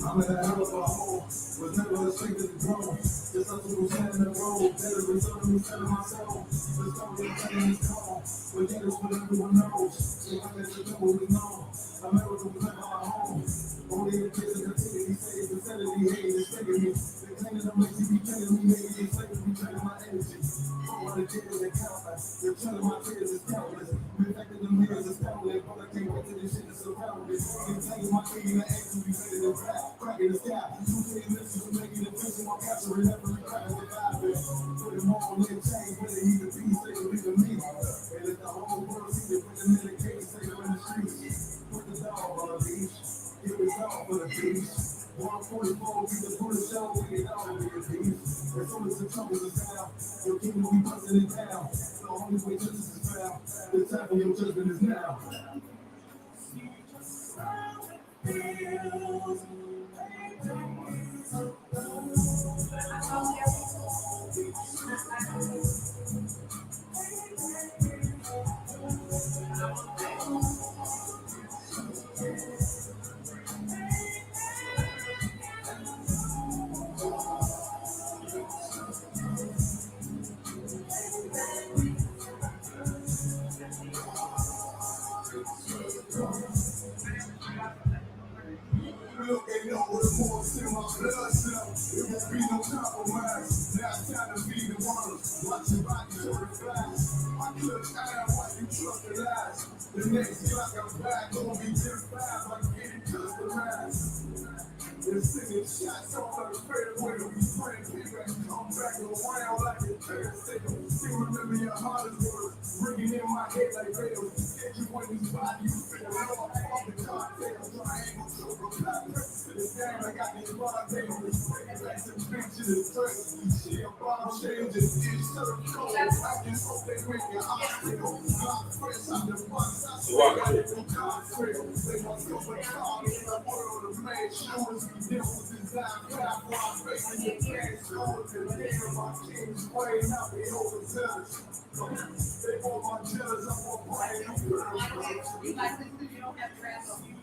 I'm in the hell of a hole. Was never a strength as a grown. Just up to the stand in the road. Better reserve me telling my soul. Just don't get pain is gone. But yet it's what everyone knows. So I let you know what we know. America was never our home. Only the kids in the city say it's insanity. Hey, it's taking me. They claiming I'm like be killing me. Maybe they say me draining my energy. Oh, the kids in the countless. They're telling my tears is countless. We're back in the mirrors is countless. But I can't wait till this shit is surrounded. They telling my king in the eggs to be ready to rap. Cracking the sky. You say this is making the vision while capturing every crack of the vibe. Put them all in chains. Whether he the peace, they believe in me. And let the whole world see it. Put them in the cage. Say they're in the streets. Put the dog on the beach. Give it all for the peace. 144, we the put a show, we get all in peace. As soon as the trouble is down, your kingdom we busting it down. The only way justice is found. The time for your judgment is now. Look, they know the force in my blood cell. It won't be no compromise. Now it's time to be the one. Watch your body turn the flash. I clutch iron while you trust the lies. The next clock I'm back, gonna be 10-5. I can get it customized. They're singing shots on the fairway. We praying people and come back around like a parasite. Still remember your hardest words. Ringing in my head like bells. Get you in this body, you feel it all off the cocktail. Triangle, choke, black. This game, I got these bars, they don't respect. Like some bitches and threats. She a bomb changes. It's so cold. I just hope they make it hospital. I'm fresh out the box. I swear I got no cocktail. They must go with cars in the world of man. Shows me different design. Crap, while I'm facing the cash. Going to the name of my king's way. Now they overzealous. They want my jealous. I want brand new girls. You like this because you don't have to rap on you.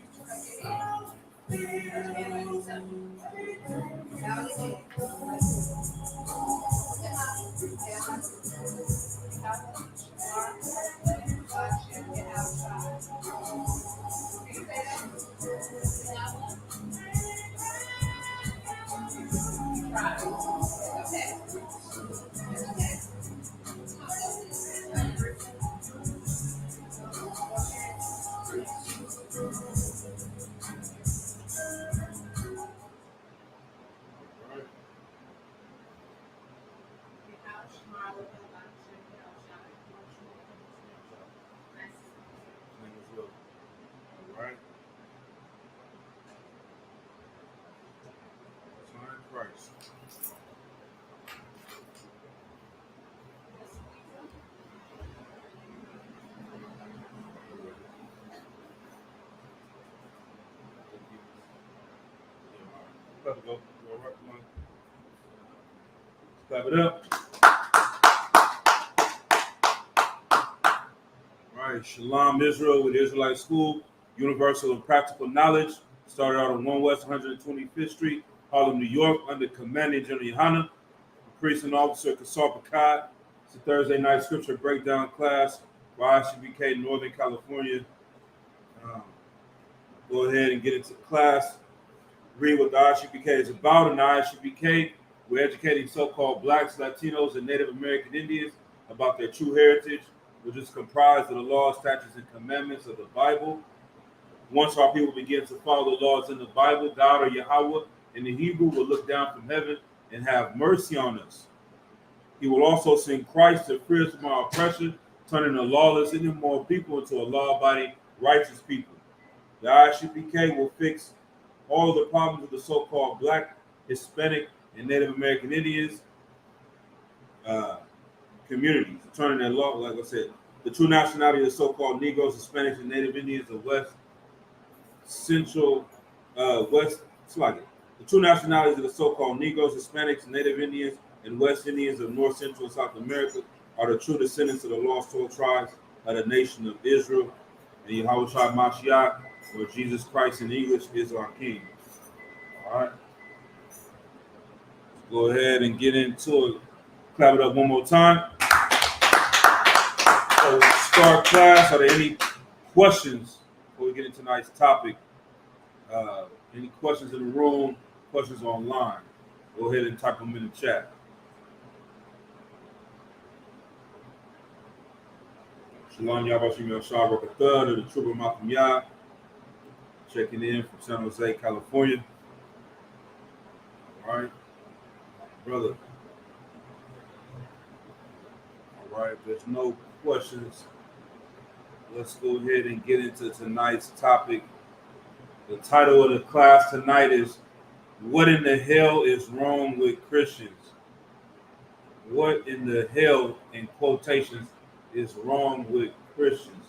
Clap it up. All right, Shalom Israel with Israelite School, Universal and Practical Knowledge. Started out on 1 West 125th Street, Harlem, New York, under Commanding General Yohana, Priest and Officer Kasar Pakad. It's a Thursday night scripture breakdown class for ISUBK Northern California. Go ahead and get into class. Read what the ISUBK is about. In the ISUBK, we're educating so-called Blacks, Latinos, and Native American Indians about their true heritage, which is comprised of the laws, statutes, and commandments of the Bible. Once our people begin to follow the laws in the Bible, God or Yahweh in the Hebrew will look down from heaven and have mercy on us. He will also send Christ to free us from our oppression, turning a lawless and immoral people into a law-abiding, righteous people. The ISUBK will fix all of the problems of the so-called Black, Hispanic, and Native American Indians communities, turning their law, like I said, the true nationality of the so-called Negroes, Hispanics, and Native Indians of West Central, West, it's like it. The true nationalities of the so-called Negroes, Hispanics, and Native Indians, and West Indians of North Central and South America are the true descendants of the lost 12 tribes of the nation of Israel. And Yahweh Shai Mashiach, or Jesus Christ in English, is our King. All right. Go ahead and get into it. Clap it up one more time. So start class. Are there any questions before we get into tonight's topic? Any questions in the room? Questions online? Go ahead and type them in the chat. Shalom Yabashim Yashar Rakatha to the Trooper Malcolm Yah. Checking in from San Jose, California. All right. Brother. All right, if there's no questions, let's go ahead and get into tonight's topic. The title of the class tonight is, What in the Hell is Wrong with Christians? What in the hell, in quotations, is wrong with Christians?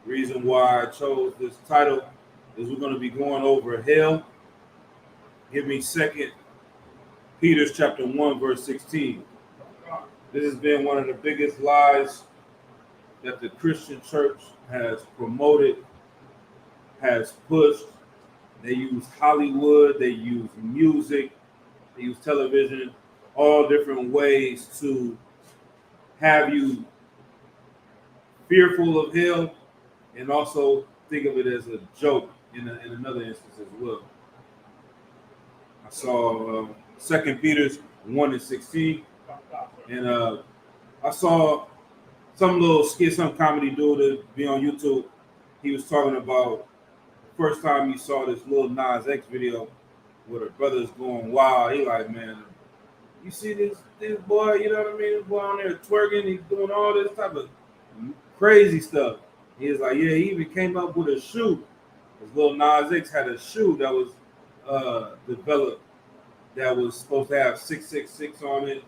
Reason why I chose this title is we're going to be going over hell. Give me 2 Peter chapter 1, verse 16. This has been one of the biggest lies that the Christian church has promoted, has pushed. They use Hollywood, they use music, they use television, all different ways to have you fearful of hell and also think of it as a joke in another instance as well. I saw 2 Peter 1 and 16, and I saw some little skit, some comedy dude that be on YouTube. He was talking about the first time he saw this little Nas X video where the brother's going wild. He like, man, you see this boy, you know what I mean? This boy on there twerking, he's doing all this type of crazy stuff. He was like, yeah, he even came up with a shoe. This little Nas X had a shoe that was developed that was supposed to have 666 on it.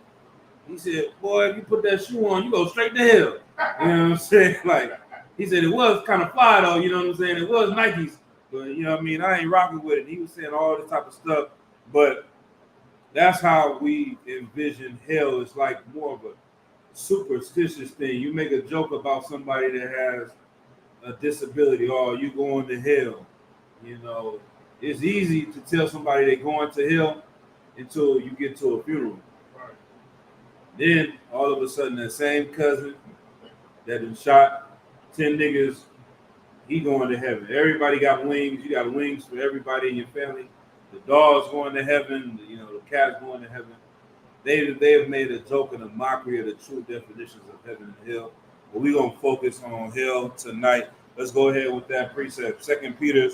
He said, boy, if you put that shoe on, you go straight to hell. You know what I'm saying? Like, he said it was kind of fly though, you know what I'm saying? It was Nikes, but you know what I mean? I ain't rocking with it. He was saying all this type of stuff, but that's how we envision hell. It's like more of a superstitious thing. You make a joke about somebody that has a disability, or you going to hell. You know, it's easy to tell somebody they're going to hell until you get to a funeral. Right. Then all of a sudden, that same cousin that done shot 10 niggas, he going to heaven. Everybody got wings. You got wings for everybody in your family. The dog's going to heaven. You know, the cat's going to heaven. They have made a joke and a mockery of the true definitions of heaven and hell. But we're going to focus on hell tonight. Let's go ahead with that precept. 2 Peter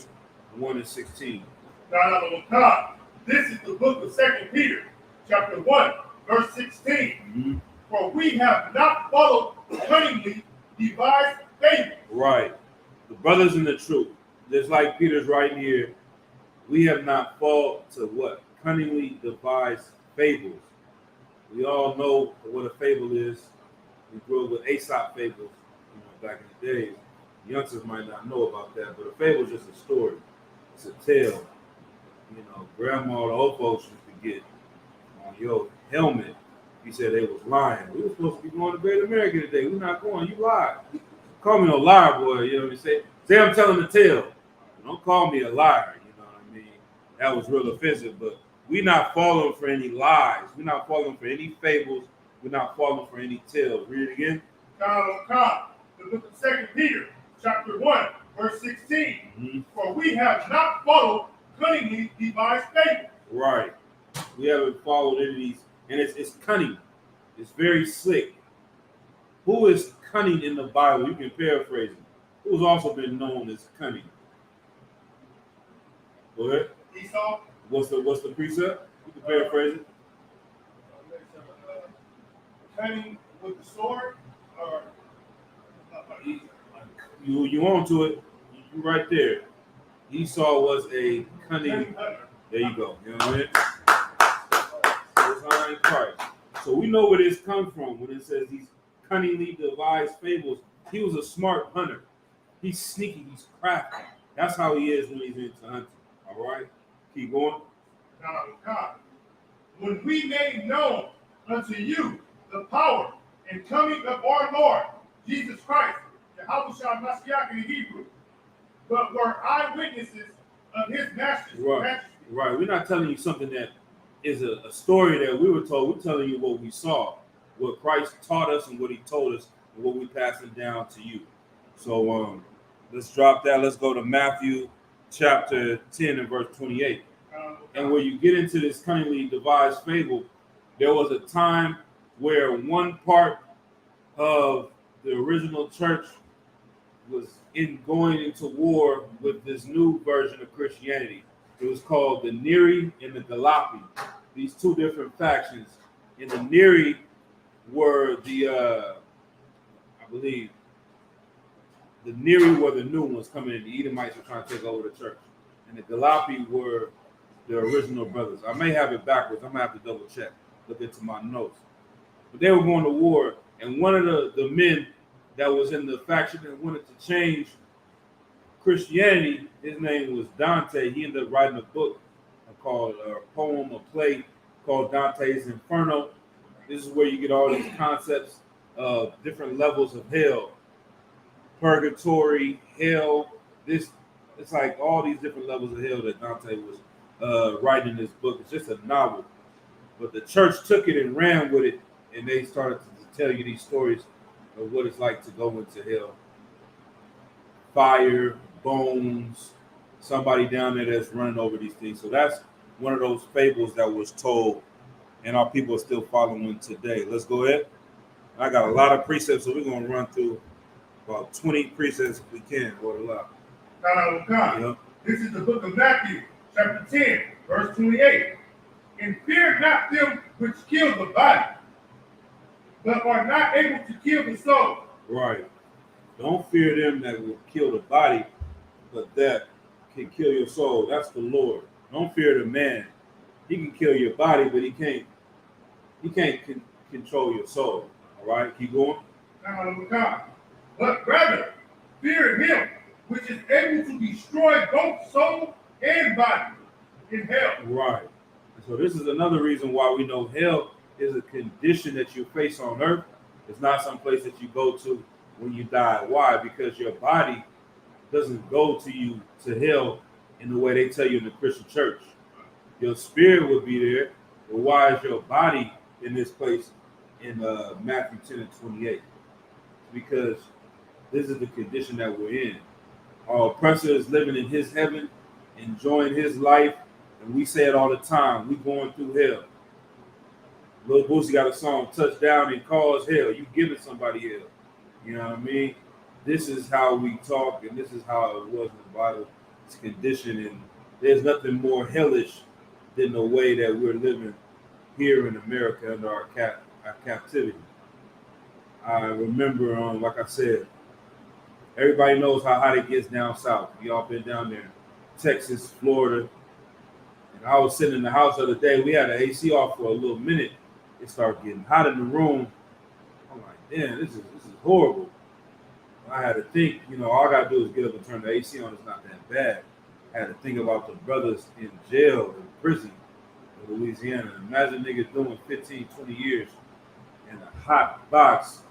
1 and 16. God. This is the book of 2 Peter, chapter 1, verse 16. Mm-hmm. For we have not followed cunningly devised fables. Right. The brothers in the truth. Just like Peter's right here, we have not fallen to what? Cunningly devised fables. We all know what a fable is. We grew up with Aesop fables, back in the days. Youngsters might not know about that, but a fable is just a story. It's a tale. Grandma, the old folks used to get on your helmet. He said they was lying. We were supposed to be going to Great America today. We're not going. You lied. Call me a liar, boy. You know what I mean? Say I'm telling the tale. Don't call me a liar. You know what I mean? That was real offensive, but we're not falling for any lies. We're not falling for any fables. We're not falling for any tales. Read it again. God. The book of 2 Peter, chapter 1, verse 16. Mm-hmm. For we have not followed cunningly devised fables. Right. We haven't followed any of these. And it's cunning. It's very slick. Who is cunning in the Bible? You can paraphrase it. Who's also been known as cunning? Go ahead. Esau. What's the precept? You can paraphrase it. Cunning with the sword, or You on to it. You right there. Esau was a cunning. hunter. There you go. You know what I mean? Behind Christ. So we know where this comes from when it says these cunningly devised fables. He was a smart hunter. He's sneaky. He's crafty. That's how he is when he's into hunting. All right? Keep going. God. When we made known unto you the power and coming of our Lord Jesus Christ, Yahushua Mashiach in Hebrew, but were eyewitnesses of his majesty. Right. We're not telling you something that is a story that we were told. We're telling you what we saw, what Christ taught us and what he told us, and what we passing down to you. So let's drop that. Let's go to Matthew chapter 10 and verse 28. And where you get into this cunningly devised fable, there was a time where one part of the original church was going into war with this new version of Christianity. It was called the Neri and the Galapi. These two different factions. And the Neri were I believe, the Neri were the new ones coming in. The Edomites were trying to take over the church. And the Galapi were the original brothers. I may have it backwards. I'm going to have to double check. Look into my notes. But they were going to war. And one of the men that was in the faction that wanted to change Christianity, his name was Dante. He ended up writing a book called a poem, a play called Dante's Inferno. This is where you get all these concepts of different levels of hell, purgatory, hell. This it's like all these different levels of hell that Dante was writing in this book. It's just a novel, but the church took it and ran with it, and they started to tell you these stories of what it's like to go into hell. Fire, bones, somebody down there that's running over these things. So that's one of those fables that was told, and our people are still following today. Let's go ahead. I got a lot of precepts, so we're going to run through about 20 precepts if we can. What a lot. This is the book of Matthew, chapter 10, verse 28. And fear not them which kill the body, but are not able to kill the soul. Right. Don't fear them that will kill the body, but that can kill your soul. That's the Lord. Don't fear the man. He can kill your body, but he can't control your soul. All right, keep going. But rather fear him which is able to destroy both soul and body in hell. Right. So this is another reason why we know hell is a condition that you face on earth. It's not some place that you go to when you die. Why? Because your body doesn't go to hell in the way they tell you in the Christian church. Your spirit will be there, but why is your body in this place in Matthew 10 and 28? Because this is the condition that we're in. Our oppressor is living in his heaven, enjoying his life, and we say it all the time. We going through hell. Lil Boosie got a song, Touchdown and Cause Hell. You giving somebody hell. You know what I mean? This is how we talk, and this is how it was in the Bible. It's conditioned, and there's nothing more hellish than the way that we're living here in America under our captivity. I remember, like I said, everybody knows how hot it gets down south. Y'all been down there, Texas, Florida. And I was sitting in the house the other day. We had the AC off for a little minute. It started getting hot in the room. I'm like, damn, this is horrible. I had to think, all I got to do is get up and turn the AC on. It's not that bad. I had to think about the brothers in jail, in prison in Louisiana. Imagine niggas doing 15, 20 years in a hot box.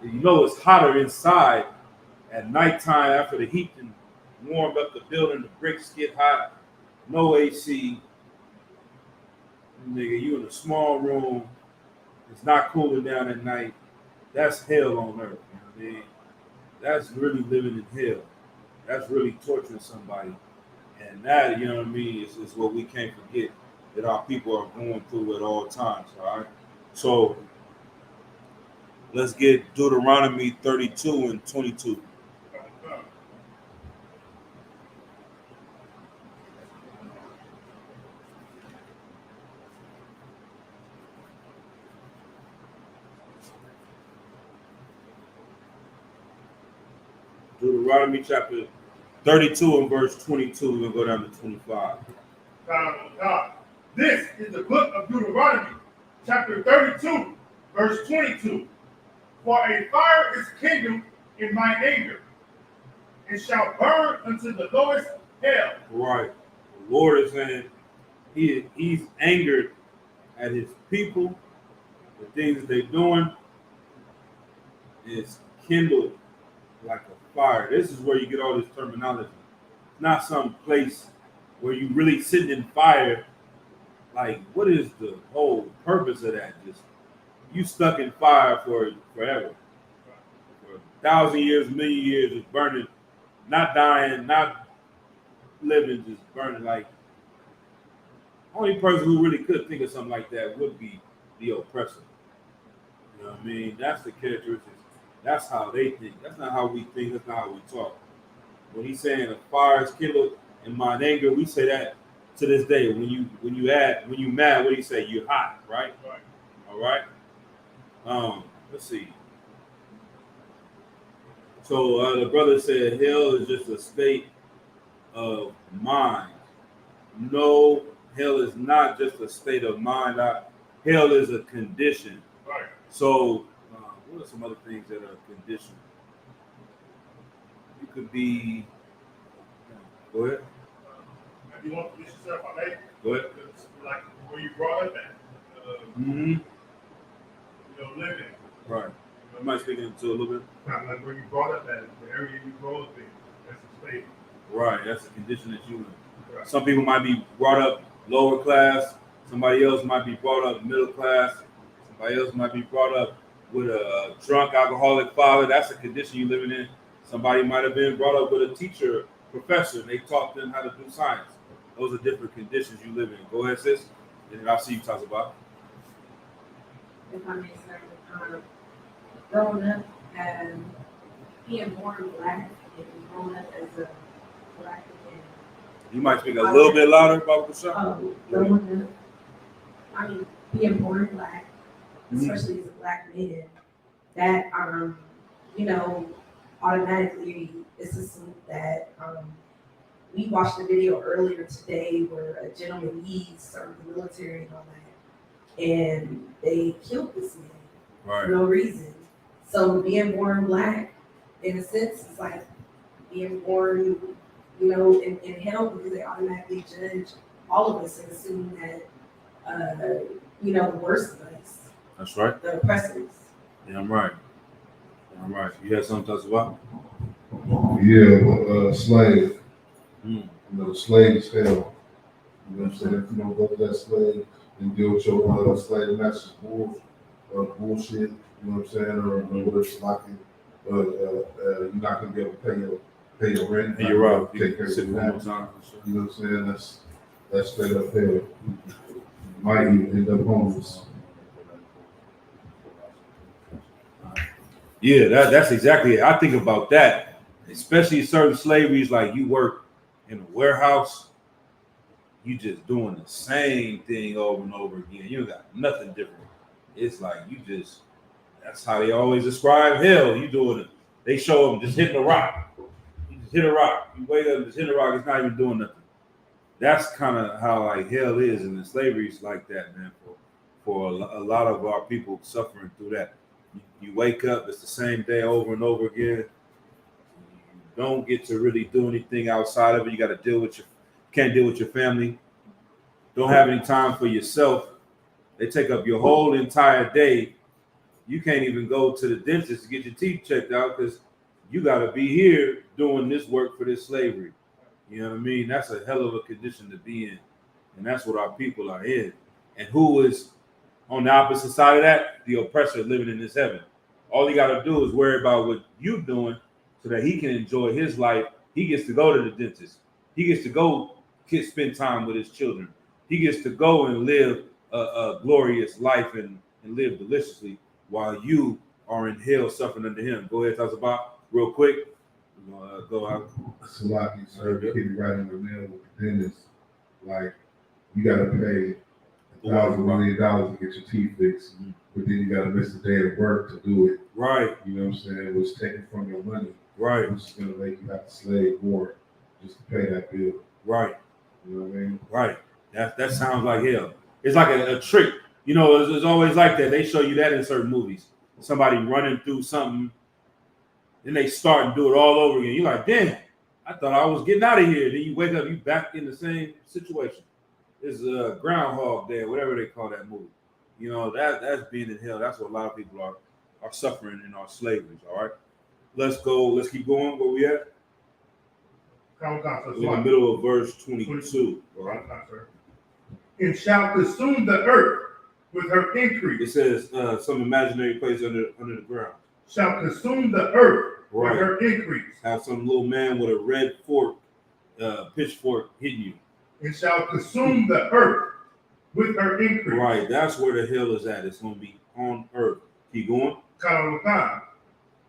It's hotter inside at nighttime after the heat and warmed up the building. The bricks get hot. No AC. Nigga, you in a small room. It's not cooling down at night. That's hell on earth. You know what I mean? That's really living in hell. That's really torturing somebody. And that, you know what I mean, is what we can't forget, that our people are going through at all times, all right? So let's get Deuteronomy 32 and 22. Deuteronomy chapter 32 and verse 22. We're going to go down to 25. This is the book of Deuteronomy, chapter 32, verse 22. For a fire is kindled in mine anger, and shall burn unto the lowest hell. Right. The Lord is saying he's angered at his people, the things that they're doing. It's kindled like a fire. This is where you get all this terminology. It's not some place where you really sitting in fire. Like, what is the whole purpose of that? Just you stuck in fire for forever. For 1,000 years, a million years, just burning, not dying, not living, just burning. Like, only person who really could think of something like that would be the oppressor. You know what I mean? That's the characteristics. That's how they think. That's not how we think. That's not how we talk. When he's saying a fire is kindled in mine anger, we say that to this day. When you mad, what do you say? You're hot, right? Right. All right. Let's see. So the brother said hell is just a state of mind. No, hell is not just a state of mind. Hell is a condition. Right. So what are some other things that are conditioned? You could be Go ahead. If you want to finish yourself, I may. Go ahead. Like where you brought up at, Mm-hmm. living. Right. I might speak into a little bit. Kind of like where you brought up at, the area you grew up in. That's a state. Right. That's the condition that you in. Right. Some people might be brought up lower class. Somebody else might be brought up middle class. Somebody else might be brought up with a drunk alcoholic father. That's the condition you living in. Somebody might have been brought up with a teacher, professor, and they taught them how to do science. Those are different conditions you live in. Go ahead, sis. And then I'll see you talk about. If I may say, growing up and being born black and growing up as a black man. You might speak a little bit louder about the show. Growing up, being born black, especially as a black man, that automatically it's assumed that we watched a video earlier today where a gentleman, he served the military and all that, and they killed this man for no reason. So being born black, in a sense, is like being born, in hell, because they automatically judge all of us and assume that, the worst of us. That's right. The oppressors. Yeah, I'm right. I'm right. You had something to tell us about? Yeah, slave. Slaves fell. You know what I'm saying? If you don't go to that slave and deal with your slave master's bullshit, you know what I'm saying? Or whether it's like you're not gonna be able to pay your rent. And you're right. Take care of your family. You know what I'm saying? That's straight up hell. You might even end up homeless. Yeah, that's exactly it. I think about that, especially certain slaveries, like you work in a warehouse, you just doing the same thing over and over again. You got nothing different. It's like that's how they always describe hell. You doing it. They show them just hitting a rock. You just hit a rock. You wake up and just hit a rock. It's not even doing nothing. That's kind of how like hell is, and the slavery is like that, man. For a lot of our people suffering through that. You wake up, it's the same day over and over again. You don't get to really do anything outside of it. You got to can't deal with your family. Don't have any time for yourself. They take up your whole entire day. You can't even go to the dentist to get your teeth checked out because you got to be here doing this work for this slavery. You know what I mean? That's a hell of a condition to be in. And that's what our people are in. And who is on the opposite side of that? The oppressor living in this heaven. All he got to do is worry about what you're doing so that he can enjoy his life. He gets to go to the dentist. He gets to go spend time with his children. He gets to go and live a glorious life and live deliciously while you are in hell suffering under him. Go ahead, talk about real quick. Go out. Salaki, sir, hit it right in the nail with the dentist. Like, you got to pay $1,000 million to get your teeth fixed, but then you got to miss a day of work to do it. Right. You know what I'm saying? It was taken from your money. Right. Which is going to make you have to slave more just to pay that bill. Right. You know what I mean? Right. That sounds like hell. It's like a trick. It's always like that. They show you that in certain movies. Somebody running through something, then they start and do it all over again. You're like, damn, I thought I was getting out of here. Then you wake up, you back in the same situation. It's Groundhog Day, whatever they call that movie. That's being in hell. That's what a lot of people are suffering in our slaveries. All right, let's go. Let's keep going. Where we at? We're in the middle of verse 22. All right. And shall consume the earth with her increase. It says some imaginary place under the ground. Shall consume the earth right. with her increase. Have some little man with a red pitchfork hitting you. It shall consume the earth with her increase. Right, that's where the hell is at. It's going to be on earth. Keep going.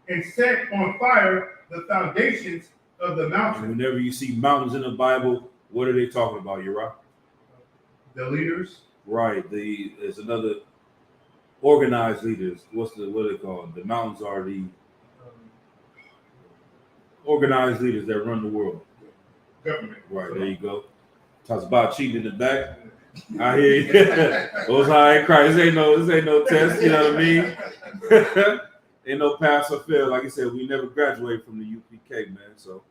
And set on fire the foundations of the mountains. And whenever you see mountains in the Bible, what are they talking about, Uriah? The leaders. Right. There's another organized leaders. What are they called? The mountains are the organized leaders that run the world. Government. Right, there you go. Talks about cheating in the back. I hear you. Most High in Christ. This ain't no test, you know what I mean? Ain't no pass or fail. Like I said, we never graduated from the UPK, man. So,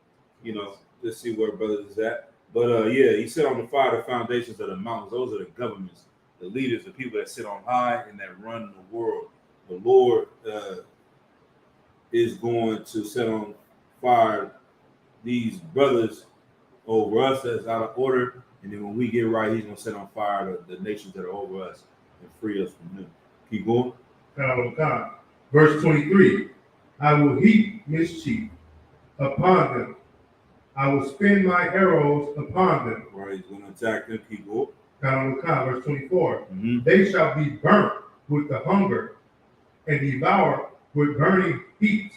let's see where brothers is at. But yeah, he set on the fire the foundations of the mountains. Those are the governments, the leaders, the people that sit on high and that run the world. The Lord is going to set on fire these brothers over us that's out of order. And then when we get right, he's going to set on fire the nations that are over us and free us from them. Keep going. Verse 23, I will heap mischief upon them. I will spin my arrows upon them. Right, he's going to attack them. Keep going. Verse 24, Mm-hmm. they shall be burnt with the hunger and devoured with burning heat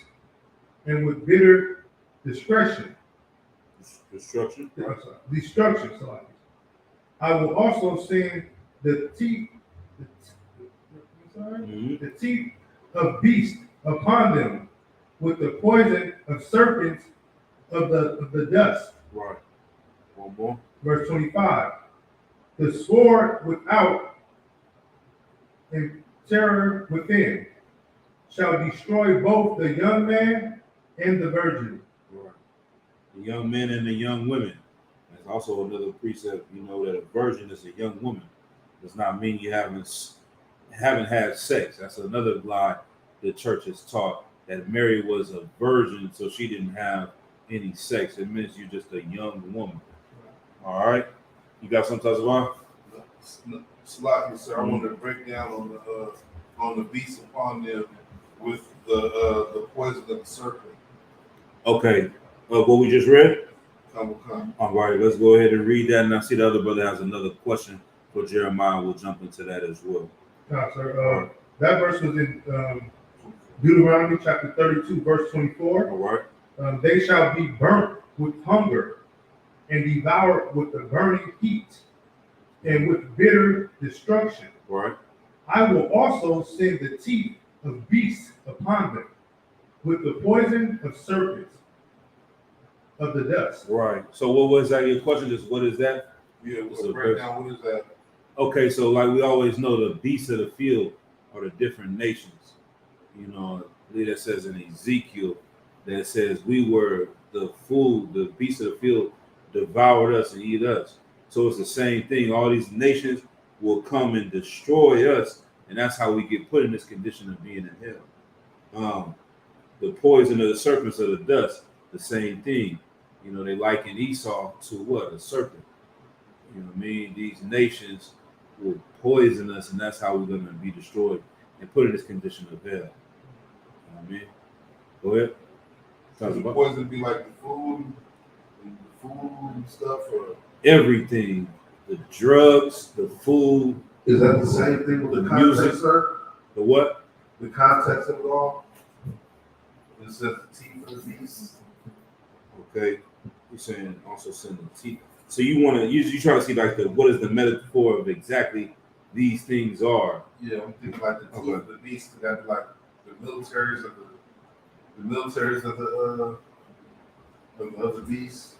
and with bitter destruction. Destruction. Right. Destruction, sorry. I will also send the teeth, Mm-hmm. the teeth of beasts upon them, with the poison of serpents of the dust. Right. One more. Verse 25. The sword without and terror within shall destroy both the young man and the virgin. Right. The young men and the young women. There's also another precept, that a virgin is a young woman. Does not mean you haven't had sex. That's another lie the church has taught, that Mary was a virgin, so she didn't have any sex. It means you're just a young woman. All right. You got something to talk about? Sloppy, sir. I wanted to break down on the beast upon them with the poison of the serpent. Okay. What we just read? Come. All right. Let's go ahead and read that. And I see the other brother has another question for Jeremiah. We'll jump into that as well. Sir, that verse was in Deuteronomy chapter 32, verse 24. All right. They shall be burnt with hunger and devoured with the burning heat and with bitter destruction. All right. I will also send the teeth of beasts upon them, with the poison of serpents of the dust. Right. So what was that? Your question is, what is that? Yeah, It's we'll a break verse. down what is that. Okay, so like we always know, the beasts of the field are the different nations. I believe that says in Ezekiel that it says we were the food, the beasts of the field devoured us and eat us. So it's the same thing. All these nations will come and destroy us, and that's how we get put in this condition of being in hell. The poison of the serpents of the dust, the same thing. They liken Esau to what? A serpent. These nations will poison us, and that's how we're going to be destroyed and put in this condition of hell. Go ahead. Does the poison be like the food and stuff, or Everything, the drugs, the food, is that the same thing with The the context, music. sir? the what? The context of it all. It says the teeth of the beast. Okay, you're saying also send the teeth. So you try to see like what is the metaphor of exactly these things are. Yeah, I'm thinking like the teeth of the beast. That be like the militaries of the beast.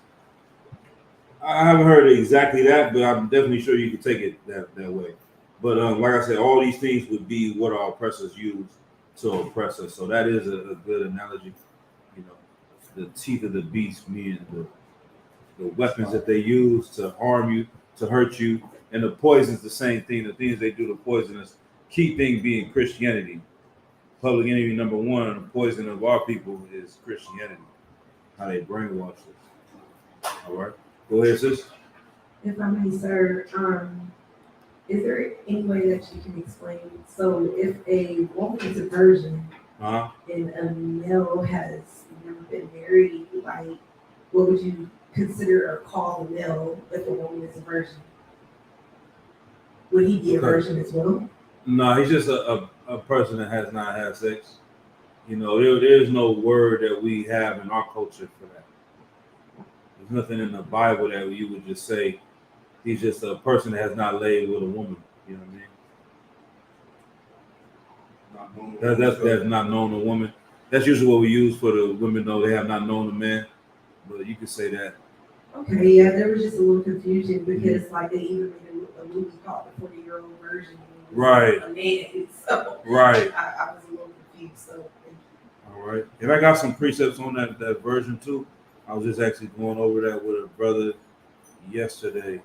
I haven't heard exactly that, but I'm definitely sure you could take it that way. But like I said, all these things would be what our oppressors use to oppress us. So that is a good analogy. The teeth of the beast, meaning the weapons that they use to harm you, to hurt you, and the poison's the same thing. The things they do to poison us. Key thing being Christianity. Public enemy number one, the poison of our people is Christianity. How they brainwash us. All right. Go ahead, sis. If I may, sir, is there any way that you can explain? So if a woman is a virgin Uh-huh. and a male has never been married, like, what would you consider or call a male if a woman is a virgin? Would he be a Okay. virgin as well? No, he's just a person that has not had sex. There's no word that we have in our culture for that. There's nothing in the Bible that you would just say he's just a person that has not laid with a woman. You know what I mean? Not normal. That's not known a woman. That's usually what we use for the women, though they have not known a man. But you could say that. Okay, yeah, there was just a little confusion because like they even made a movie called The 40-Year-Old Virgin. Right. A man, so Right. I was a little confused. So thank you. All right. And I got some precepts on that version too. I was just actually going over that with a brother yesterday.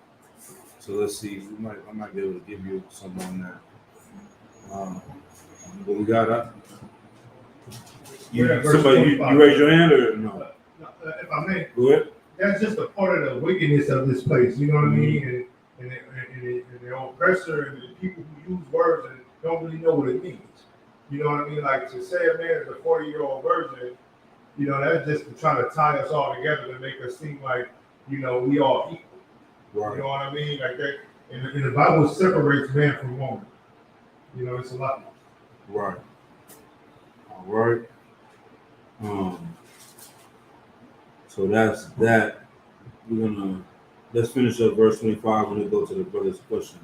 So let's see. I might be able to give you some on that. But we got We're at verse somebody. 25. You raise your hand or no? If I may, Go ahead. that's just a part of the wickedness of this place. You know what I Mm-hmm. mean? And the oppressor and the people who use words and don't really know what it means. You know what I mean? Like to say a man is a 40-year-old virgin, you know, that's just to try to tie us all together to make us seem like, you know, we all equal. You Right. know what I mean? Like that. And the Bible separates man from woman. You know, it's a lot. Right. All right. So that's that. Let's finish up verse 25 and then go to the brother's question.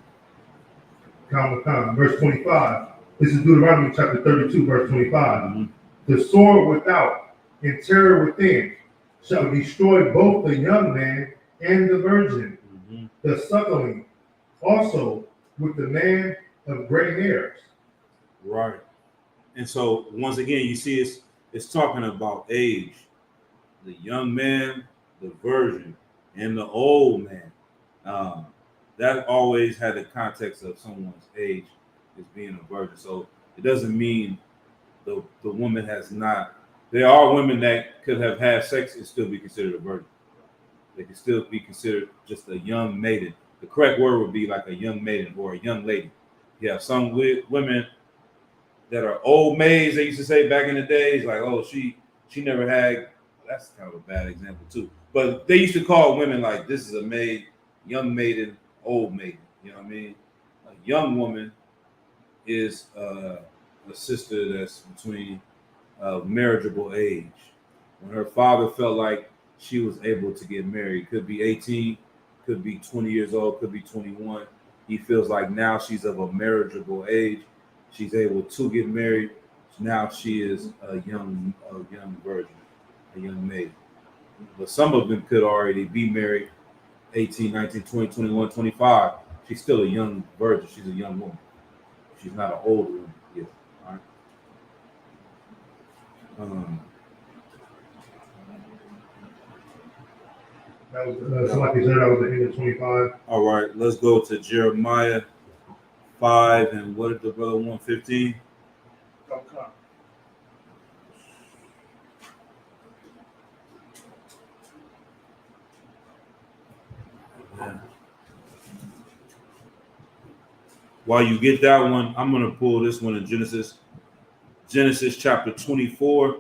Verse 25. This is Deuteronomy chapter 32, verse 25. Mhm. The sword without and terror within shall destroy both the young man and the virgin, Mhm. the suckling, also with the man of gray hairs. Right. And so once again, you see it's talking about age. The young man, the virgin, and the old man. That always had the context of someone's age as being a virgin. So it doesn't mean the woman has not. There are women that could have had sex and still be considered a virgin. They can still be considered just a young maiden. The correct word would be like a young maiden or a young lady. You have some women that are old maids, they used to say back in the days, like, oh, she never had. That's kind of a bad example too. But they used to call women like, this is a maid, young maiden, old maiden. You know what I mean? A young woman is a sister that's between marriageable age. When her father felt like she was able to get married, could be 18, could be 20 years old, could be 21. He feels like now she's of a marriageable age. She's able to get married. Now she is a young virgin, a young maid. But some of them could already be married 18, 19, 20, 21, 25. She's still a young virgin. She's a young woman. She's not an old woman yet. All right. That was, so like you said, that was the end of 25. All right, let's go to Jeremiah 5 and what did the brother 115? Okay. Yeah. While you get that one, I'm going to pull this one in Genesis chapter 24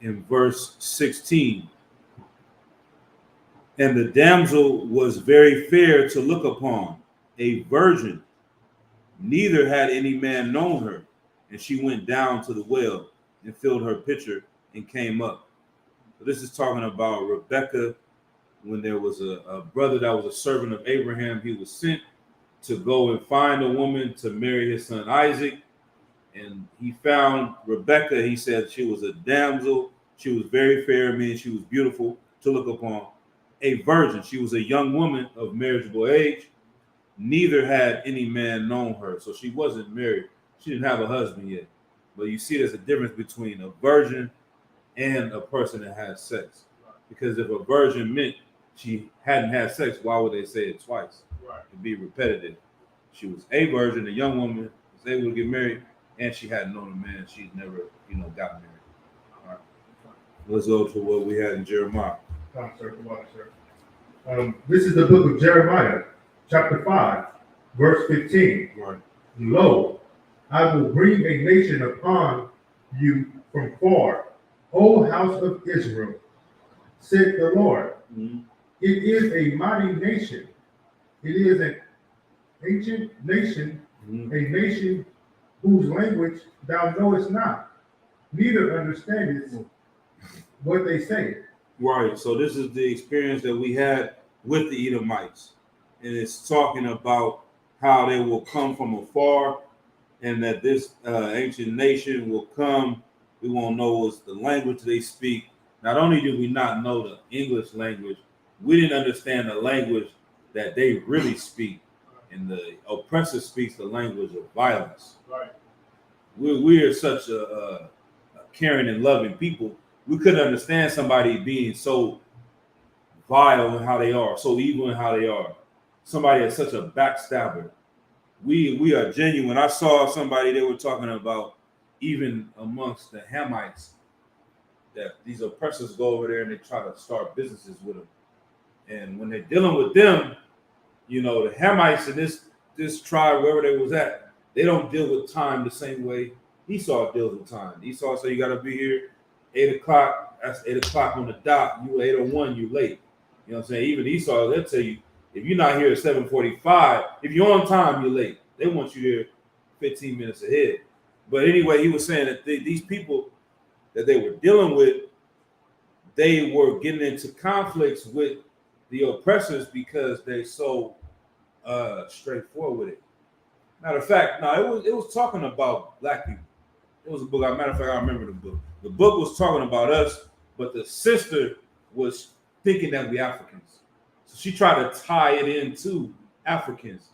in verse 16. And the damsel was very fair to look upon, a virgin, neither had any man known her. And she went down to the well and filled her pitcher and came up. So this is talking about Rebekah when there was a brother that was a servant of Abraham. He was sent to go and find a woman to marry his son Isaac. And he found Rebekah. He said she was a damsel. She was very fair, meaning she was beautiful to look upon. A virgin. She was a young woman of marriageable age. Neither had any man known her. So she wasn't married. She didn't have a husband yet. But you see there's a difference between a virgin and a person that has sex. Because if a virgin meant she hadn't had sex, why would they say it twice? Right. It'd be repetitive. She was a virgin, a young woman, was able to get married, and she hadn't known a man. She'd never, got married. All right. Let's go to what we had in Jeremiah. This is the book of Jeremiah, chapter 5, verse 15. Right. Lo, I will bring a nation upon you from far, O house of Israel, said the Lord. Mm-hmm. It is a mighty nation. It is an ancient nation, Mm-hmm. a nation whose language thou knowest not, neither understandest what they say. Right. So this is the experience that we had with the Edomites. And it's talking about how they will come from afar and that this ancient nation will come. We won't know what's the language they speak. Not only do we not know the English language, we didn't understand the language that they really speak. And the oppressor speaks the language of violence. Right. We are such a caring and loving people. we couldn't understand somebody being so vile in how they are, so evil in how they are. Somebody that's such a backstabber. We are genuine. I saw somebody they were talking about, even amongst the Hamites, that these oppressors go over there and they try to start businesses with them. And when they're dealing with them, you know, the Hamites in this tribe, wherever they was at, they don't deal with time the same way Esau deals with time. Esau said, you got to be here 8 o'clock. That's 8 o'clock on the dot. You 8:01, you late. You know what I'm saying? Even Esau, they'll tell you, if you're not here at 7:45, if you're on time, you're late. They want you here 15 minutes ahead. But anyway, he was saying that these people that they were dealing with, they were getting into conflicts with the oppressors because they so straightforward with it. Matter of fact, no, it was talking about black people. It was a book. Matter of fact, I remember the book. The book was talking about us, but the sister was thinking that we Africans. So she tried to tie it into Africans,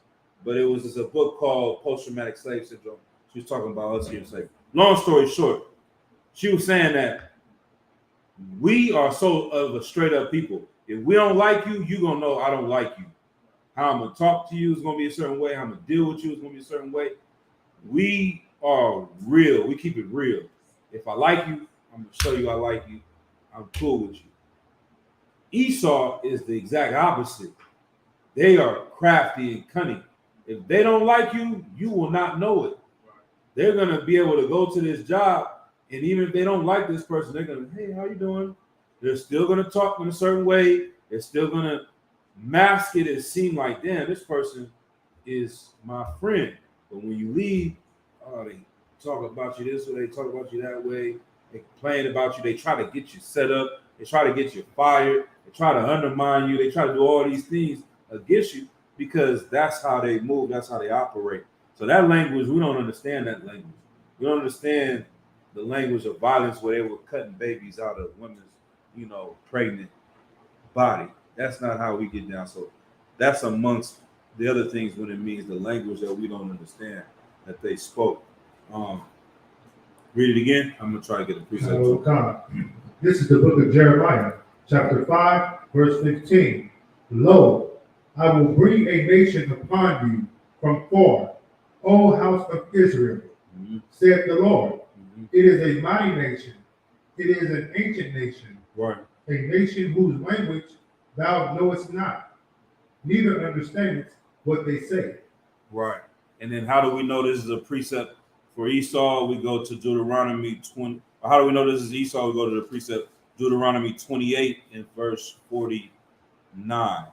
but it was just a book called Post-Traumatic Slave Syndrome. She was talking about us here in slavery. Long story short, she was saying that we are so of a straight up people. If we don't like you, you're going to know I don't like you. How I'm going to talk to you is going to be a certain way. How I'm going to deal with you is going to be a certain way. We are real. We keep it real. If I like you, I'm going to show you I like you. I'm cool with you. Esau is the exact opposite. They are crafty and cunning. If they don't like you, you will not know it. They're going to be able to go to this job, and even if they don't like this person, they're going to, hey, how you doing? They're still going to talk in a certain way. They're still going to mask it and seem like, damn, this person is my friend. But when you leave, they talk about you this way, they talk about you that way. They complain about you. They try to get you set up. They try to get you fired. They try to undermine you. They try to do all these things against you because that's how they move. That's how they operate. So that language, we don't understand that language. We don't understand the language of violence where they were cutting babies out of women's, pregnant body. That's not how we get down. So that's amongst the other things when it means the language that we don't understand that they spoke. Read it again. I'm going to try to get a precept. This is the book of Jeremiah, chapter 5, verse 15. Lo, I will bring a nation upon you from far, O house of Israel, saith the Lord. It is a mighty nation. It is an ancient nation. Right. A nation whose language thou knowest not, neither understandest what they say. Right. And then how do we know this is a precept for Esau? We go to Deuteronomy 20. How do we know this is Esau? We go to the precept Deuteronomy 28 and verse 49.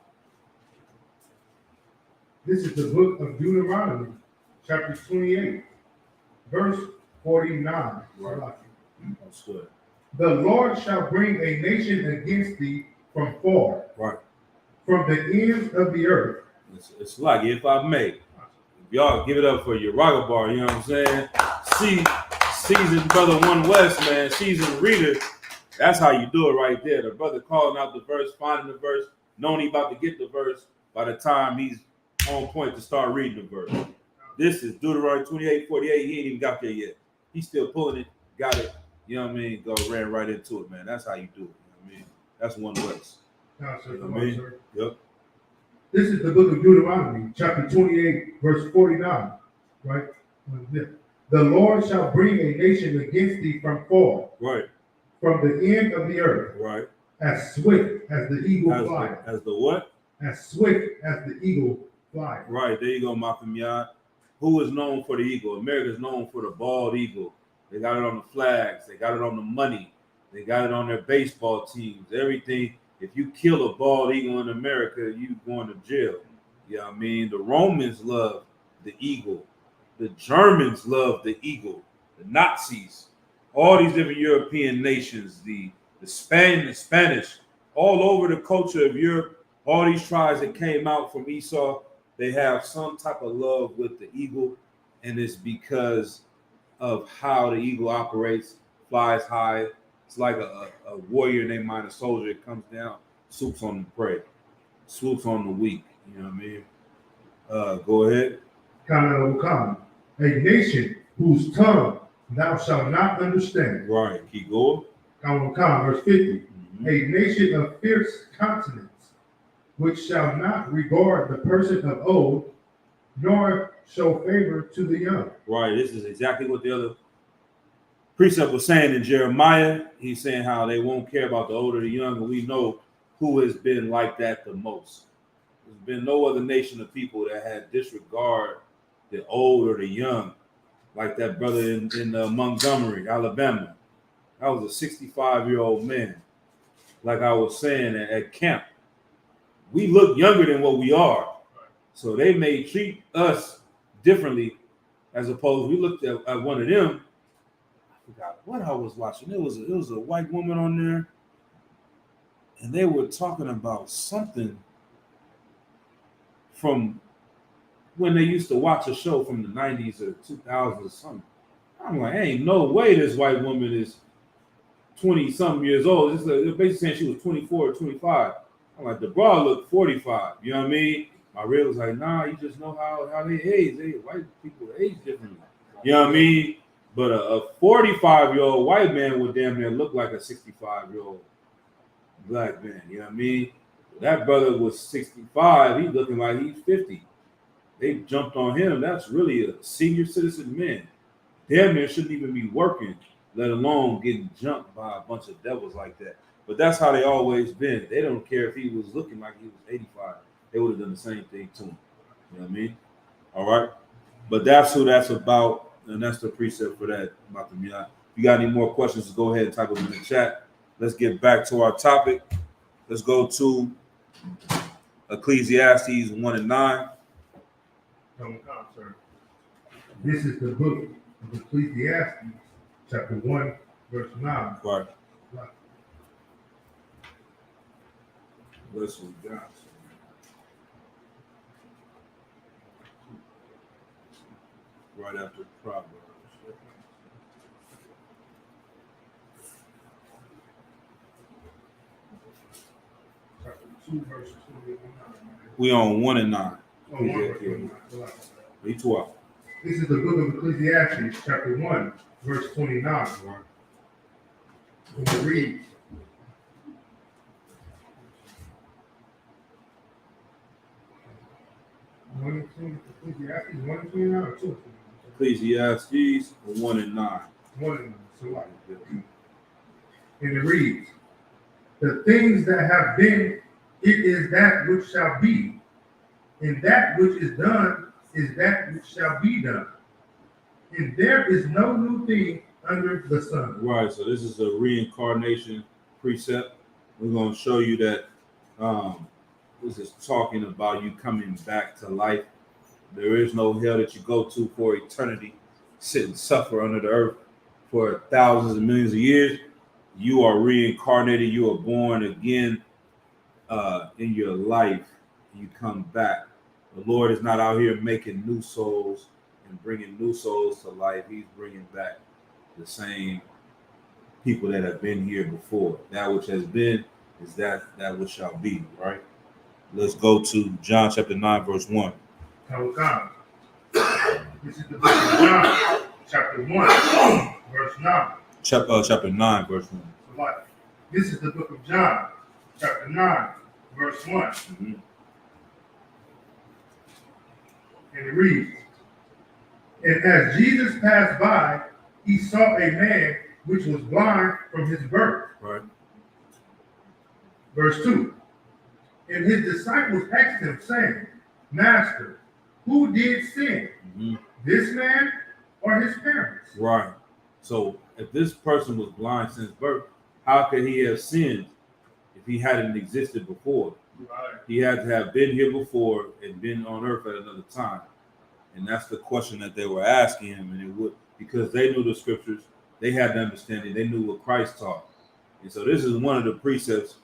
This is the book of Deuteronomy, chapter 28, verse 49. Right. That's good. The Lord shall bring a nation against thee from far, Right. from the ends of the earth. It's like, if I may, if y'all give it up for your Raga Bar, you know what I'm saying? Seasoned brother One West, man, seasoned reader. That's how you do it right there. The brother calling out the verse, finding the verse, knowing he about to get the verse by the time he's on point to start reading the verse. This is Deuteronomy 28, 48. He ain't even got there yet. He's still pulling it, got it. You know what I mean? Ran right into it, man. That's how you do it. You know what I mean? That's One West. Sir, You know what I mean? Yep. This is the book of Deuteronomy, chapter 28, verse 49. Right? The Lord shall bring a nation against thee from far, Right. from the end of the earth, Right. as swift as the eagle flies. As the what? As swift as the eagle flies. Right. There you go, Malcolm Yard. Who is known for the eagle? America is known for the bald eagle. They got it on the flags. They got it on the money. They got it on their baseball teams. Everything. If you kill a bald eagle in America, you going to jail. You know what I mean? The Romans love the eagle. The Germans love the eagle. The Nazis, all these different European nations, the Spanish, all over the culture of Europe, all these tribes that came out from Esau, they have some type of love with the eagle, and it's because of how the eagle operates, flies high. It's like a warrior named mind a soldier. It comes down, swoops on the prey, swoops on the weak. You know what I mean? Go ahead. A nation whose tongue thou shalt not understand. Right. Keep going. verse 50. Mhm. A nation of fierce countenance, which shall not regard the person of old, nor show favor to the young. Right. This is exactly what the other precept was saying in Jeremiah. He's saying how they won't care about the old or the young, and we know who has been like that the most. There's been no other nation of people that had disregard the old or the young, like that brother in Montgomery, Alabama. That was a 65-year-old man. Like I was saying at camp, we look younger than what we are. So they may treat us differently as opposed, we looked at one of them. I forgot what I was watching. It was a white woman on there, and they were talking about something from when they used to watch a show from the 90s or 2000s or something. I'm like, ain't no way this white woman is 20-something years old. They're basically saying she was 24 or 25. I'm like, the bra looked 45. You know what I mean? My real was like, nah, you just know how they age. White people age differently. You know what I mean? But a 45-year-old white man would damn near look like a 65-year-old black man. You know what I mean? That brother was 65. He's looking like he's 50. They jumped on him. That's really a senior citizen man. Damn near shouldn't even be working, let alone getting jumped by a bunch of devils like that. But that's how they always been. They don't care if he was looking like he was 85. They would have done the same thing to him. You know what I mean? All right. But that's who that's about, and that's the precept for that about the Miyat. If you got any more questions, go ahead and type them in the chat. Let's get back to our topic. Let's go to Ecclesiastes 1 and 9. This is the book of Ecclesiastes, chapter 1, verse 9. Right. Let's we got. Right after Proverbs. Chapter 2, verse 29. We on 1 and 9. Oh, 1 verse 29. Read 12. This is the book of Ecclesiastes, chapter 1, verse 29. Right. And it reads, Ecclesiastes 1 and 29 or 2? Ecclesiastes 1 and 9. 1 and 9. So like, and it reads, the things that have been, it is that which shall be, and that which is done is that which shall be done. And there is no new thing under the sun. Right. So this is a reincarnation precept. We're going to show you that this is talking about you coming back to life. There is no hell that you go to for eternity, sit and suffer under the earth for thousands and millions of years. You are reincarnated. You are born again in your life. You come back. The Lord is not out here making new souls and bringing new souls to life. He's bringing back the same people that have been here before. That which has been is that which shall be, right? Let's go to John chapter 9, verse 1. This is the book of John, chapter 1, verse 9. Chapter 9, verse 1. This is the book of John, chapter 9, verse 1. Mm-hmm. And it reads, and as Jesus passed by, he saw a man which was blind from his birth. Right. Verse 2. And his disciples asked him, saying, Master, who did sin, Mm-hmm. this man or his parents? Right. So if this person was blind since birth, how could he have sinned if he hadn't existed before? Right. He had to have been here before and been on earth at another time. And that's the question that they were asking him. And it would, because they knew the scriptures, they had the understanding, they knew what Christ taught. And so this is one of the precepts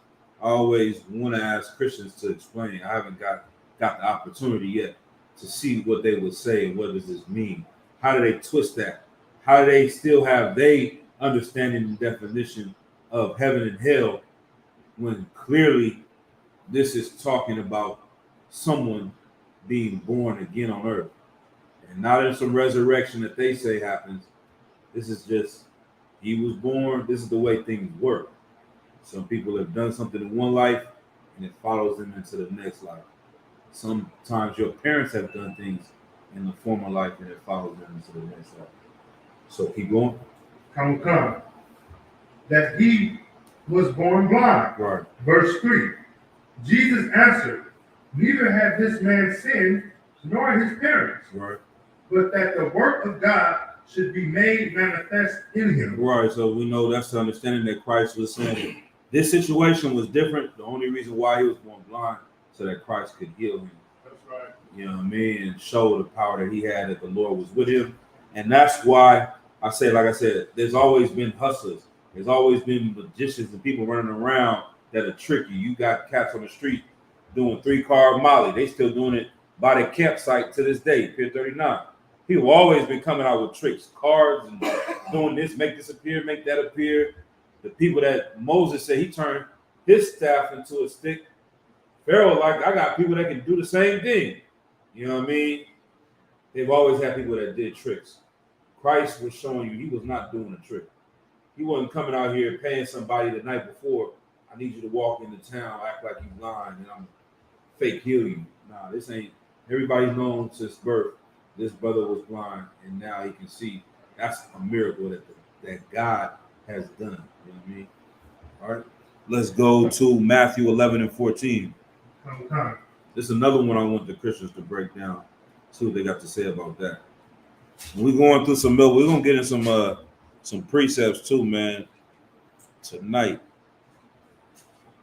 I always want to ask Christians to explain. I haven't got the opportunity yet to see what they would say and what does this mean. How do they twist that? How do they still have they understanding and definition of heaven and hell when clearly this is talking about someone being born again on earth and not in some resurrection that they say happens. This is just He was born. This is the way things work. Some people have done something in one life, and it follows them into the next life. Sometimes your parents have done things in the former life, and it follows them into the next life. So keep going. Come. That he was born blind. Right. Verse 3. Jesus answered, neither had this man sinned, nor his parents, Right. but that the work of God should be made manifest in him. Right. So we know that's the understanding that Christ was saying. This situation was different. The only reason why he was born blind, so that Christ could heal him. That's right. You know what I mean? And show the power that he had, that the Lord was with him. And that's why I say, like I said, there's always been hustlers. There's always been magicians and people running around that are tricky. You got cats on the street doing 3-card Molly. They still doing it by the campsite to this day, Pier 39. People always been coming out with tricks, cards, and doing this, make this appear, make that appear. The people that Moses said he turned his staff into a stick. Pharaoh, like, I got people that can do the same thing. You know what I mean? They've always had people that did tricks. Christ was showing you he was not doing a trick. He wasn't coming out here paying somebody the night before, I need you to walk into town, act like you blind, and I'm fake heal you. Nah, this ain't, everybody's known since birth. This brother was blind, and now he can see. That's a miracle that God has done. You know what I mean? All right. Let's go to Matthew 11 and 14. Come. This is another one I want the Christians to break down. See what they got to say about that. We're going through some milk. We're gonna get in some precepts too, man. Tonight.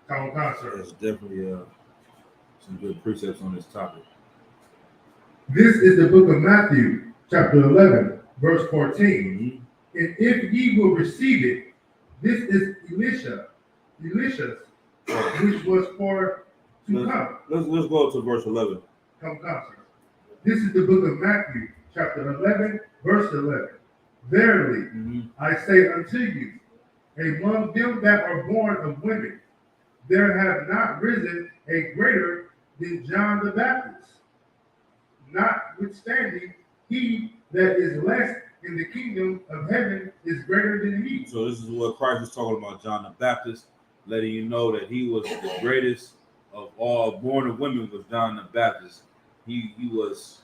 Come, sir. There's definitely some good precepts on this topic. This is the book of Matthew, chapter 11, verse 14. Mm-hmm. And if ye will receive it, this is Elisha's, which was for to come. Let's go to verse 11. Come, sir. This is the book of Matthew, chapter 11, verse 11. Verily, I say unto you, among them that are born of women, there have not risen a greater than John the Baptist. Notwithstanding, he that is less in the kingdom of heaven is greater than he. So this is what Christ was talking about, John the Baptist, letting you know that he was the greatest of all. Born of women was John the Baptist. He was,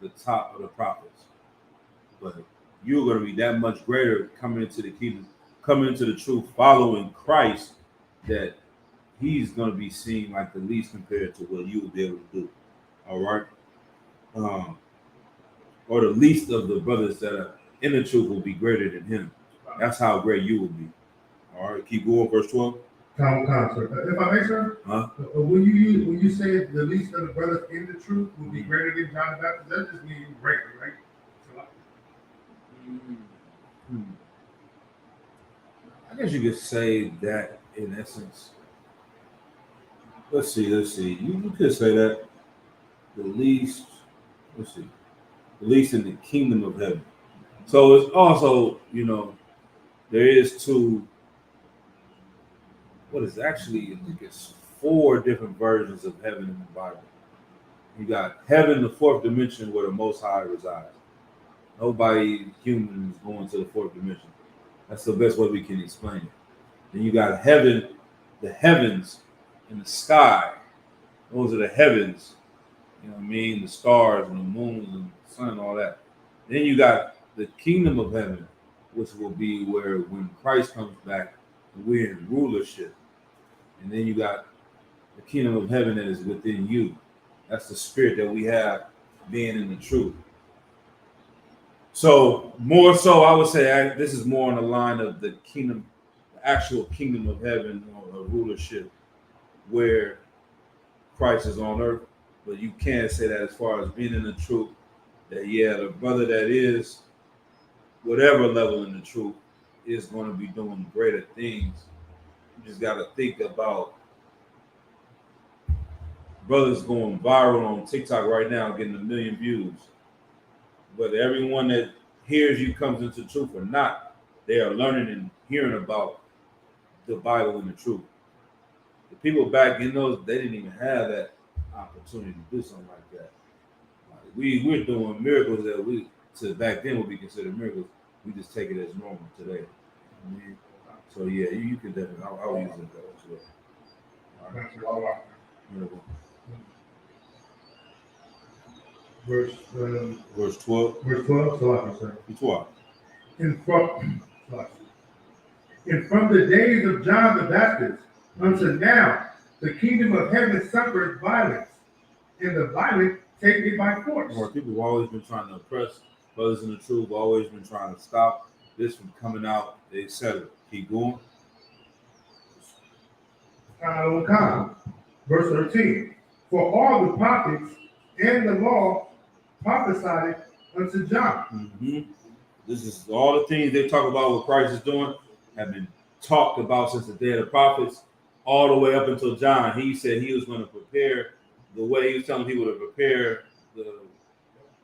the top of the prophets. But you're going to be that much greater coming into the kingdom, coming into the truth, following Christ, that he's going to be seen like the least compared to what you will be able to do. All right. Or the least of the brothers that are in the truth will be greater than him. That's how great you will be. All right, keep going, verse 12. Come, sir. If I may, sir, when you say the least of the brothers in the truth will be greater than John the Baptist, that just means greater, right? I guess you could say that in essence. Let's see. You could say that the least. Let's see. The least in the kingdom of heaven. So it's also, there is two. What is actually? I think it's 4 different versions of heaven in the Bible. You got heaven, the 4th dimension, where the Most High resides. Nobody human is going to the 4th dimension. That's the best way we can explain it. Then you got heaven, the heavens, and the sky. Those are the heavens. You know what I mean? The stars and the moon and the sun and all that. Then you got the kingdom of heaven, which will be where when Christ comes back, we're in rulership. And then you got the kingdom of heaven that is within you. That's the spirit that we have being in the truth. So more so, I would say this is more on the line of the kingdom, the actual kingdom of heaven or rulership, where Christ is on earth. But you can't say that as far as being in the truth, that the brother that is whatever level in the truth is going to be doing greater things. You just got to think about brothers going viral on TikTok right now, getting 1 million views. Whether everyone that hears you comes into truth or not, they are learning and hearing about the Bible and the truth. The people back in those, they didn't even have that opportunity to do something like that. We're doing miracles that back then would be considered miracles. We just take it as normal today. I mean, so yeah, you can definitely. I'll use it though as well. All right. Beautiful. Verse 12. Verse 12. So I can say. 12. And from the days of John the Baptist unto now, the kingdom of heaven suffereth violence, and the violent take it by force. Or people have always been trying to oppress brothers in the truth, always been trying to stop this from coming out, etc. Keep going. Verse 13. For all the prophets and the law prophesied unto John. Mm-hmm. This is all the things they talk about what Christ is doing have been talked about since the day of the prophets, all the way up until John. He said he was going to prepare the way. He was telling people to prepare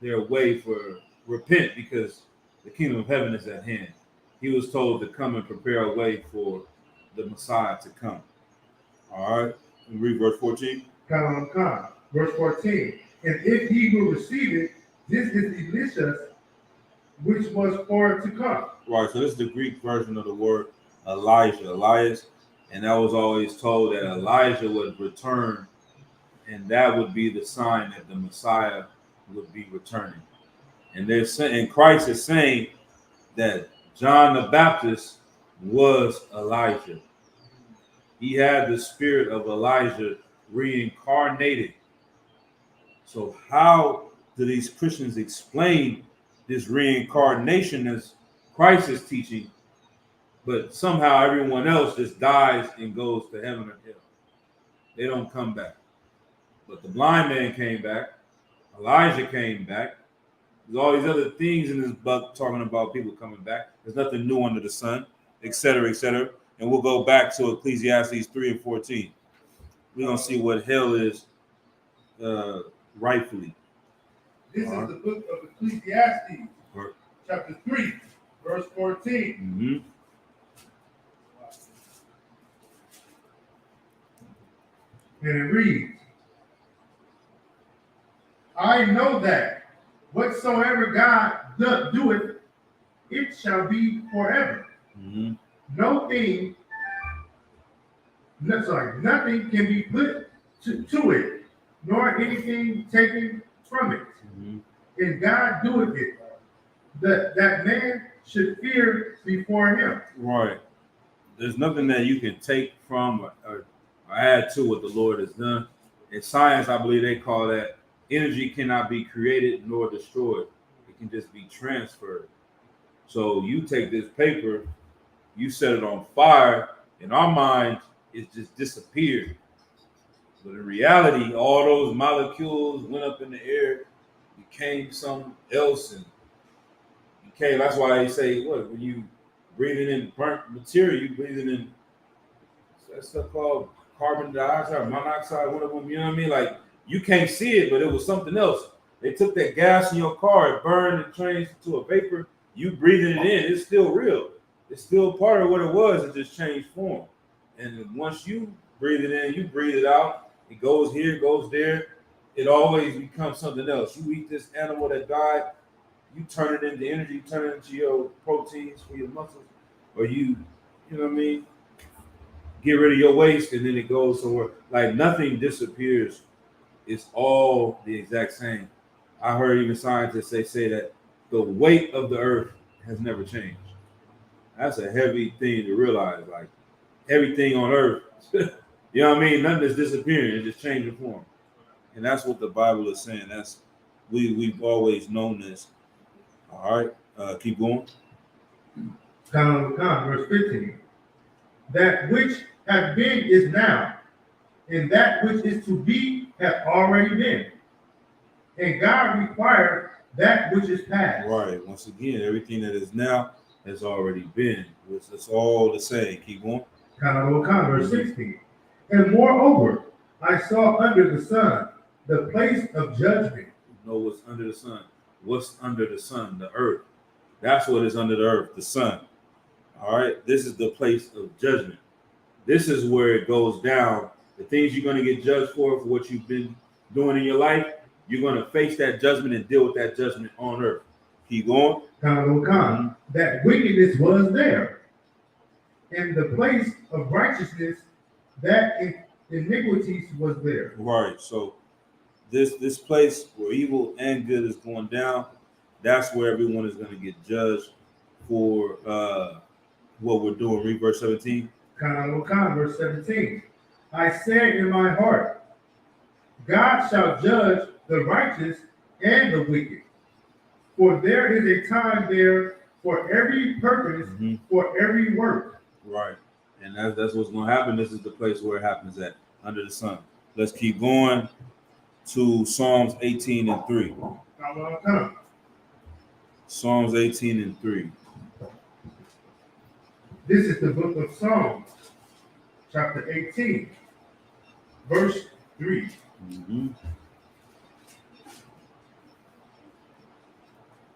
their way for repent because the kingdom of heaven is at hand. He was told to come and prepare a way for the Messiah to come. All right, read verse 14. Verse 14. And if he will receive it, this is Elisha, which was for to come. Right, so this is the Greek version of the word Elijah, Elias, and that was always told that Elijah would return, and that would be the sign that the Messiah would be returning. And they're saying, and Christ is saying that John the Baptist was Elijah. He had the spirit of Elijah reincarnated. So how do these Christians explain this reincarnation as Christ is teaching, but somehow everyone else just dies and goes to heaven or hell? They don't come back. But the blind man came back. Elijah came back. There's all these other things in this book talking about people coming back. There's nothing new under the sun, etc., etc. And we'll go back to Ecclesiastes 3 and 14. We're going to see what hell is rightfully. This is the book of Ecclesiastes, chapter 3, verse 14. Mm-hmm. And it reads, I know that whatsoever God doth doeth, it shall be forever. Mm-hmm. Nothing can be put to it, nor anything taken from it. Mm-hmm. And God doeth it, that man should fear before him. Right. There's nothing that you can take from or add to what the Lord has done. In science, I believe they call that energy cannot be created nor destroyed. It can just be transferred. So you take this paper, you set it on fire, in our mind, it just disappeared. But in reality, all those molecules went up in the air, became something else, and became. That's why they say, what, when you breathing in burnt material, you breathing in that stuff called carbon dioxide or monoxide, one of them, you know what I mean? Like, you can't see it, but it was something else. They took that gas in your car, it burned and changed to a vapor. You breathing it in, it's still real. It's still part of what it was, it just changed form. And once you breathe it in, you breathe it out. It goes here, goes there. It always becomes something else. You eat this animal that died, you turn it into energy, you turn it into your proteins for your muscles, or you know what I mean? Get rid of your waste, and then it goes somewhere. Like, nothing disappears. It's all the exact same. I heard even scientists say that the weight of the earth has never changed. That's a heavy thing to realize. Like, everything on earth, you know what I mean? Nothing is disappearing. It just changing form. And that's what the Bible is saying. That's we've always known this. All right, keep going. Verse 15. That which hath been is now, and that which is to be hath already been. And God required that which is past. Right. Once again, everything that is now has already been. It's all the same. Keep going. Verse 16. And moreover, I saw under the sun the place of judgment. You know what's under the sun? What's under the sun? The earth. That's what is under the earth, the sun. All right. This is the place of judgment. This is where it goes down. The things you're going to get judged for what you've been doing in your life, you're going to face that judgment and deal with that judgment on earth. Keep going. That wickedness was there, and the place of righteousness, that iniquities was there. Right. So this place where evil and good is going down, that's where everyone is going to get judged for what we're doing. Read verse 17. Verse 17. I said in my heart, God shall judge the righteous and the wicked. For there is a time there for every purpose, for every work. Right. And that's what's going to happen. This is the place where it happens at, under the sun. Let's keep going to Psalms 18 and 3. Psalms 18 and 3. This is the book of Psalms, chapter 18, verse 3.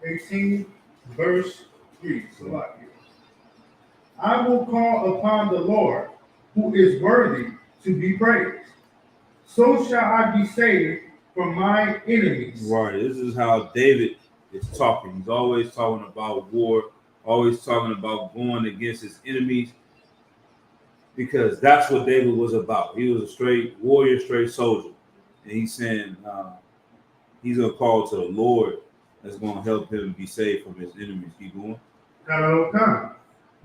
18, verse 3. I will call upon the Lord, who is worthy to be praised. So shall I be saved from my enemies. Right. This is how David is talking. He's always talking about war, always talking about going against his enemies, because that's what David was about. He was a straight warrior, straight soldier. And he's saying he's going to call to the Lord that's going to help him be saved from his enemies. Keep going.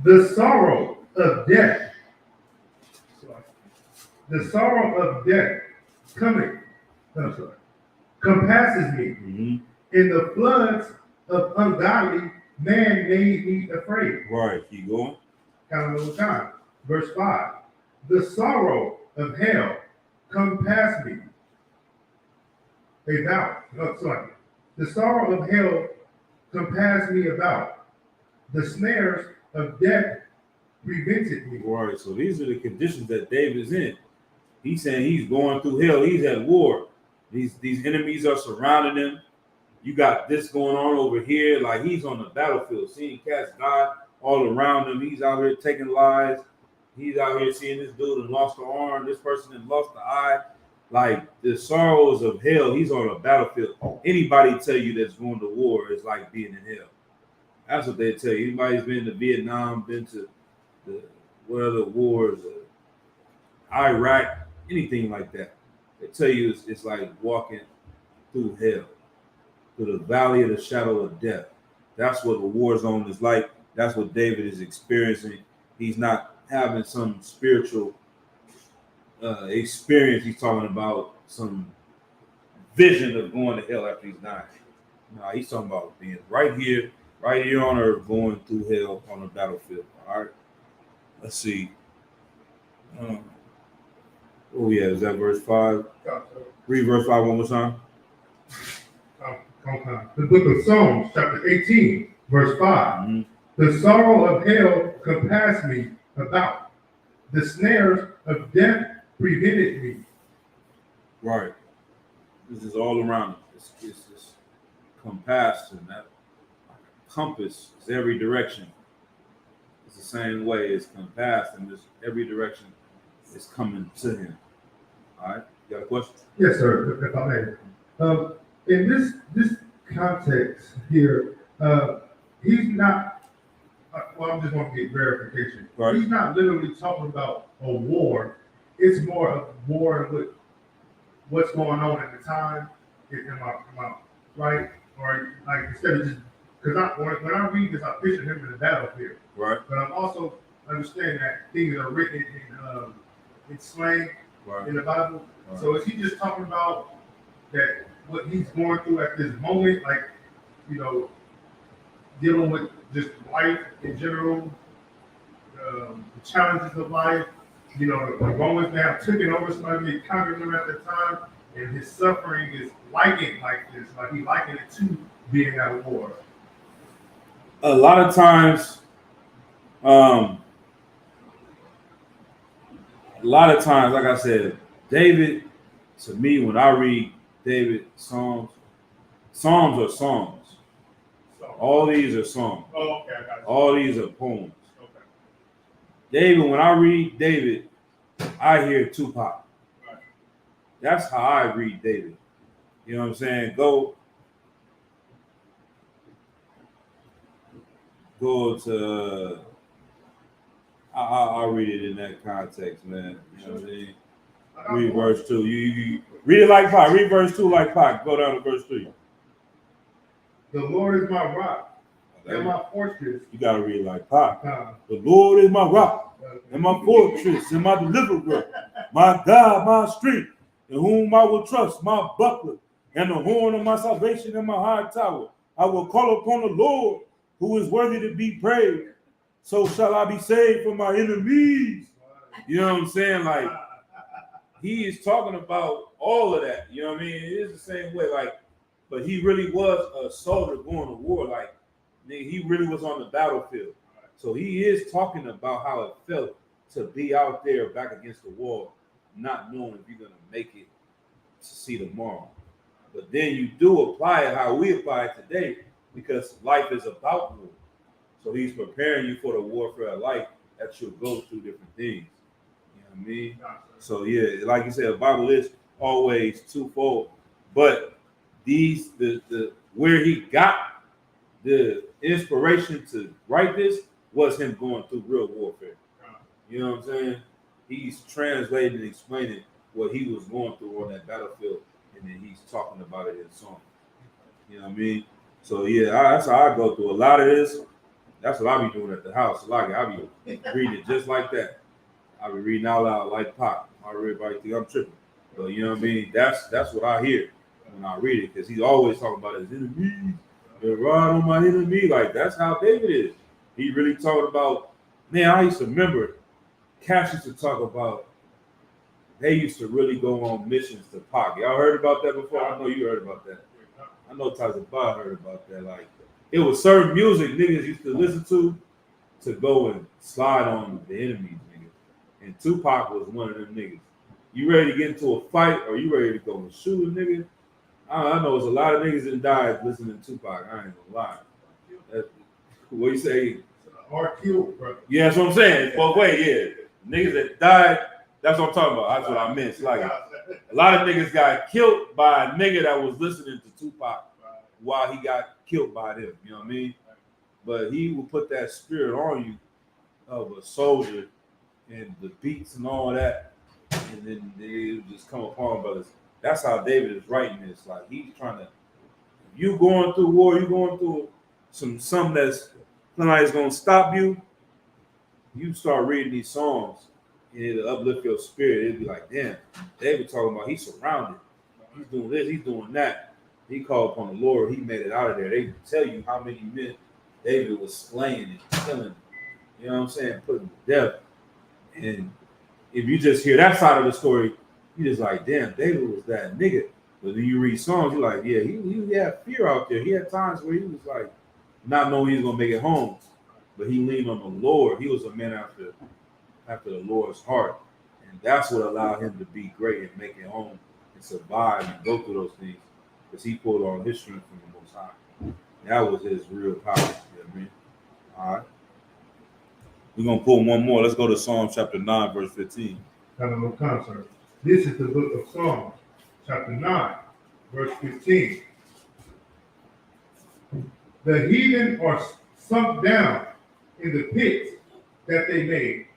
The sorrow of death. The sorrow of death compasses me. In the floods of ungodly, man made me afraid. Right, keep going. Verse 5. The sorrow of hell compassed me about. The sorrow of hell compassed me about. The snares of death prevented me. Right, so these are the conditions that David's in. He's saying he's going through hell. He's at war. These enemies are surrounding him. You got this going on over here. Like, he's on the battlefield, seeing cats die all around him. He's out here taking lives. He's out here seeing this dude and lost the arm. This person and lost the eye. Like, the sorrows of hell. He's on a battlefield. Anybody tell you that's going to war is like being in hell. That's what they tell you. Anybody's been to Vietnam, been to what other wars, Iraq, anything like that. They tell you it's like walking through hell, through the valley of the shadow of death. That's what the war zone is like. That's what David is experiencing. He's not having some spiritual experience. He's talking about some vision of going to hell after he's dying. No, he's talking about being right here on earth, going through hell on the battlefield. All right. Let's see. Is that verse 5? Read verse 5 one more time. The book of Psalms, chapter 18, verse 5. The sorrow of hell compassed me about. The snares of death prevented me. Right. This is all around us. It's this compass, and that compass is every direction. It's the same way it's compassed, and this every direction is coming to him. All right. You got a question? Yes, sir, if I may. In this context here, he's not, I'm just going to get verification. Right. He's not literally talking about a war. It's more of war with what's going on at the time. Am I right? Or like, instead of just, because when I read this, I picture him in the battlefield. Right. But I'm also understanding that things are written in slang in the Bible. Right. So is he just talking about that what he's going through at this moment, like, dealing with just life in general, the challenges of life, the Romans now taking over somebody, they conquered him at the time, and his suffering is likened like this, like he likened it to being at war. A lot of times, like I said, David, to me, when I read David Psalms are songs. All these are songs. Oh, okay, I got you. All these are poems. Okay. David, when I read David, I hear Tupac. Right. That's how I read David. You know what I'm saying? Go go to. I'll read it in that context, man. You know what I mean? Read verse 2. You read it like Pac. Read verse 2 like Pac. Go down to verse 3. The Lord is my rock and my fortress. You gotta read like Pac. Uh, The Lord is my rock and my fortress and my deliverer, my God, my strength, in whom I will trust, my buckler, and the horn of my salvation and my high tower. I will call upon the Lord, who is worthy to be praised. So shall I be saved from my enemies. You know what I'm saying? Like, he is talking about all of that. You know what I mean? It is the same way. Like, but he really was a soldier going to war. Like, he really was on the battlefield. So he is talking about how it felt to be out there back against the wall, not knowing if you're going to make it to see tomorrow. But then you do apply it how we apply it today, because life is about war. So he's preparing you for the warfare of life that you'll go through different things. You know what I mean? So yeah, like you said, the Bible is always twofold. But these the where he got the inspiration to write this was him going through real warfare. You know what I'm saying? He's translating and explaining what he was going through on that battlefield, and then he's talking about it in song. You know what I mean? So yeah, that's how I go through a lot of this. That's what I be doing at the house. Like I be reading it just like that. I be reading out loud like Pop. Everybody think I'm tripping, but you know what I mean. That's what I hear when I read it, because he's always talking about his enemies. They're right on my enemy. Like that's how David is. He really talked about. Man, I used to remember Cash used to talk about. They used to really go on missions to Pac. Y'all heard about that before? I know you heard about that. I know Tazabah heard about that. Like, it was certain music niggas used to listen to go and slide on the enemies, nigga. And Tupac was one of them niggas. You ready to get into a fight, or you ready to go and shoot a nigga? I know there's a lot of niggas that died listening to Tupac. I ain't gonna lie. What you say? Or killed, bro. Yeah, that's what I'm saying. But wait, yeah. Niggas that died, that's what I'm talking about. That's what I meant. It's like a lot of niggas got killed by a nigga that was listening to Tupac while he got killed by them. You know what I mean? But he will put that spirit on you of a soldier and the beats and all that. And then they would just come upon brothers. That's how David is writing this. Like, he's trying to, you going through war, you going through something that's somebody's gonna stop you. You start reading these songs and it'll uplift your spirit. It'll be like, damn, David talking about he's surrounded. He's doing this, he's doing that. He called upon the Lord, he made it out of there. They tell you how many men David was slaying and killing. You know what I'm saying? Putting to death. And if you just hear that side of the story, you just like, damn, David was that nigga. But then you read songs, you're like, yeah, he had fear out there. He had times where he was like, not knowing he was gonna make it home. But he leaned on the Lord. He was a man after the Lord's heart. And that's what allowed him to be great and make it home and survive and go through those things. Because he pulled on his strength from the Most High. That was his real power. You know what I mean? All right. We're going to pull one more. Let's go to Psalm chapter 9, verse 15. Kind of no concert. This is the book of Psalms, chapter 9, verse 15. The heathen are sunk down in the pit that they made,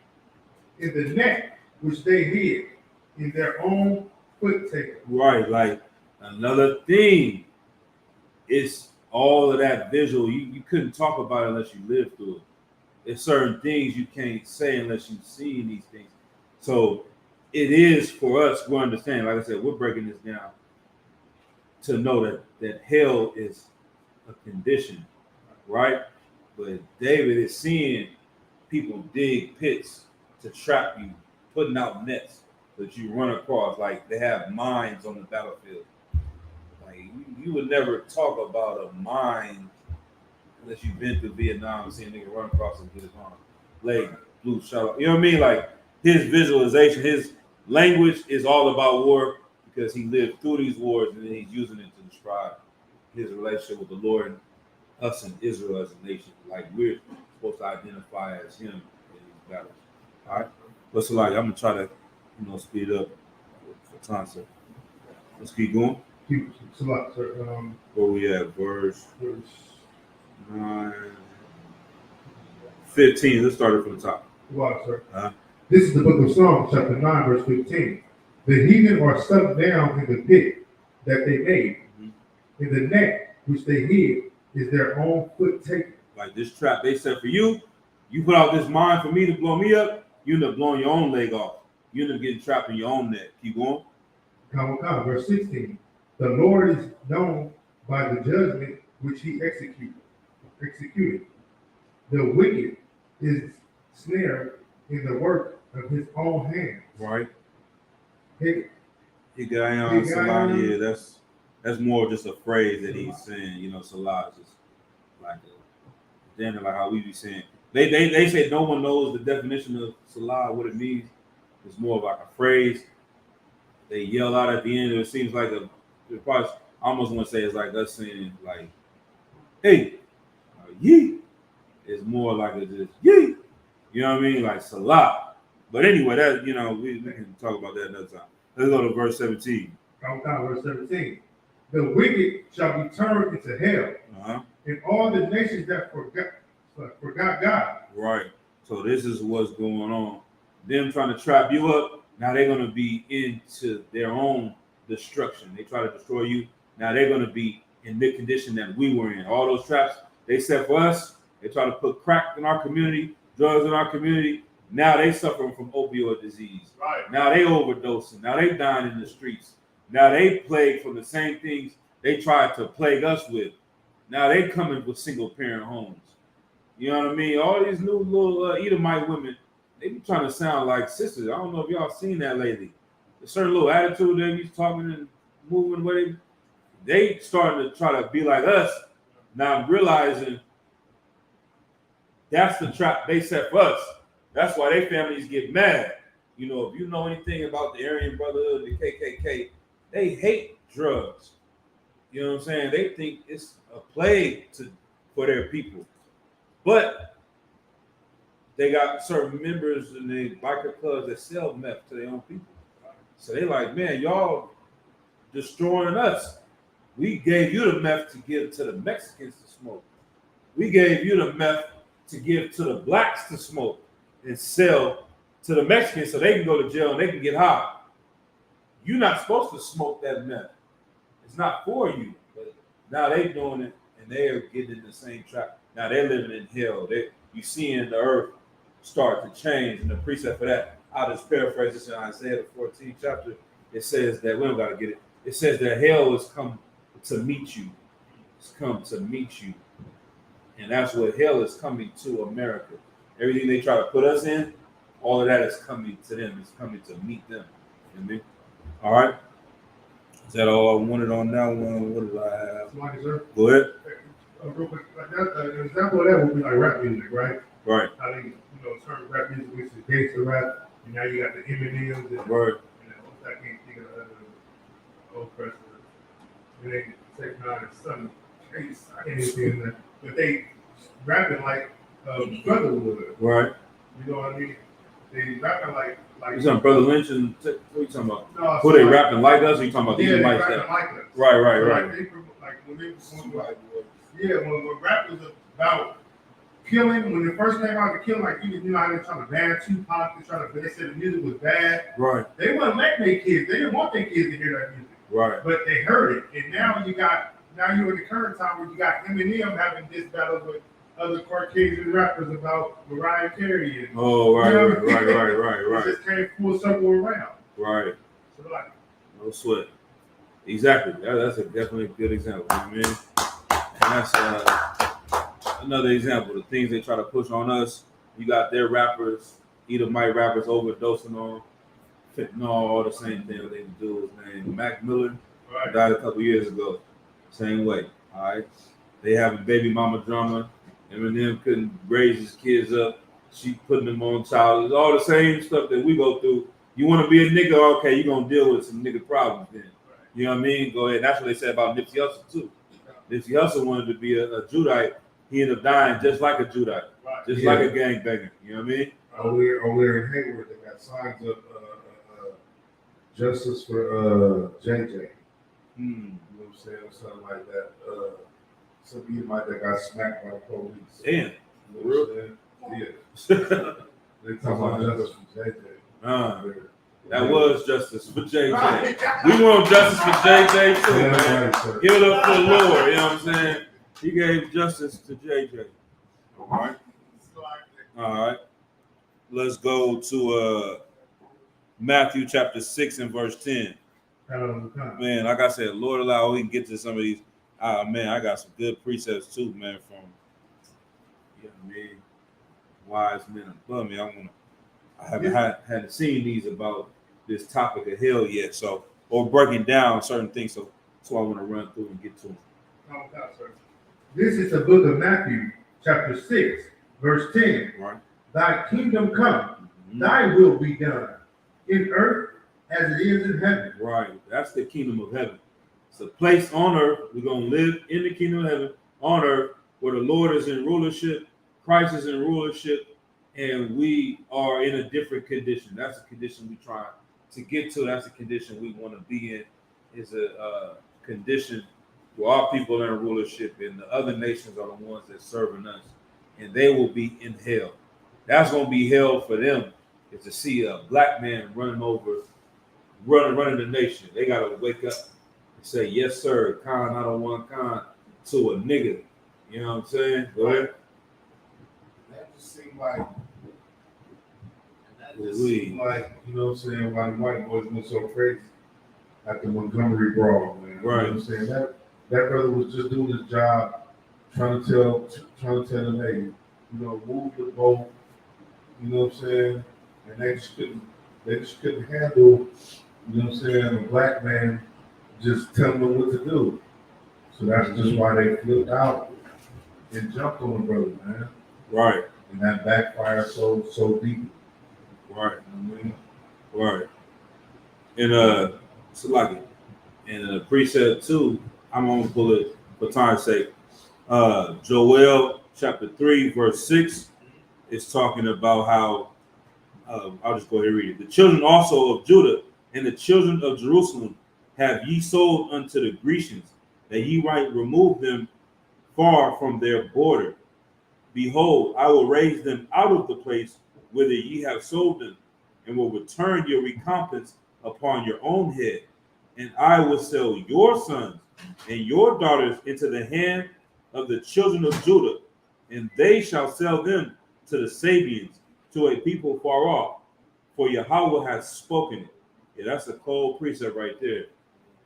in the net which they hid, in their own foot taker. Right, like another thing. It's all of that visual. You couldn't talk about it unless you lived through it. There's certain things you can't say unless you've seen these things. So it is for us, we understand, like I said, we're breaking this down to know that hell is a condition, right? But David is seeing people dig pits to trap you, putting out nets that you run across. Like, they have mines on the battlefield. Like, you would never talk about a mine unless you've been through Vietnam and seen a nigga run across and get his arm, leg, blue shot up. You know what I mean? Like, his visualization, his language is all about war because he lived through these wars, and then he's using it to describe his relationship with the Lord and us and Israel as a nation. Like, we're supposed to identify as him in these battles. All right? But so, like, I'm going to try to, speed up for time. So let's keep going. Keep select, sir. Where we at? Verse Verse 9. 15. Let's start it from the top. Wow, sir. Uh-huh. This is the book of Psalms, chapter 9, verse 15. The heathen are sunk down in the pit that they made. In the net which they hid is their own foot taken. Like this trap they set for you. You put out this mind for me to blow me up, you end up blowing your own leg off. You end up getting trapped in your own net. Keep going. Verse 16. The Lord is known by the judgment which he executed. The wicked is snared in the work of his own hands. Right. Hey, Salah, yeah, that's more just a phrase that he's saying, you know, Salah is just like then like how we be saying. They say no one knows the definition of Salah, what it means. It's more of like a phrase. They yell out at the end. It seems like I almost want to say it's like us saying like, hey, yee. It's more like a just yee. You know what I mean? Like Salah. But anyway, that, you know, we can talk about that another time. Let's go to verse 17. Verse 17. The wicked shall be turned into hell, Uh-huh. and all the nations that forgot God. Right. So this is what's going on. Them trying to trap you up. Now they're going to be into their own destruction. They try to destroy you. Now they're going to be in the condition that we were in. All those traps they set for us. They try to put crack in our community, drugs in our community. Now they suffering from opioid disease. Right. Now they overdosing. Now they dying in the streets. Now they plague from the same things they tried to plague us with. Now they coming with single parent homes. You know what I mean? All these new little Edomite women, they be trying to sound like sisters. I don't know if y'all seen that lately. A certain little attitude they be talking and moving with. They starting to try to be like us. Now I'm realizing that's the trap they set for us. That's why they families get mad. You know, if you know anything about the Aryan Brotherhood, the KKK, they hate drugs. You know what I'm saying? They think it's a plague for their people. But they got certain members in the biker clubs that sell meth to their own people. So they like, man, y'all destroying us. We gave you the meth to give to the Mexicans to smoke. We gave you the meth to give to the blacks to smoke and sell to the Mexicans so they can go to jail and they can get high. You're not supposed to smoke that meth. It's not for you. But now they're doing it and they're getting in the same trap. Now they're living in hell. You seeing the earth start to change. And the precept for that, I'll just paraphrase this in Isaiah the 14th chapter. It says that, we don't got to get it. It says that hell has come to meet you. It's come to meet you. And that's what hell is coming to America. Everything they try to put us in, all of that is coming to them. It's coming to meet them. You know what I mean? All right. Is that all I wanted on that one? What did I have? Somebody, sir? Go ahead. Real quick, like that, an example of that would be like rap music, right? Right. I think, certain rap music, which is gangster rap, and now you got the Eminems and Right. I can't think of the other old person. It ain't Tech Nine or something. I can't even think of that. But they rapping like Brother would. Right. You know what I mean? They rapping like You talking Brother Lynch and what are you talking about? no, Who they rapping like us? Or you talking about yeah, these they mics rapping that? like us. Right. So, like when rap was about killing, when it first came out to kill, like you know how they're trying to ban Tupac, they said the music was bad. Right. They wasn't letting their kids, they didn't want their kids to hear that music. Right. But they heard it. And now you're in the current time where you got Eminem having this battle with other Caucasian rappers about Mariah Carey. And, Oh, right, you know, right. It just came full circle around. Right. So like, No sweat. Exactly. That's definitely a good example. You know what I mean? And that's another example. The things they try to push on us. You got their rappers, Edomite rappers overdosing on fentanyl, all the same thing that they do. His name Mac Miller died a couple years ago. Same way. All right. They having baby mama drama. Eminem couldn't raise his kids up. She putting them on child. It's all the same stuff that we go through. You want to be a nigga? Okay, you're going to deal with some nigga problems then. You know what I mean? Go ahead. That's what they said about Nipsey Hussle too. Nipsey Hussle wanted to be a Judite. He ended up dying just like a Judite. Just like a gangbanger. You know what I mean? Over in Hayward, they got signs of justice for JJ. You know what I'm saying? Or something like that. Some Edomite that got smacked by the police. Damn. You know what I'm saying? Yeah. They talk about justice for JJ. That was justice for JJ. We want justice for JJ too, Yeah, man. right, sir. Give it up for the Lord, you know what I'm saying? He gave justice to JJ. All right. All right. Let's go to Matthew chapter 6 and verse 10. Man, like I said, Lord allow we can get to some of these. Man, I got some good precepts too, man, from wise men above me. I haven't seen these about this topic of hell yet, so or breaking down certain things. So that's why I want to run through and get to them. This is the book of Matthew, chapter 6, verse 10. Right. Thy kingdom come, thy will be done, in earth as it is in heaven. Right. That's the kingdom of heaven. It's a place on earth. We're going to live in the kingdom of heaven on earth where the Lord is in rulership, Christ is in rulership, and we are in a different condition. That's a condition we try to get to. That's a condition we want to be in. Is a condition where our people are in rulership and the other nations are the ones that serving us, and they will be in hell. That's going to be hell for them, is to see a black man running the nation. They got to wake up and say, yes, sir, Khan, I don't want Khan, to a nigga. You know what I'm saying? Go ahead. That just seemed like, you know what I'm saying, why the white boys went so crazy at the Montgomery Brawl, man. Right. You know what I'm saying? That brother was just doing his job, trying to tell them, hey, you know, move the boat, you know what I'm saying? And they just couldn't handle, you know what I'm saying, a black man just telling them what to do. So that's just why they flipped out and jumped on the brother, man. Right. And that backfired so deep. Right. You know what I mean? Right. And Salaki. And precept 2, I'm gonna pull it for time's sake. Joel chapter 3, verse 6 is talking about how I'll just go ahead and read it. The children also of Judah and the children of Jerusalem have ye sold unto the Grecians, that ye might remove them far from their border. Behold, I will raise them out of the place whither ye have sold them, and will return your recompense upon your own head. And I will sell your sons and your daughters into the hand of the children of Judah, and they shall sell them to the Sabians, to a people far off, for Yahweh has spoken it. Yeah, that's a cold precept right there.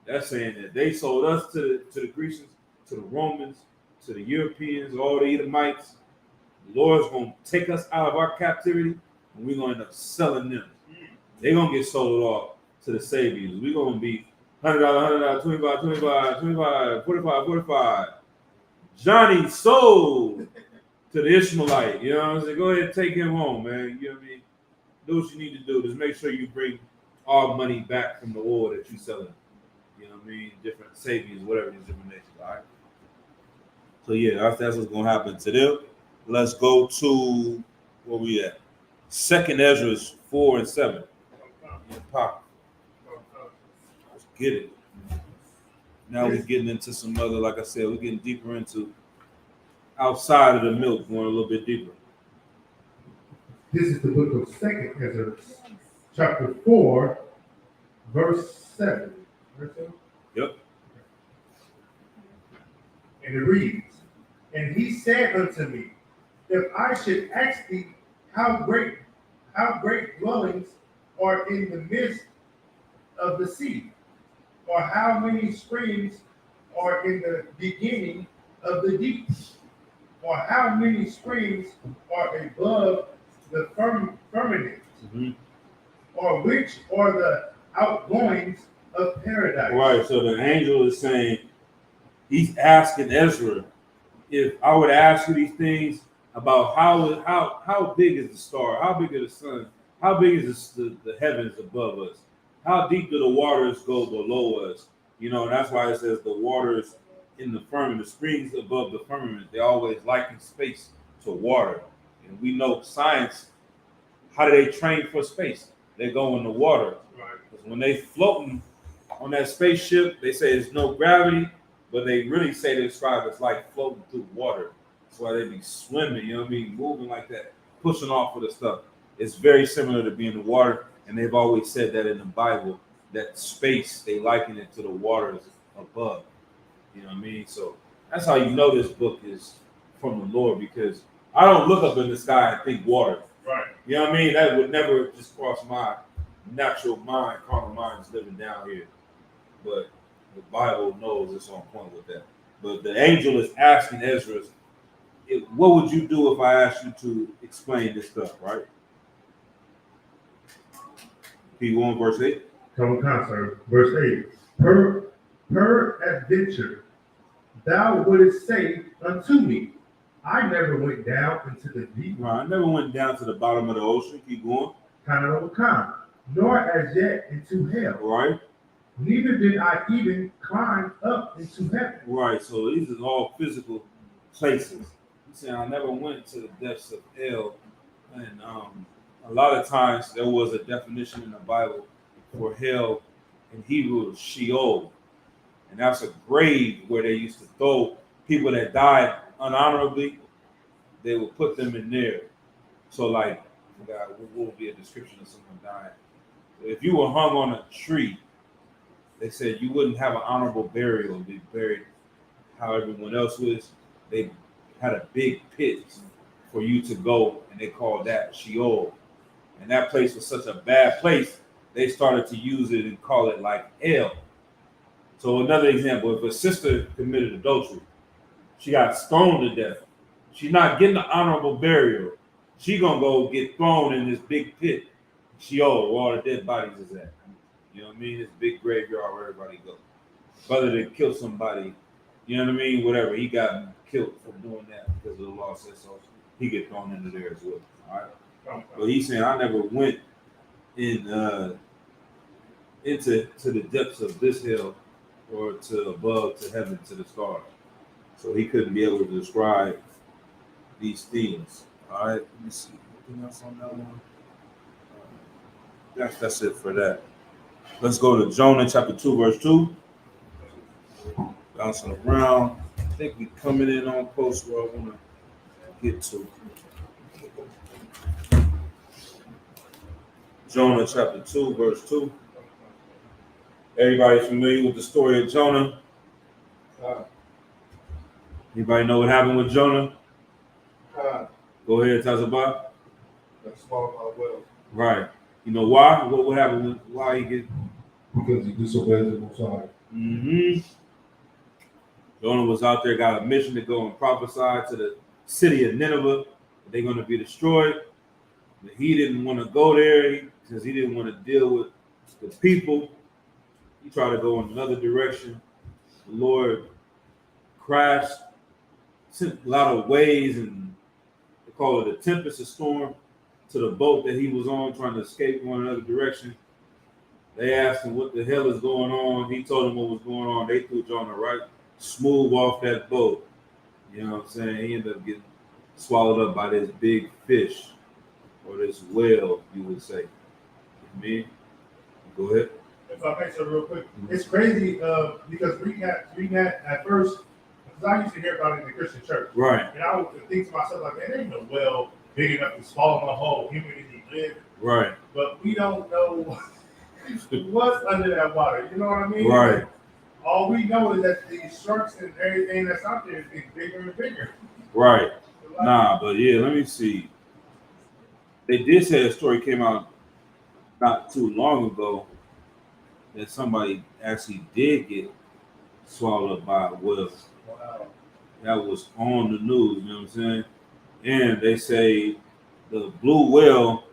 That's saying that they sold us to the Grecians, to the Romans, to the Europeans, all the Edomites. The Lord's going to take us out of our captivity, and we're going to end up selling them. They're going to get sold off to the Sabians. We're going to be $100, $25, 45. Johnny sold to the Ishmaelite. You know what I'm saying? Go ahead and take him home, man. You know what I mean? Do what you need to do. Just make sure you bring our money back from the oil that you're selling. You know what I mean? Different Sabians, whatever these different nations. All right. So yeah, that's what's gonna happen to them. Let's go to where we at. 2nd Ezra 4 and 7. Yeah, pop. Let's get it. Now we're getting into some other, like I said, we're getting deeper into outside of the milk, going a little bit deeper. This is the book of 2nd Ezra, chapter 4, verse 7. Yep. And it reads, and he said unto me, if I should ask thee how great dwellings are in the midst of the sea, or how many springs are in the beginning of the deep, or how many springs are above the firmament, or which are the outgoings of paradise. Right. So the angel is saying, he's asking Ezra, if I would ask you these things about how big is the star, how big is the sun, how big is the heavens above us, how deep do the waters go below us? You know, and that's why it says the waters in the firmament, the springs above the firmament, they always liken space to water. And we know science, how do they train for space? They go in the water. Right. Because when they floating on that spaceship, they say there's no gravity, but they really say they describe it's like floating through water. That's why they be swimming, you know what I mean, moving like that. pushing off of the stuff. It's very similar to being in the water, and they've always said that in the Bible, that space, they liken it to the waters above. You know what I mean? So that's how you know this book is from the Lord, because I don't look up in the sky and think water. Right. You know what I mean? That would never just cross my natural mind, carnal mind is living down here. But the Bible knows it's on point with that. But the angel is asking Ezra, what would you do if I asked you to explain this stuff, right? Keep going, verse 8. Come on, sir. Verse 8. Per adventure, thou wouldest say unto me, I never went down into the deep. Right, I never went down to the bottom of the ocean. Keep going. Nor as yet into hell. Right. Neither did I even climb up into heaven. Right. So these are all physical places. He said, I never went to the depths of hell. And a lot of times there was a definition in the Bible for hell in Hebrew, Sheol. And that's a grave where they used to throw people that died unhonorably. They would put them in there. So like, what would be a description of someone dying? If you were hung on a tree, they said you wouldn't have an honorable burial and be buried how everyone else was. They had a big pit for you to go, and they called that Sheol. And that place was such a bad place, they started to use it and call it like hell. So another example, if a sister committed adultery, she got stoned to death. She's not getting an honorable burial. She gonna go get thrown in this big pit, Sheol, where all the dead bodies is at. You know what I mean? This big graveyard where everybody goes. Brother that killed somebody, you know what I mean? Whatever, he got killed for doing that because of the law says so. He get thrown into there as well. All right. But he's saying I never went in into the depths of this hell or to above to heaven to the stars. So he couldn't be able to describe these things. All right, let me see. Anything else on that one? That's it for that. Let's go to Jonah chapter 2, verse 2. Bouncing around. I think we're coming in on close where I want to get to. Jonah chapter 2, verse 2. Everybody familiar with the story of Jonah? Anybody know what happened with Jonah? Go ahead, Tazabah. That's swallowed by whales. Right. You know why? What happened? Why he get? Because he disobeyed the Most High. Mm-hmm. Jonah was out there, got a mission to go and prophesy to the city of Nineveh that they're going to be destroyed. But he didn't want to go there because he didn't want to deal with the people. He tried to go in another direction. The Lord crashed, sent a lot of waves, and they call it a tempest, a storm, to the boat that he was on, trying to escape going another direction. They asked him what the hell is going on. He told them what was going on. They threw Jonah right smooth off that boat. You know what I'm saying? He ended up getting swallowed up by this big fish, or this whale, you would say. Me? Go ahead. If I may say real quick, it's crazy because reading that at first, because I used to hear about it in the Christian church. Right. And I would think to myself, like, man, there ain't no well big enough to swallow the whole humanity live. Right. But we don't know what's under that water. You know what I mean? Right. All we know is that these sharks and everything that's out there is getting bigger and bigger. Right. Nah, but yeah, let me see. They did say a story came out not too long ago that somebody actually did get swallowed up by a whale. Wow. That was on the news, you know what I'm saying? And they say the blue whale,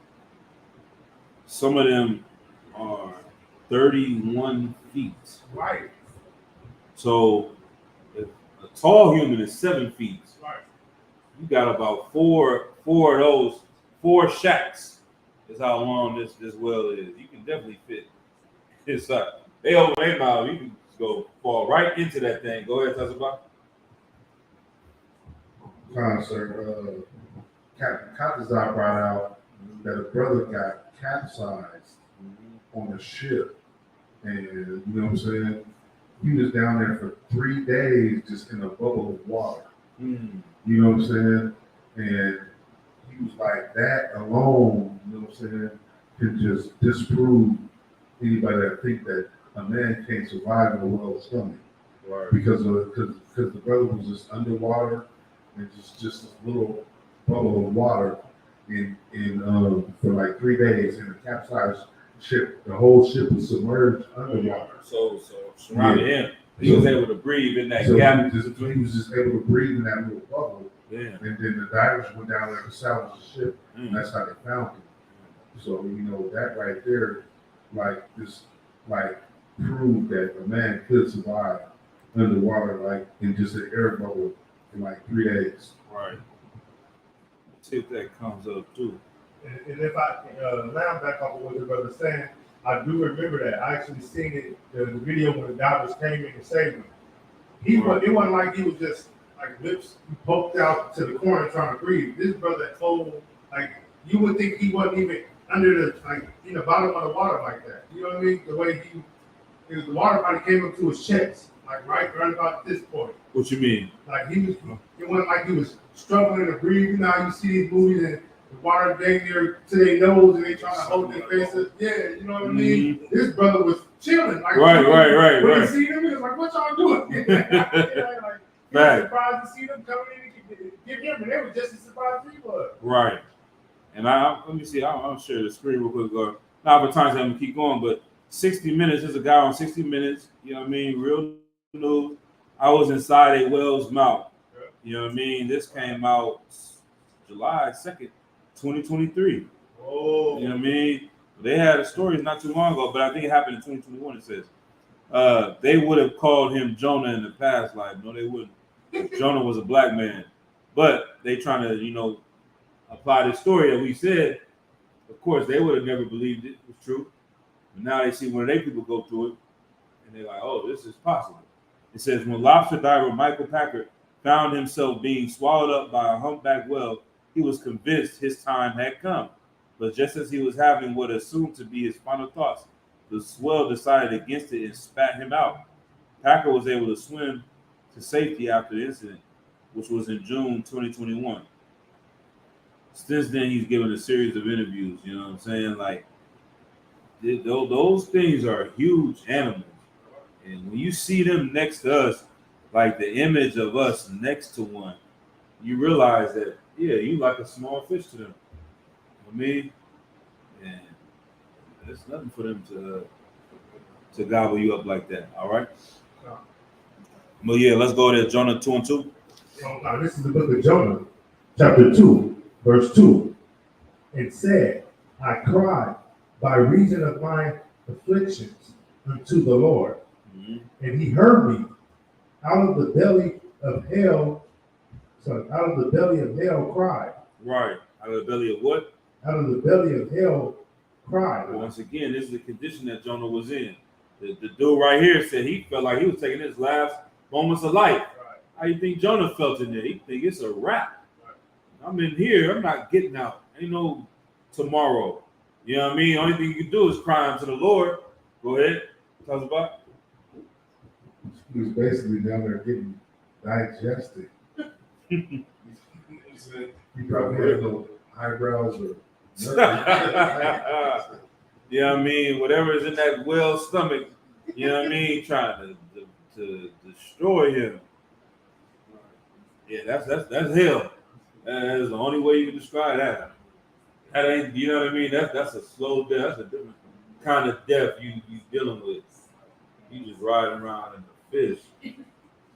some of them are 31 feet. Right. So if a tall human is 7 feet, Right. you got about four of those, 4 shacks is how long this well is. You can definitely fit inside. They open their mouth, you can go fall right into that thing. Go ahead, Tazabah. Sir, Captain Katazar brought out that a brother got capsized on a ship, and you know what I'm saying? He was down there for 3 days just in a bubble of water. Mm. You know what I'm saying? And he was like, that alone, you know what I'm saying, can just disprove anybody that think that a man can't survive in a well stomach. Right. Because the brother was just underwater and just this little bubble of water for like 3 days in a capsized ship. The whole ship was submerged underwater. So surrounding him, he was able to breathe in that So gap. he was just able to breathe in that little bubble. Yeah. And then the divers went down there to salvage the ship. Mm. And that's how they found him. So, that right there, just proved that a man could survive underwater, in just an air bubble for 3 days. Right. See if that comes up too. And if I now back off of what the brother's saying, I do remember that. I actually seen it, the video when the divers came in and saved him. It wasn't like he was just lips poked out to the corner trying to breathe. This brother cold, you would think he wasn't even under in the bottom of the water like that. You know what I mean? The way the water body came up to his chest, right about this point. What you mean? It wasn't like he was struggling to breathe. You know how you see these movies and the water dang near to their nose and they trying to hold their faces. Yeah, you know what I mean? Mm-hmm. This brother was chilling. Right. When he see them, he was like, "What y'all doing?" He was surprised to see them coming in and get him, and they were just as surprised as he was. Right. And let me see. I'll share the screen real quick. Now, for times I'm gonna keep going, but 60 Minutes is a guy on 60 Minutes. You know what I mean? Real news. I was inside a whale's mouth. You know what I mean? This came out July 2nd, 2023. Oh. You know what I mean? They had a story not too long ago, but I think it happened in 2021. It says they would have called him Jonah in the past life. No, they wouldn't. Jonah was a black man, but they trying to, apply this story that we said. Of course, they would have never believed it was true. But now they see one of their people go through it, and they're like, "Oh, this is possible." It says when lobster diver Michael Packard found himself being swallowed up by a humpback whale, he was convinced his time had come. But just as he was having what assumed to be his final thoughts, the swell decided against it and spat him out. Packard was able to swim to safety after the incident, which was in June 2021. Since then, he's given a series of interviews. You know what I'm saying? Those things are huge animals. And when you see them next to us, the image of us next to one, you realize that, you like a small fish to them. For me, and there's nothing for them to gobble you up like that. All right? No. Well, let's go to Jonah 2:2. So now this is the book of Jonah, chapter 2, verse 2. It said, I cried by reason of my afflictions unto the Lord, and he heard me out of the belly of hell. Out of the belly of hell cried. Right. Out of the belly of what? Out of the belly of hell cried. Once again, this is the condition that Jonah was in. The dude right here said he felt like he was taking his last moments of life. Right. How you think Jonah felt in there? He think it's a wrap. Right. I'm in here. I'm not getting out. Ain't no tomorrow. You know what I mean? Only thing you can do is cry unto the Lord. Go ahead. Tell us about. He was basically down there getting digested. He probably had no eyebrows or nothing. You know what I mean? Whatever is in that whale's stomach, you know what I mean? Trying to destroy him. Yeah, that's hell. That is the only way you can describe that. That ain't, you know what I mean? That's a slow death. That's a different kind of death you dealing with. You just riding around in a fish.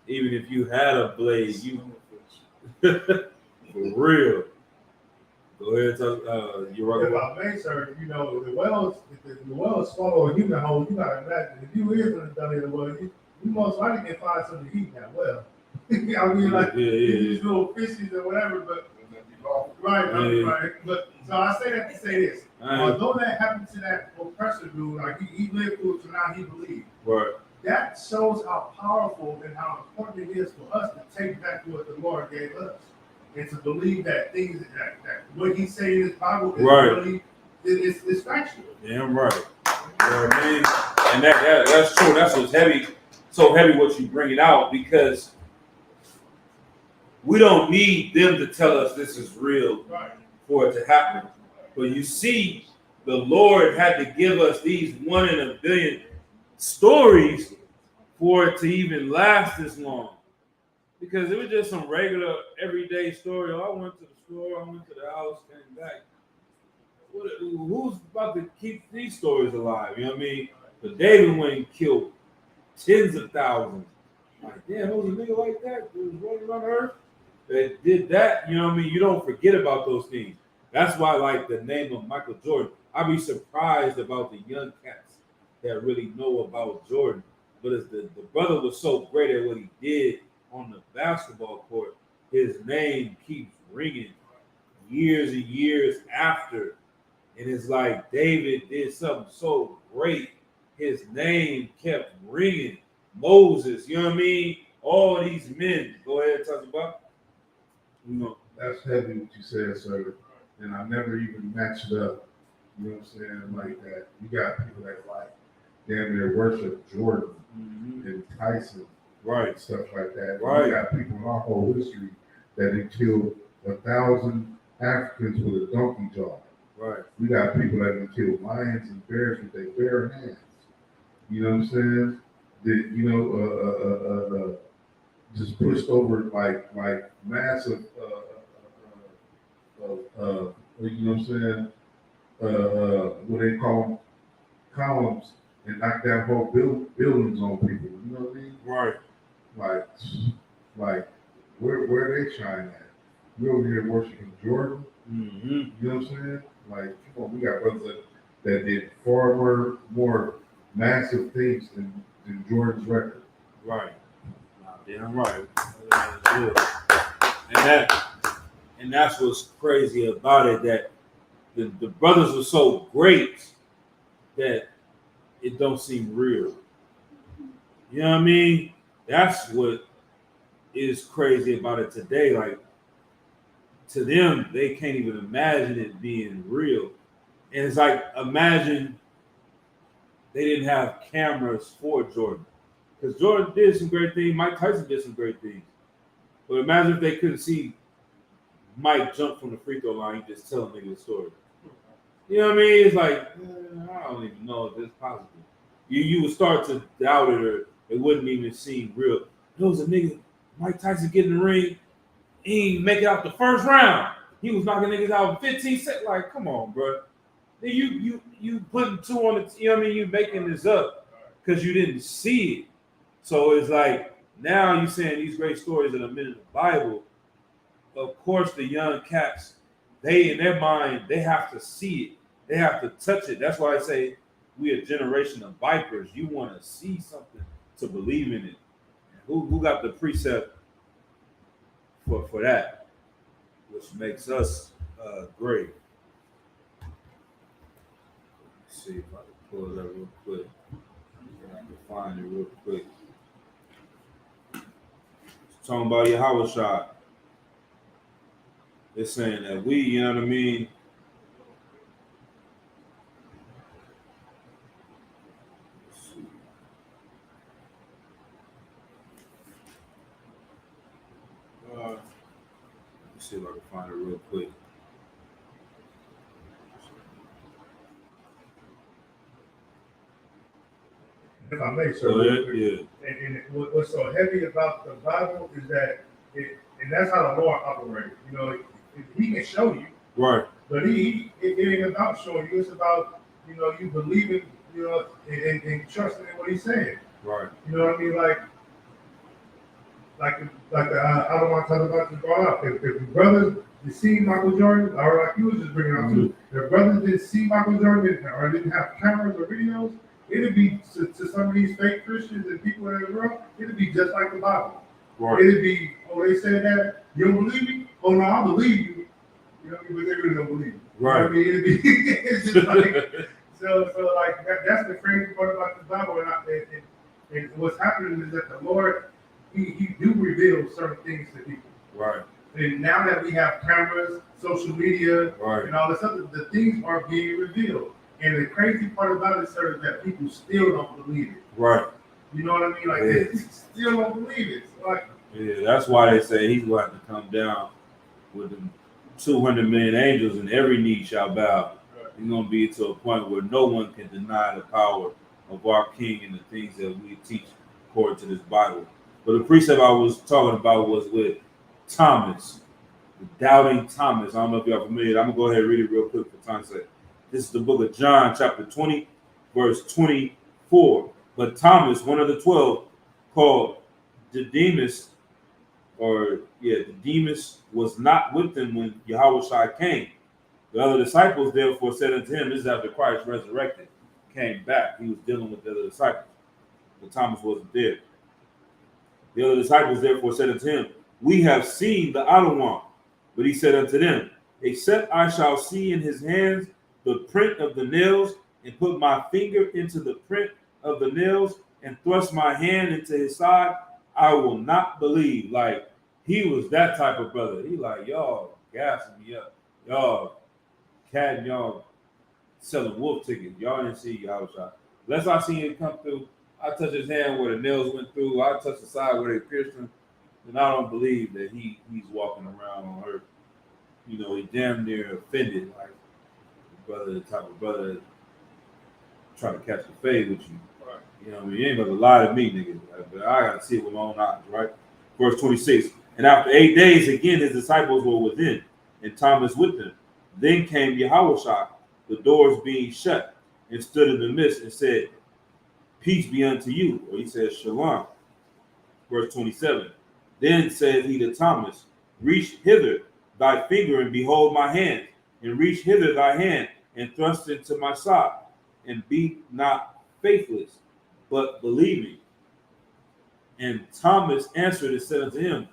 Even if you had a blade, you for real. Go ahead, you're If right. I may, sir, if the wells swallow a human whole, you gotta imagine if you is in the belly of the well, you most likely can find something to eat in that well. I mean, these little fishes or whatever, but right. But so I say that to say this. Although that happened to that oppressor dude, he lived through it, so now he believes. Right. That shows how powerful and how important it is for us to take back what the Lord gave us. And to believe that things that what he's saying in his Bible is really is factual. Damn right. You know what I mean? And that's true. That's what's heavy, so heavy what you bring it out, because we don't need them to tell us this is real. Right. for it to happen. But you see, the Lord had to give us these 1 in a billion stories for it to even last this long. Because it was just some regular everyday story. Oh, I went to the store, I went to the house, came back. Who's about to keep these stories alive? You know what I mean? But David went and killed tens of thousands. Like, damn, there was a nigga like that was running around earth that did that. You know what I mean? You don't forget about those things. That's why, like, the name of Michael Jordan, I'd be surprised about the young cats that really know about Jordan. But as the brother was so great at what he did on the basketball court, his name keeps ringing years and years after. And it's like David did something so great, his name kept ringing. Moses, you know what I mean? All these men. Go ahead, talk about. You know. That's heavy what you said, sir. And I never even matched it up. You know what I'm saying? Like that. You got people that like damn near worship Jordan and Tyson, Right. and stuff like that. Right. You got people in our whole history that have killed 1,000 Africans with a donkey jaw. Right. We got people that have killed lions and bears with their bare hands. You know what I'm saying? That just pushed over like massive you know what I'm saying? What they call them, columns, and knock down whole buildings on people. You know what I mean? Right. Like where they shine at? We over here worshiping Jordan. Mm-hmm. You know what I'm saying? Like, come on, we got brothers that did far more massive things than Jordan's record. Right. Damn right. And that's what's crazy about it, that the brothers were so great that it don't seem real. You know what I mean? That's what is crazy about it today. Like, to them, they can't even imagine it being real. And it's like, imagine they didn't have cameras for Jordan. Because Jordan did some great things. Mike Tyson did some great things. But imagine if they couldn't see Mike jump from the free throw line, you just tell a nigga the story. You know what I mean? It's like, I don't even know if it's possible. You would start to doubt it, or it wouldn't even seem real. There was a nigga, Mike Tyson, get in the ring, he ain't make it out the first round. He was knocking niggas out in 15 seconds. Like, come on, bro. You putting two on the, you know what I mean? You making this up because you didn't see it. So it's like, now you saying these great stories that are in the Bible. Of course, the young cats, they in their mind, they have to see it. They have to touch it. That's why I say we a generation of vipers. You want to see something to believe in it. Who got the precept for that, which makes us great. Let's see if I can pull it up real quick. If I can find it real quick. It's talking about Yahweh shot. It's saying that we, you know what I mean? Let's see. Let's see if I can find it real quick. If I may, sir. So, yeah. And what's so heavy about the Bible is that and that's how the Lord operates. You know, He can show you, Right. but it ain't about showing you. It's about, you know, you believing, you know, and trusting in what He's saying. Right. You know what I mean? I don't want to talk about this brought up. If the brothers did see Michael Jordan, or like you was just bringing up too, if brothers didn't see Michael Jordan or didn't have cameras or videos, it'd be to some of these fake Christians and people in the world, it'd be just like the Bible. Right. It'd be, oh, they said that, you don't believe me? Oh no, I believe you. You know, but they really don't believe you. Right. You know what I mean? It'd be, it's just like, so like that's the crazy part about the Bible, and what's happening is that the Lord, he do reveal certain things to people. Right. And now that we have cameras, social media, Right. and all this other, the things are being revealed. And the crazy part about it, sir, is that people still don't believe it. Right. You know what I mean? Like, Yeah. they still don't believe it. So like, Yeah, that's why they say he's going to have to come down with them 200 million angels, and every knee shall bow. It's going to be to a point where no one can deny the power of our King and the things that we teach according to this Bible. But the precept I was talking about was with Thomas, the doubting Thomas. I don't know if y'all familiar. I'm going to go ahead and read it real quick for time's sake. This is the book of John, chapter 20, verse 24. But Thomas, one of the 12, called Didymus, Didymus, was not with them when Yahushua came. The other disciples therefore said unto him, this is after Christ resurrected, came back. He was dealing with the other disciples, but Thomas wasn't there. The other disciples therefore said unto him, we have seen the outer one. But he said unto them, except I shall see in his hands the print of the nails, and put my finger into the print of the nails, and thrust my hand into his side, I will not believe. Like, he was that type of brother. He like, y'all gassing me up. Y'all cat, y'all selling wolf tickets. Y'all didn't see Yahushua. Unless I seen him come through, I touch his hand where the nails went through, I touch the side where they pierced him, then I don't believe that he's walking around on earth. You know, he damn near offended, like brother, the type of brother that try to catch the fade with you. Right. You know, you ain't about to lie to me, nigga. But I gotta see it with my own eyes, right? Verse 26. And after 8 days, again his disciples were within, and Thomas with them. Then came Yahushua, the doors being shut, and stood in the midst and said, peace be unto you. Or he says, shalom. Verse 27. Then said he to Thomas, reach hither thy finger and behold my hand, and reach hither thy hand and thrust into my side, and be not faithless, but believing. And Thomas answered and said unto him,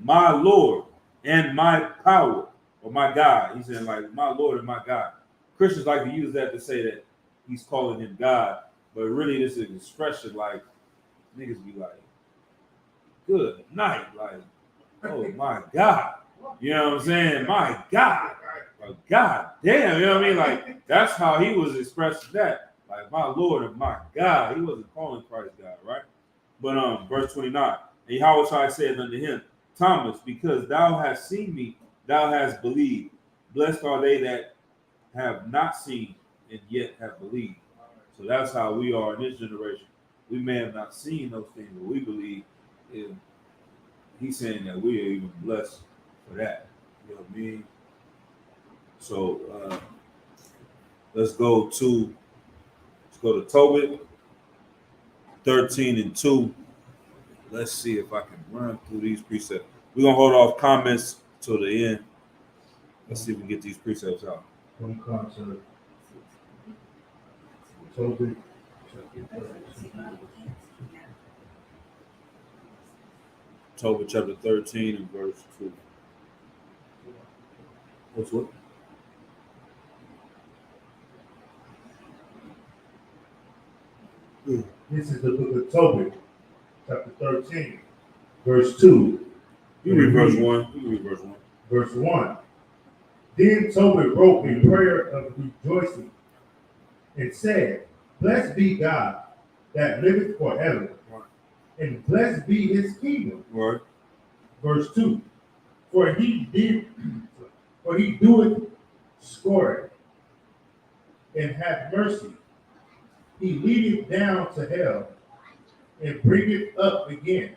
my Lord and my power, or my God. He said, like, my Lord and my God. Christians like to use that to say that he's calling him God, but really this is an expression like niggas be like, good night, like, oh my God. You know what I'm saying? My God. Like, God damn, you know what I mean? Like, that's how he was expressing that. Like, my Lord and my God. He wasn't calling Christ God, right? But verse 29, and Yahushua said unto him, Thomas, because thou hast seen me, thou hast believed. Blessed are they that have not seen and yet have believed. So that's how we are in this generation. We may have not seen those things, but we believe. He's saying that we are even blessed for that. You know what I mean? So let's go to Tobit 13 and 2. Let's see if I can run through these precepts. We're gonna hold off comments till the end. Let's see if we can get these precepts out. From concert. Tobit. Tobit chapter 13 and verse 2. What's what? This is the book of Tobit, chapter 13, verse 2. You read verse 1. You read verse 1. Verse 1. Then Tobit broke a prayer of rejoicing and said, blessed be God that liveth forever, and blessed be his kingdom. Right. Verse 2. For he doeth scourge and hath mercy. He leadeth down to hell and bringeth up again.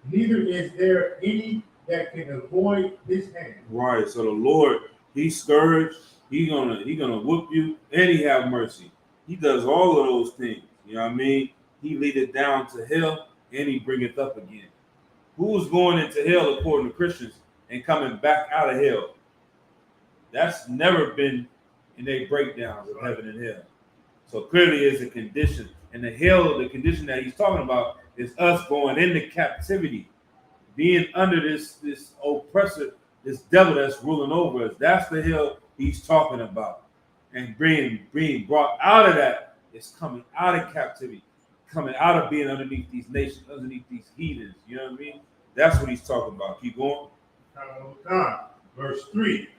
Neither is there any that can avoid his hand. Right. So the Lord, he scourged, he gonna whoop you, and he have mercy. He does all of those things. You know what I mean? He leadeth down to hell and he bringeth up again. Who's going into hell according to Christians and coming back out of hell? That's never been in their breakdowns of heaven and hell. So clearly it's a condition. And the hell, the condition that he's talking about is us going into captivity, being under this oppressor, this devil that's ruling over us. That's the hell he's talking about. And being brought out of that is coming out of captivity, coming out of being underneath these nations, underneath these heathens. You know what I mean? That's what he's talking about. Keep going. Verse 3.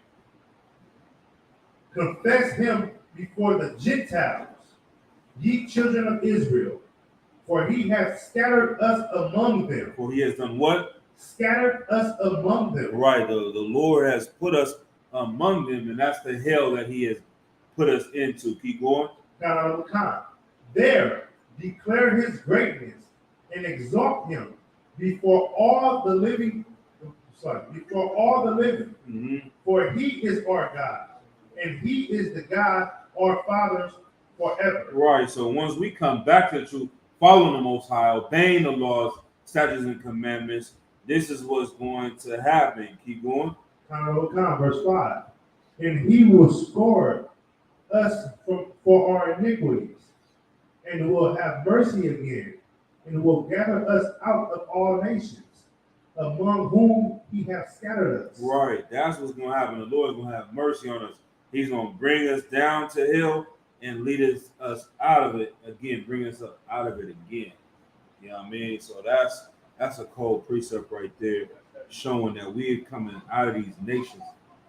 Confess him before the Gentiles, ye children of Israel, for he hath scattered us among them. For he has done what? Scattered us among them. Right. The Lord has put us among them, and that's the hell that he has put us into. Keep going. There, declare his greatness and exalt him before all the living. Mhm. For he is our God, and he is the God our fathers forever. Right. So once we come back to the truth, following the Most High, obeying the laws, statutes, and commandments, this is what's going to happen. Keep going. Verse 5. And he will score us for our iniquities, and will have mercy again, and will gather us out of all nations, among whom he hath scattered us. Right. That's what's going to happen. The Lord is going to have mercy on us. He's going to bring us down to hell and lead us out of it again, bring us up out of it again. You know what I mean? So that's a cold precept right there, showing that we're coming out of these nations,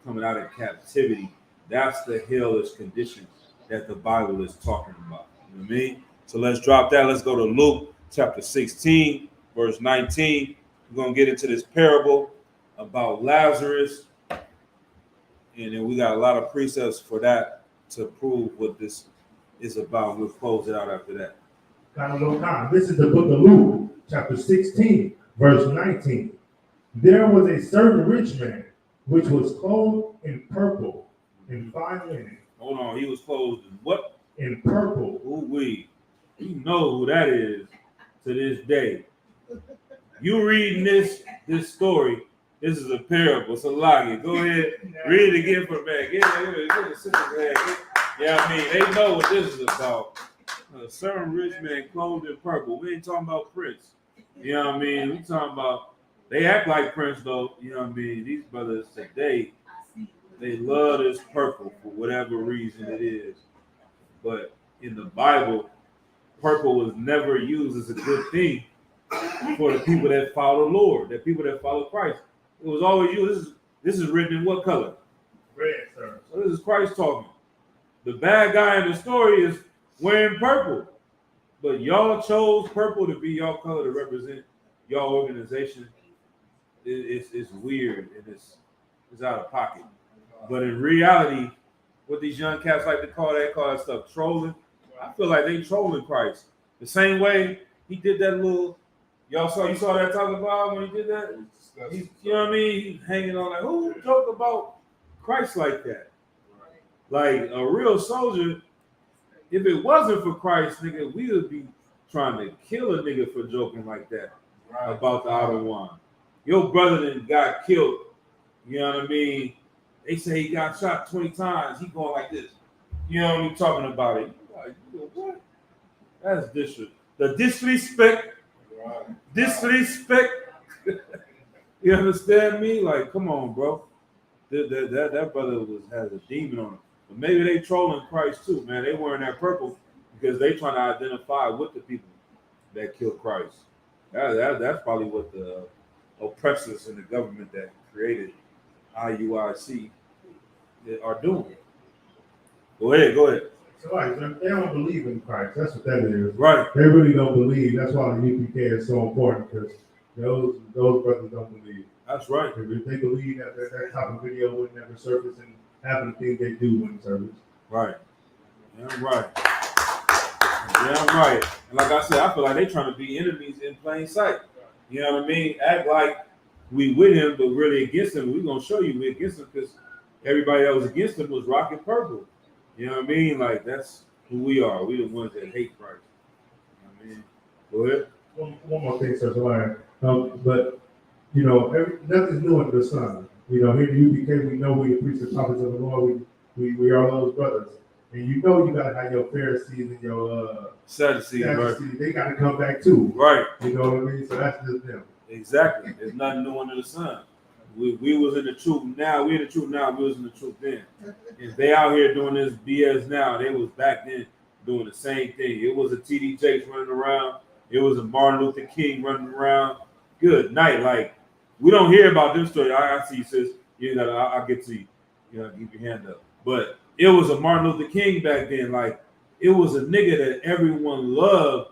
coming out of captivity. That's the hellish condition that the Bible is talking about. You know what I mean? So let's drop that. Let's go to Luke chapter 16, verse 19. We're going to get into this parable about Lazarus. And then we got a lot of precepts for that to prove what this is about. We'll close it out after that. Got a little time. This is the book of Luke, chapter 16, verse 19. There was a certain rich man, which was clothed in purple and fine linen. Hold on, he was clothed in what? In purple. You know who that is to this day. You reading this story, this is a parable. It's a lie. Go ahead, read it again for me. Get the sister. Yeah, I mean, they know what this is about. A certain rich man clothed in purple. We ain't talking about Prince. You know what I mean? We talking about, they act like Prince though. You know what I mean? These brothers today, they love this purple for whatever reason it is. But in the Bible, purple was never used as a good thing for the people that follow the Lord, the people that follow Christ. It was always used. This is written in what color? Red, sir. So this is Christ talking. The bad guy in the story is wearing purple. But y'all chose purple to be y'all color to represent y'all organization. It's weird and it's out of pocket. But in reality, what these young cats like to call that stuff trolling. I feel like they trolling Christ. The same way he did that little, you saw that talking about when he did that? You know what I mean? He's hanging on like, who joked about Christ like that? Like a real soldier, if it wasn't for Christ, nigga, we would be trying to kill a nigga for joking like that about the outer one. Your brother then got killed. You know what I mean? They say he got shot 20 times. He going like this. You know what I'm talking about it. Like, what? That's disrespect. The disrespect. Disrespect. You understand me? Like, come on, bro. That brother has a demon on him. But maybe they trolling Christ too, man. They wearing that purple because they trying to identify with the people that killed Christ. That's probably what the oppressors in the government that created IUIC are doing. Go ahead. So like, they don't believe in Christ. That's what that is. Right. They really don't believe. That's why the UPK is so important, because those brothers don't believe. That's right. If they believe that type of video would never surface, and half of the things they do wouldn't surface. Right. Damn right. Damn right. And like I said, I feel like they trying to be enemies in plain sight. You know what I mean? Act like we with him, but really against him. We're gonna show you we against him because everybody that was against him was rocking purple. You know what I mean? Like that's who we are. We the ones that hate Christ. You know what I mean? Go ahead. One more thing, Sir Solana. But you know, nothing's new under the sun. You know, here in the UPK, we know we preach the prophets of the Lord. We are those brothers. And you know you gotta have your Pharisees and your Sadducees, right? They gotta come back too. Right. You know what I mean? So that's just them. Exactly. There's nothing new under the sun. We was in the truth now. We in the truth now. We was in the truth then. If they out here doing this BS now, they was back then doing the same thing. It was a TD Jakes running around. It was a Martin Luther King running around. Good night. Like we don't hear about this story. I see you, sis. You know, I'll get to you. You know, keep your hand up. But it was a Martin Luther King back then. Like it was a nigga that everyone loved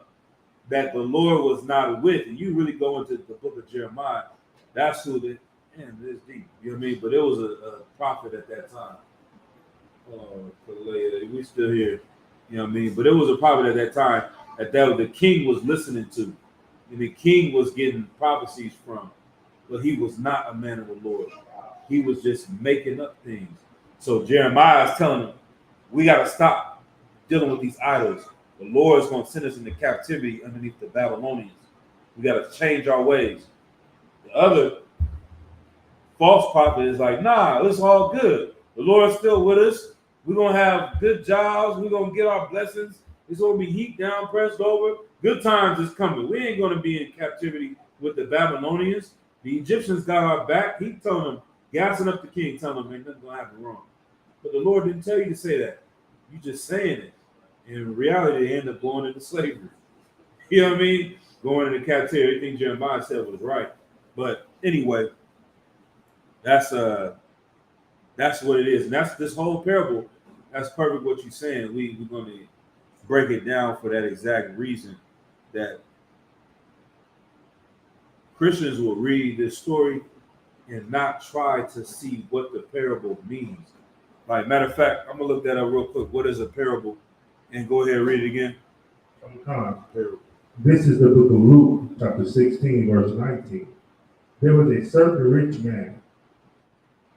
that the Lord was not with. And you really go into the book of Jeremiah. That's who Man, this deep. You know what I mean? But it was a prophet at that time. We still here. You know what I mean? But it was a prophet at that time that the king was listening to. And the king was getting prophecies from. But he was not a man of the Lord. He was just making up things. So Jeremiah is telling him, we got to stop dealing with these idols. The Lord is going to send us into captivity underneath the Babylonians. We got to change our ways. The other false prophet is like, nah, it's all good. The Lord's still with us. We're going to have good jobs. We're going to get our blessings. It's going to be heaped down, pressed over. Good times is coming. We ain't going to be in captivity with the Babylonians. The Egyptians got our back. He telling them, gassing up the king, telling them ain't nothing going to happen wrong. But the Lord didn't tell you to say that. You just saying it. In reality, they end up going into slavery. You know what I mean? Going into captivity. Everything Jeremiah said was right. But anyway, that's what it is. And that's this whole parable. That's perfect what you're saying. We're going to break it down for that exact reason that Christians will read this story and not try to see what the parable means. Like, matter of fact, I'm going to look that up real quick. What is a parable? And go ahead and read it again. Parable. This is the book of Luke, chapter 16, verse 19. There was a certain rich man,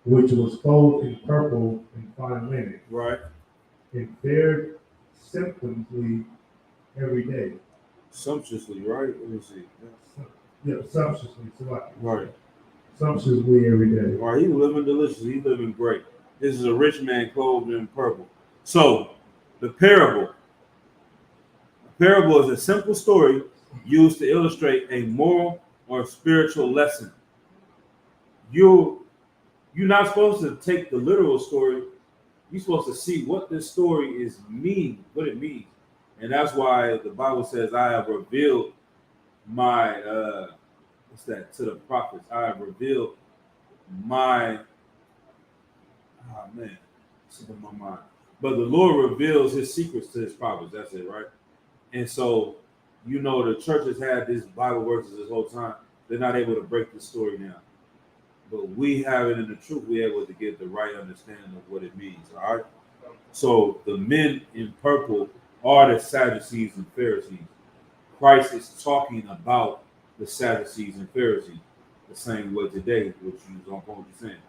which was clothed in purple and fine linen, Right. and fared sumptuously every day. Sumptuously, right? Let me see. Yeah, sumptuously, Right. sumptuously every day. Right. He living delicious. He living great. This is a rich man clothed in purple. So, the parable. A parable is a simple story used to illustrate a moral or spiritual lesson. You're not supposed to take the literal story. You're supposed to see what this story is what it means. And that's why the Bible says, I have revealed my to the prophets. I have revealed my it's in my mind. But the Lord reveals his secrets to his prophets. That's it, right? And so, the church has had these Bible verses this whole time. They're not able to break the story down. But we have it in the truth. We're able to get the right understanding of what it means. All right. So the men in purple are the Sadducees and Pharisees. Christ is talking about the Sadducees and Pharisees the same way today, which you don't know what you're saying.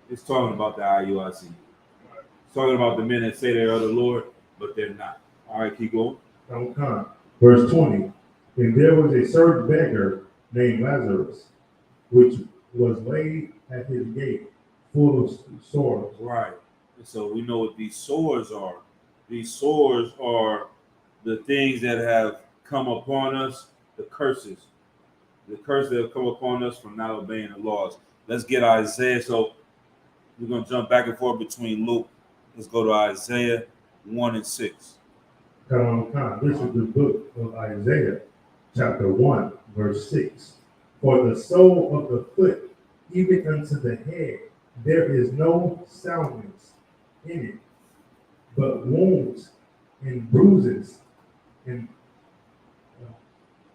It's talking about the IUIC. It's talking about the men that say they're of the Lord, but they're not. All right, keep going. Okay. Verse 20. And there was a certain beggar named Lazarus, which was laid at his gate, full of sores. Right. And so we know what these sores are. These sores are the things that have come upon us, the curses. The curses that have come upon us from not obeying the laws. Let's get Isaiah. So we're going to jump back and forth between Luke. Let's go to Isaiah 1 and 6. This is the book of Isaiah, chapter 1, verse 6. For the sole of the foot, even unto the head, there is no soundness in it, but wounds and bruises and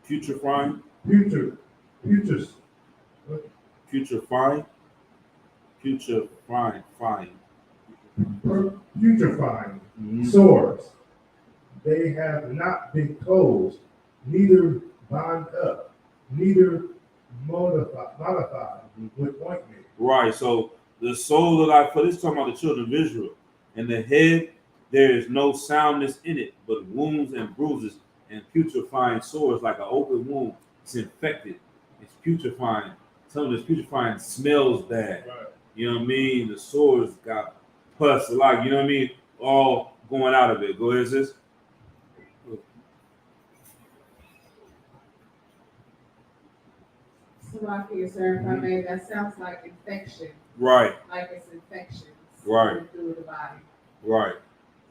Putrefying. putrefying sores. They have not been closed, neither bound up, neither modified with ointment. Right. So the soul of thy foot is talking about the children of Israel. And the head, there is no soundness in it, but wounds and bruises and putrefying sores, like an open wound. It's infected. It's putrefying. Some of this putrefying smells bad. Right. You know what I mean? The sores got pus, like, you know what I mean? All going out of it. Go ahead, sis. Slovakia, sir, if I may, that sounds like infection, Right. like it's infections. Right. Through the body. Right.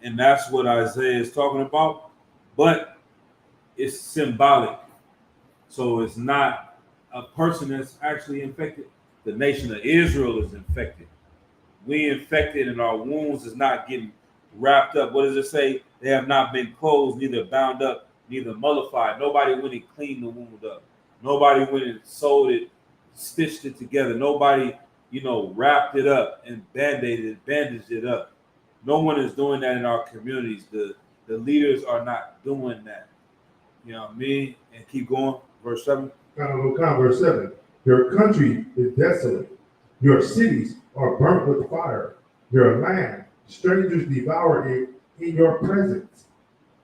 And that's what Isaiah is talking about. But it's symbolic. So it's not a person that's actually infected. The nation of Israel is infected. We infected and our wounds is not getting wrapped up. What does it say? They have not been closed, neither bound up, neither mollified. Nobody went and cleaned the wound up. Nobody went and sewed it, stitched it together. Nobody wrapped it up and bandaged it up. No one is doing that in our communities. The leaders are not doing that. You know what I mean? And keep going. Verse 7. Verse 7. Your country is desolate. Your cities are burnt with fire. Your land, strangers devour it in your presence.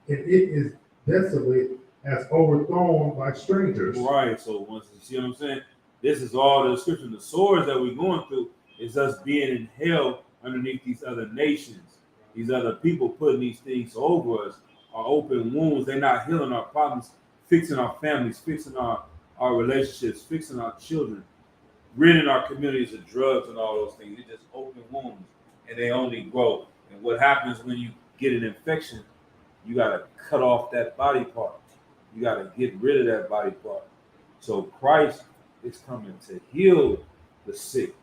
And it is desolate as overthrown by strangers. Right. So once you see what I'm saying, this is all the description. The swords that we're going through is us being in hell underneath these other nations, these other people putting these things over us, our open wounds. They're not healing our problems, fixing our families, fixing our relationships, fixing our children, ridding our communities of drugs and all those things. It's just open wounds, and they only grow. And what happens when you get an infection? You got to cut off that body part. You got to get rid of that body part. So Christ is coming to heal the sick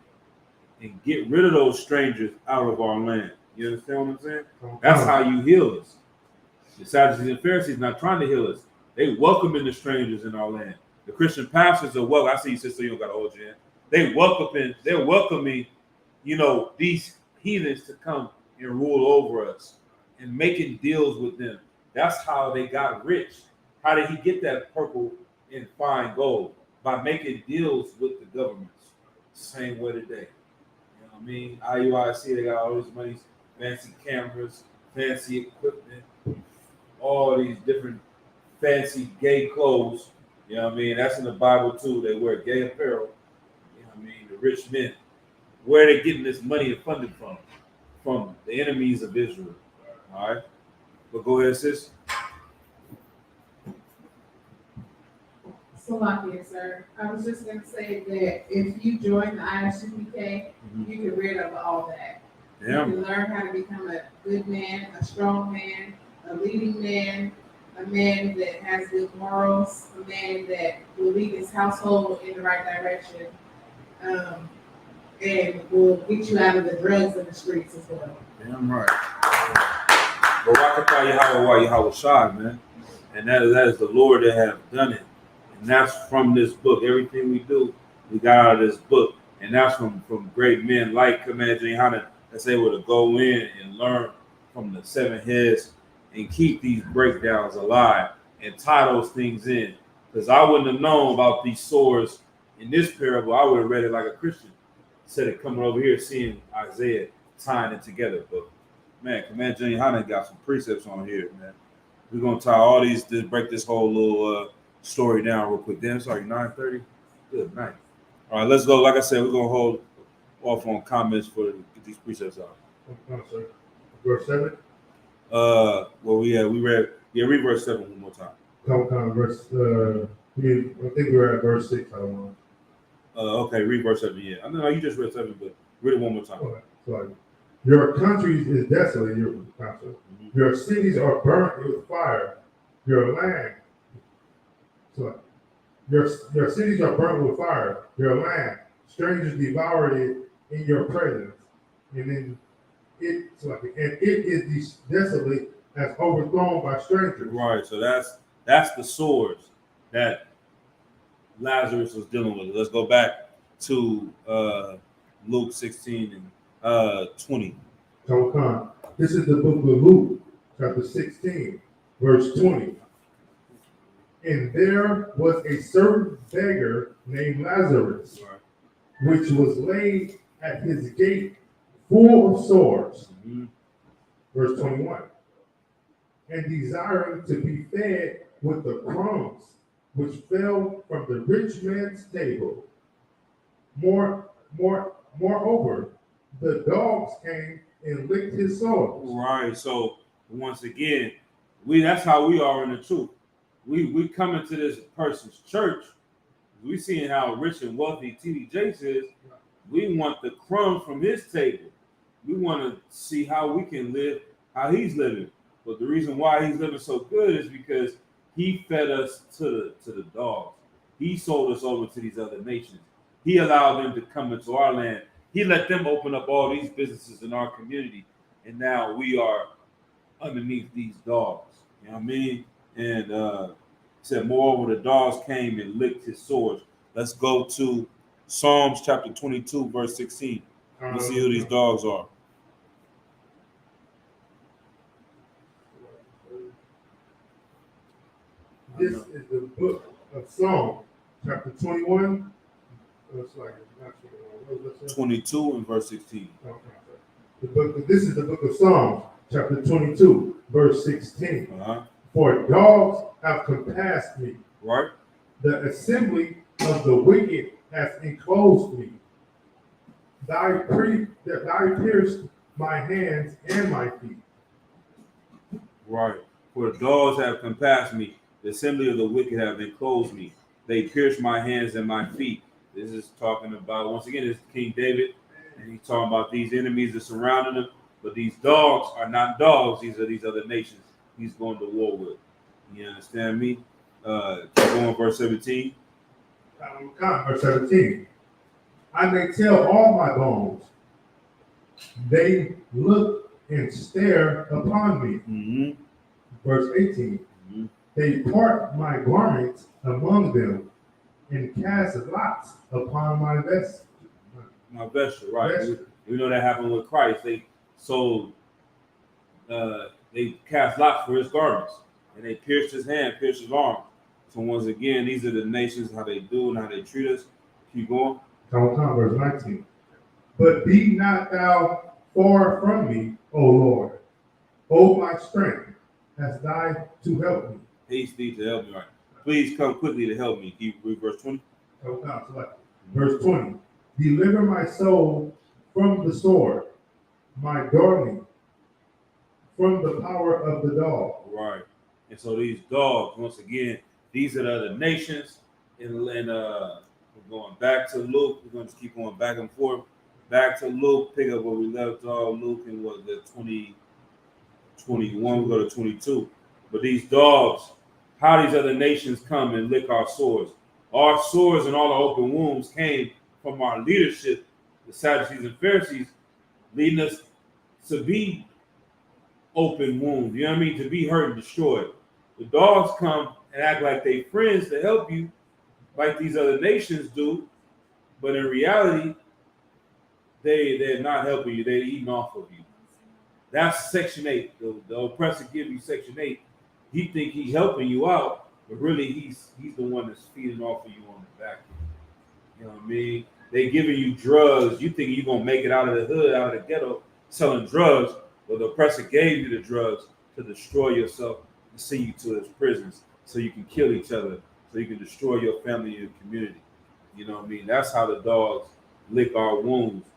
and get rid of those strangers out of our land. You understand what I'm saying? That's how you heal us. The Sadducees and Pharisees not trying to heal us. They welcoming the strangers in our land. The Christian pastors are welcome. I see you, sister. You don't got to hold your hand. They're welcoming, these heathens to come and rule over us and making deals with them. That's how they got rich. How did he get that purple and fine gold? By making deals with the governments. Same way today. You know what I mean? IUIC, they got all this money, fancy cameras, fancy equipment, all these different fancy gay clothes. You know what I mean? That's in the Bible too. They wear gay apparel. You know what I mean? The rich men. Where are they getting this money funded from? From the enemies of Israel. All right? But go ahead, sis. Salakia, sir. I was just gonna say that if you join the ISUPK, you get rid of all that. Yeah. You can learn how to become a good man, a strong man, a leading man, a man that has good morals, a man that will lead his household in the right direction, and will get you out of the drugs in the streets as well. Damn right. Barakatah Yahweh Shai, man. And that is the Lord that have done it. And that's from this book. Everything we do, we got out of this book. And that's from great men like Commander Yohanan that's able to go in and learn from the seven heads and keep these breakdowns alive and tie those things in. Because I wouldn't have known about these swords in this parable. I would have read it like a Christian. Instead of coming over here seeing Isaiah tying it together. But man, Commander Yohanan got some precepts on here, man. We're gonna tie all these to break this whole little story down real quick. Damn, sorry, 9:30. Good night. All right, let's go. Like I said, we're gonna hold off on comments for get these precepts out. Verse 7. Read verse 7 one more time. Verse. I think we're at verse 6. I don't know. Okay, read verse 7. Yeah, I know you just read 7, but read it one more time. Okay. So, your country is desolate. Your cities are burnt with fire. Your land. So, your cities are burnt with fire. Your land, strangers devoured it in your presence, and then it is desolate as overthrown by strangers. Right. So that's the swords that Lazarus was dealing with. Let's go back to Luke 16 and 20. This is the book of Luke, chapter 16, verse 20. And there was a certain beggar named Lazarus, which was laid at his gate full of sores. Mm-hmm. Verse 21. And desiring to be fed with the crumbs which fell from the rich man's table. Moreover, the dogs came and licked his sores. Right. So once again, that's how we are in the truth. We come into this person's church. We seeing how rich and wealthy T.D. Jakes is. We want the crumbs from his table. We want to see how we can live, how he's living. But the reason why he's living so good is because he fed us to the dogs. He sold us over to these other nations. He allowed them to come into our land. He let them open up all these businesses in our community. And now we are underneath these dogs. You know what I mean? And said, moreover, the dogs came and licked his sores. Let's go to Psalms chapter 22, verse 16. Let's see who these dogs are. This is the book of Psalms, chapter 21. Looks like it's not 21. What's that? 22 and verse 16. This is the book of Psalms, chapter 22, verse 16. Uh-huh. For dogs have compassed me. Right? The assembly of the wicked has enclosed me. Thy pierced my hands and my feet. Right. For the dogs have compassed me. The assembly of the wicked have enclosed me. They pierced my hands and my feet. This is talking about, once again, it's King David. And he's talking about these enemies that surrounding him. But these dogs are not dogs. These are these other nations he's going to war with. You understand me? Keep going, verse 17. Verse 17. I may tell all my bones. They look and stare upon me. Mm-hmm. Verse 18. Mm-hmm. They part my garments among them and cast lots upon my vest. My vesture, right? Vesture. We know that happened with Christ. They cast lots for his garments, and they pierced his hand, pierced his arm. So once again, these are the nations, how they do and how they treat us. Keep going. Verse 19. But be not thou far from me, O Lord. O my strength, hast thou to help me. Haste thee to help me, right? Please come quickly to help me. Keep read verse 20. Verse 20. Deliver my soul from the sword, my darling, from the power of the dog. Right. And so these dogs, once again, these are the other nations. And we're going back to Luke. We're going to keep going back and forth. Back to Luke, pick up where we left off. Luke and what, the 21, we go to 22. But these dogs, how these other nations come and lick our swords. Our swords and all the open wounds came from our leadership, the Sadducees and Pharisees, leading us to be open wounds, you know what I mean? To be hurt and destroyed. The dogs come and act like they friends to help you, like these other nations do, but in reality, they're not helping you, they're eating off of you. That's Section 8. The oppressor give you Section 8. He think he's helping you out, but really he's the one that's feeding off of you on the back. You know what I mean? They giving you drugs. You think you're gonna make it out of the hood, out of the ghetto, selling drugs, but the oppressor gave you the drugs to destroy yourself and send you to his prisons so you can kill each other, so you can destroy your family and your community. You know what I mean? That's how the dogs lick our wounds.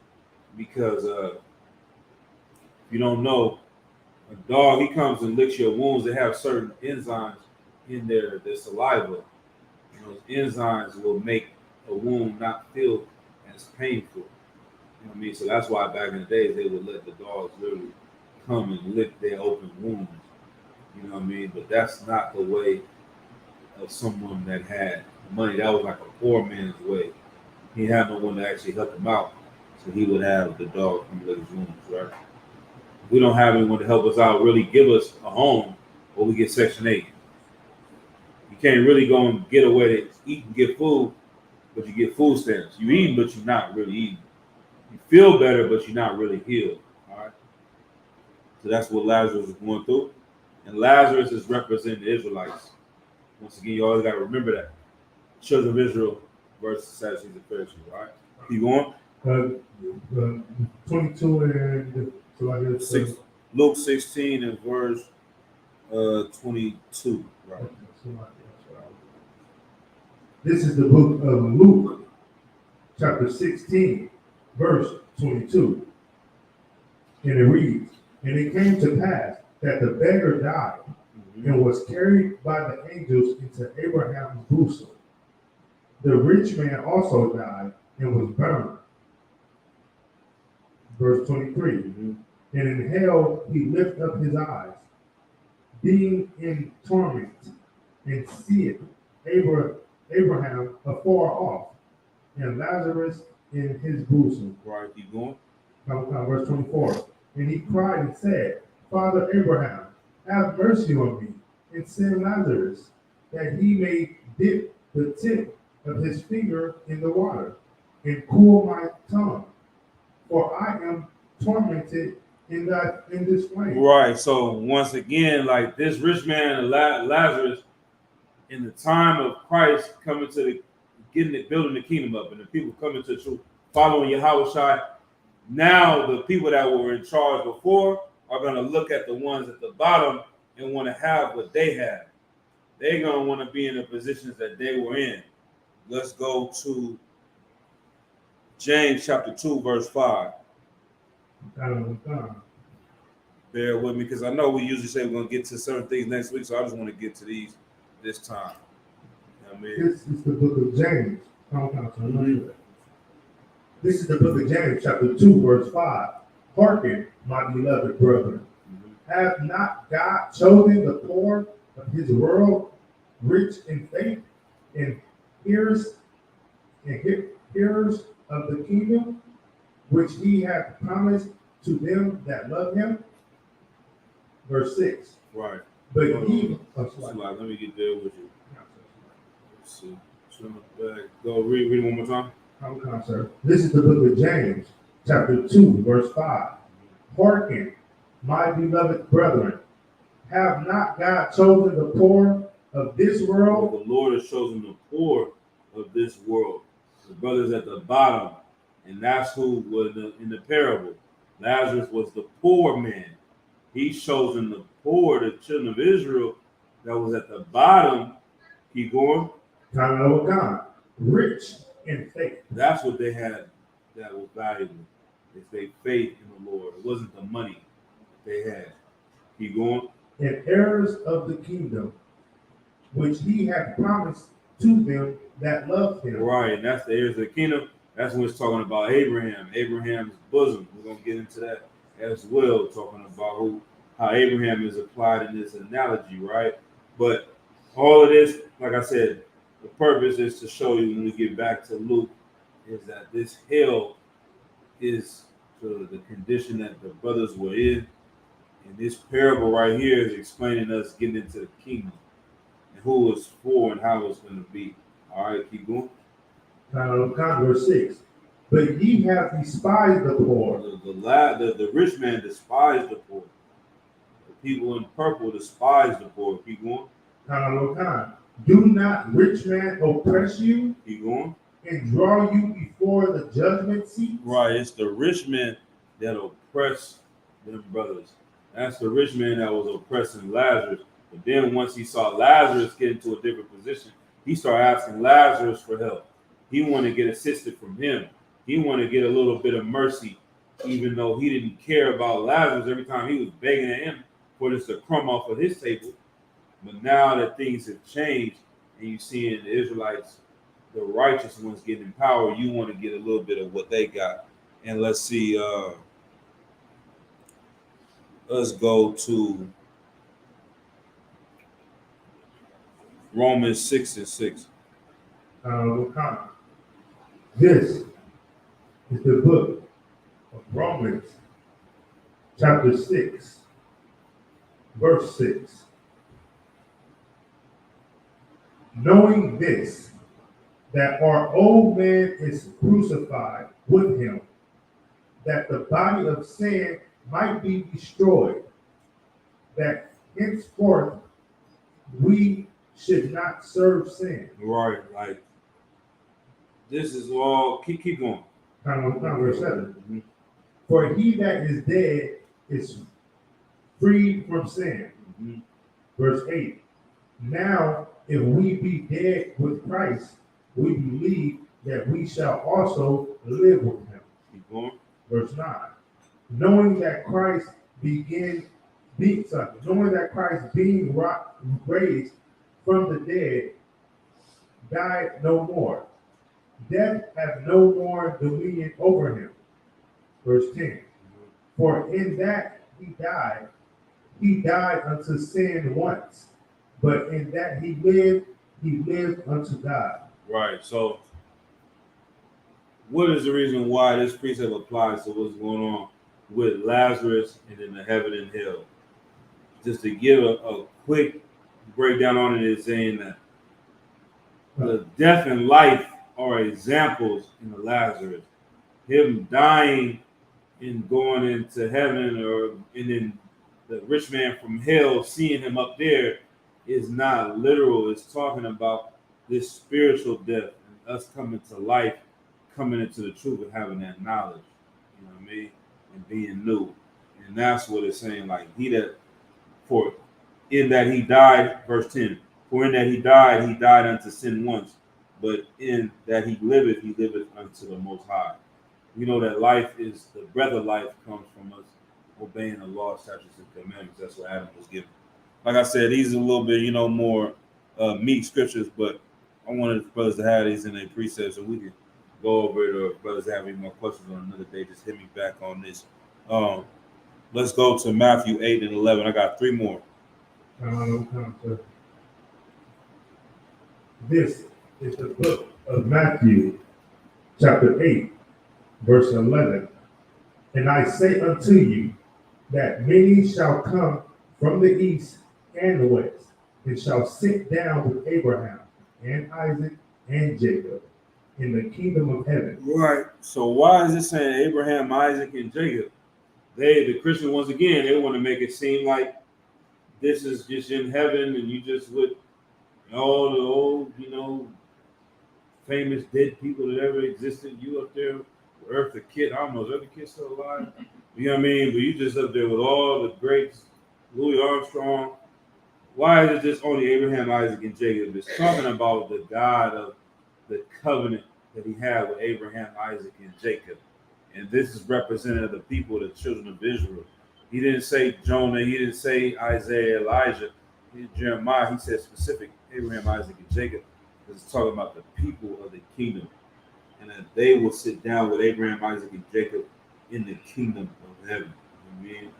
Because if you don't know, a dog, he comes and licks your wounds. They have certain enzymes in their saliva. And those enzymes will make a wound not feel as painful. You know what I mean? So that's why back in the days they would let the dogs literally come and lick their open wounds. You know what I mean? But that's not the way of someone that had money. That was like a poor man's way. He had no one to actually help him out. So he would have the dog come lick his wounds, right? If we don't have anyone to help us out, really give us a home, or we get Section 8. You can't really go and get away to eat and get food, but you get food stamps. You eat, but you're not really eating. You feel better, but you're not really healed. All right. So that's what Lazarus is going through. And Lazarus is representing the Israelites. Once again, you always got to remember that. Children of Israel versus Sadducees and Pharisees, all right? Keep going. 22 and so I guess, Luke 16 and verse 22, right? This is the book of Luke, chapter 16, verse 22. And it reads, and it came to pass that the beggar died and was carried by the angels into Abraham's bosom. The rich man also died and was burned. Verse 23. And in hell he lifted up his eyes, being in torment, and seeth Abraham afar off, and Lazarus in his bosom. Right, keep going. Verse 24. And he cried and said, Father Abraham, have mercy on me, and send Lazarus, that he may dip the tip of his finger in the water, and cool my tongue, for I am tormented in this flame. Right. So once again, like this rich man and Lazarus, in the time of Christ coming to the getting it, building the kingdom up, and the people coming to truth, following Yahweh Shai. Now the people that were in charge before are going to look at the ones at the bottom and want to have what they have. They're going to want to be in the positions that they were in. Let's go to James chapter 2, verse 5. Bear with me, because I know we usually say we're going to get to certain things next week, so I just want to get to these this time. You know what I mean? This is the book of James. This is the book of James, chapter 2, verse 5. Hearken, my beloved brethren. Have not God chosen the poor of his world, rich in faith, and hearers of the kingdom, which he hath promised to them that love him? Verse 6. Right. But ye, let me get there with you. Let's see. Turn it back. Go read it one more time. This is the book of James, chapter 2, verse 5. Hearken, my beloved brethren, have not God chosen the poor of this world? The Lord has chosen the poor of this world. The brothers at the bottom, and that's who was in the parable. Lazarus was the poor man. He's chosen the poor, the children of Israel, that was at the bottom. Keep going. Rich in faith. That's what they had that was valuable. It's their faith in the Lord. It wasn't the money they had. Keep going. And heirs of the kingdom, which he had promised to them that love him. Right, and that's the heirs of the kingdom. That's when it's talking about Abraham, Abraham's bosom. We're going to get into that as well, talking about how Abraham is applied in this analogy, right? But all of this, like I said, the purpose is to show you when we get back to Luke, is that this hell is the condition that the brothers were in. And this parable right here is explaining us getting into the kingdom and who it's for and how it's going to be. All right, keep going. Verse 6. But ye have despised the poor. The rich man despised the poor. The people in purple despise the poor. Keep going. Do not rich man oppress you? Keep going. And draw you before the judgment seat? Right, it's the rich man that oppress them brothers. That's the rich man that was oppressing Lazarus. But then once he saw Lazarus get into a different position, he started asking Lazarus for help. He wanted to get assistance from him. He wanted to get a little bit of mercy, even though he didn't care about Lazarus every time he was begging at him for just a crumb off of his table. But now that things have changed and you see in the Israelites, the righteous ones getting in power, you want to get a little bit of what they got. And let's see, let's go to Romans 6:6. This is the book of Romans, chapter 6, verse 6. Knowing this, that our old man is crucified with him, that the body of sin might be destroyed, that henceforth we should not serve sin. Right, like this is all. Keep going. Verse 7. For he that is dead is freed from sin. Verse 8. Now, if we be dead with Christ, we believe that we shall also live with him. Keep going. Verse 9. Knowing that Christ being raised from the dead, died no more. Death hath no more dominion over him. Verse 10. For in that he died unto sin once, but in that he lived unto God. Right. So, what is the reason why this precept applies to what's going on with Lazarus and in the heaven and hell? Just to give a quick breakdown on it, is saying that the death and life are examples in the Lazarus. Him dying and going into heaven, and then the rich man from hell seeing him up there is not literal. It's talking about this spiritual death and us coming to life, coming into the truth and having that knowledge. You know what I mean? And being new. And that's what it's saying. Like for in that he died, verse 10, for in that he died unto sin once, but in that he liveth unto the Most High. We know that life is, the breath of life comes from us obeying the law, statutes, and commandments. That's what Adam was given. Like I said, these are a little bit, more meat scriptures, but I wanted the brothers to have these in their precepts so we can go over it, or if brothers have any more questions on another day, just hit me back on this. Let's go to Matthew 8 and 11. I got 3 more. This is the book of Matthew, chapter 8, verse 11. And I say unto you that many shall come from the east and the west, and shall sit down with Abraham and Isaac and Jacob in the kingdom of heaven. Right. So why is it saying Abraham, Isaac, and Jacob? The Christian, once again, they want to make it seem like this is just in heaven and you just with all the old, famous dead people that ever existed. You up there, Earth the Kid. I don't know, is Earth the Kid still alive? You know what I mean? But you just up there with all the greats, Louis Armstrong. Why is it just only Abraham, Isaac, and Jacob? It's talking about the God of the covenant that he had with Abraham, Isaac, and Jacob. And this is representative of the people, the children of Israel. He didn't say Jonah. He didn't say Isaiah, Elijah, Jeremiah. He said specific Abraham, Isaac, and Jacob. It's talking about the people of the kingdom. And that they will sit down with Abraham, Isaac, and Jacob in the kingdom of heaven. You know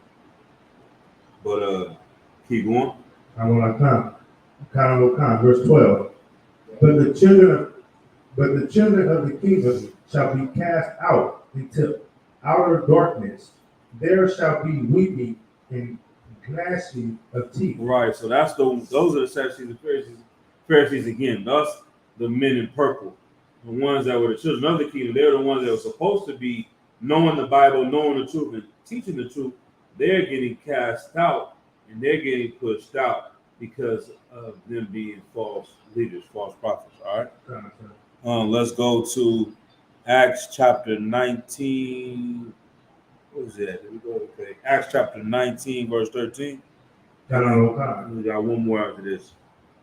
what I mean? But keep going. Verse 12. But the children of the kingdom shall be cast out into outer darkness. There shall be weeping and gnashing of teeth. Right. So those are the Sadducees and Pharisees. Pharisees again. Thus, the men in purple, the ones that were the children of the kingdom. They're the ones that were supposed to be knowing the Bible, knowing the truth, and teaching the truth. They're getting cast out and they're getting pushed out because of them being false leaders, false prophets. All right. Let's go to Acts chapter 19. What is that? We go okay. Acts chapter 19, verse 13. We got one more after this.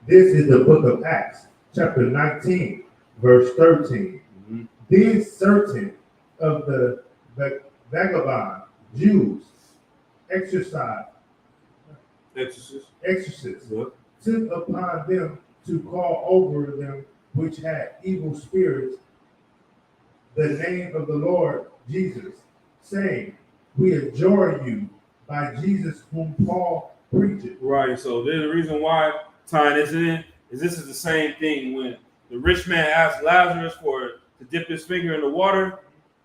This is the book of Acts, chapter 19, verse 13. Mm-hmm. Then certain of the vagabond Jews, exorcists, Yep. took upon them to call over them which had evil spirits the name of the Lord Jesus, saying, we adjure you by Jesus whom Paul preacheth. Right. So then the reason why tying this in is this is the same thing when the rich man asked Lazarus to dip his finger in the water.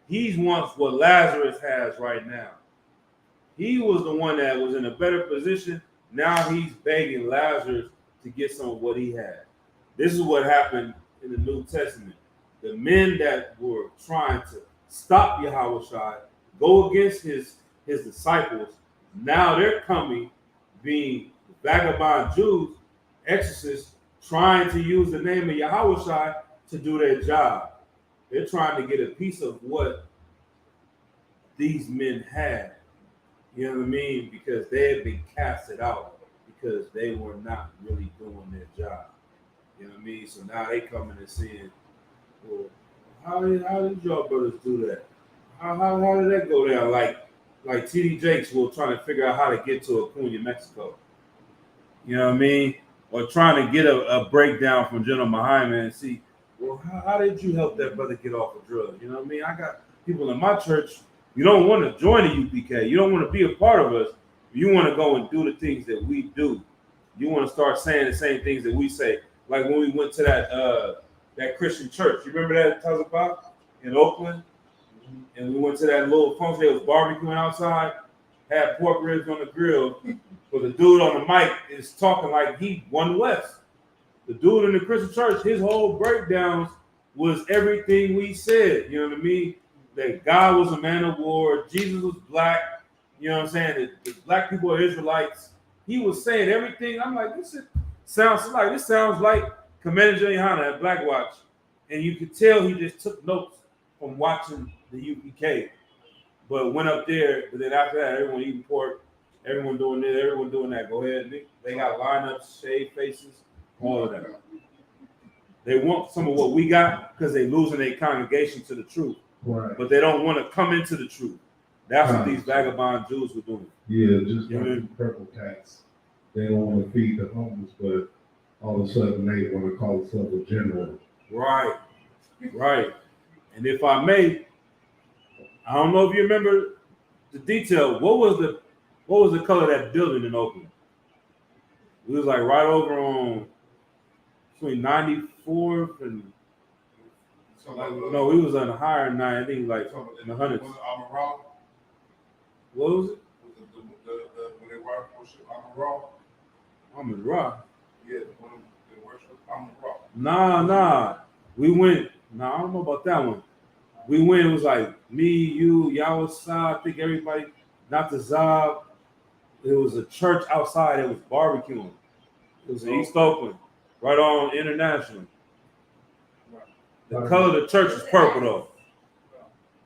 He wants what Lazarus has right now. He was the one that was in a better position. Now he's begging Lazarus to get some of what he had. This is what happened in the New Testament. The men that were trying to stop Yahushua, go against his disciples, now they're coming, being vagabond Jews, exorcists, trying to use the name of Yahushua to do their job. They're trying to get a piece of what these men had. You know what I mean? Because they had been casted out because they were not really doing their job. You know what I mean? So now they coming and saying, well, how did y'all brothers do that? How did that go down? Like T.D. Jakes will trying to figure out how to get to Acuña, Mexico. You know what I mean? Or trying to get a breakdown from General Muhammad and see, well, how did you help that brother get off of drugs? You know what I mean? I got people in my church. You don't want to join the UPK. You don't want to be a part of us. You want to go and do the things that we do. You want to start saying the same things that we say. Like when we went to that Christian church. You remember that Tazapah in Oakland? And we went to that little function. They was barbecuing outside, had pork ribs on the grill. But the dude on the mic is talking like he won West. The dude in the Christian church, his whole breakdowns was everything we said. You know what I mean? That God was a man of war. Jesus was black. You know what I'm saying? That the black people are Israelites. He was saying everything. I'm like, this sounds like Commander Johanna at Black Watch. And you could tell he just took notes from watching the UPK. But went up there, but then after that, everyone eating pork, everyone doing this, everyone doing that. Go ahead. They got lineups, shaved faces, all of that. They want some of what we got because they losing their congregation to the truth. Right. But they don't want to come into the truth. That's what these vagabond Jews were doing. Yeah, just Yeah, like man. the purple cats. They don't want to feed the homeless, but all of a sudden they want to call themselves a general. Right. Right. And if I may, I don't know if you remember the detail. What was the color of that building in Oakland? It was like right over on between 94th and no, we was on a higher nine. I think like in the hundreds. Amaral? What was it? When they worship Amaral? I'm in Rock. Yeah, when they worship Amaral. Nah. We went. Nah, I don't know about that one. We went. It was like me, you, Yawasa. I think everybody. Not the Zab. It was a church outside. It was barbecuing. It was in East Oakland, right on International. The color of the church was purple though.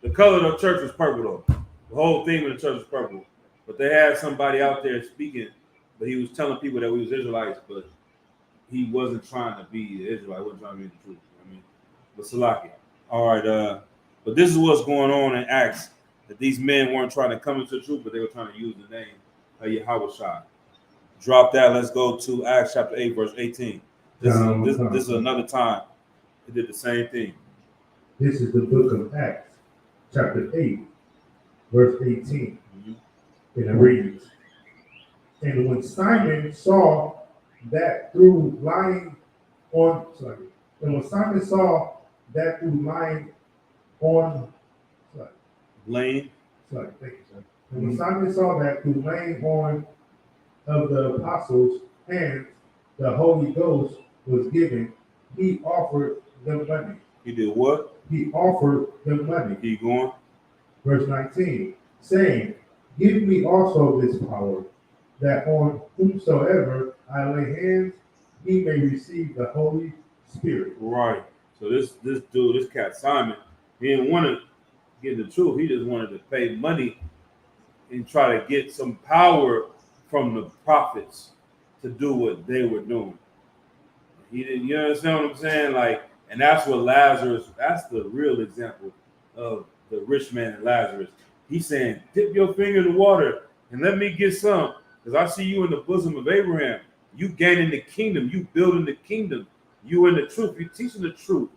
The color of the church was purple though. The whole theme of the church was purple. But they had somebody out there speaking, but he was telling people that we was Israelites, but he wasn't trying to be an Israelite. He wasn't trying to be the truth. You know what I mean? But Salaki. All right, but this is what's going on in Acts. That these men weren't trying to come into the truth, but they were trying to use the name of Yahweh. Drop that. Let's go to Acts chapter 8, verse 18. This is another time. He did the same thing. This is the book of Acts, chapter 8, verse 18. Mm-hmm. And it reads, and when Simon saw that through lying on, Lane. thank you, sir. And when Simon saw that through laying on of the apostles' hands, the Holy Ghost was given, he offered them money. He did what? He offered them money. Keep going. Verse 19, saying, give me also this power, that on whomsoever I lay hands, he may receive the Holy Spirit. Right. So this dude, this cat Simon, he didn't want to get the truth. He just wanted to pay money and try to get some power from the prophets to do what they were doing. He didn't, you understand what I'm saying? Like, and that's what Lazarus, that's the real example of the rich man and Lazarus. He's saying, dip your finger in the water and let me get some. Because I see you in the bosom of Abraham. You gaining the kingdom. You building the kingdom. You in the truth. You teaching the truth.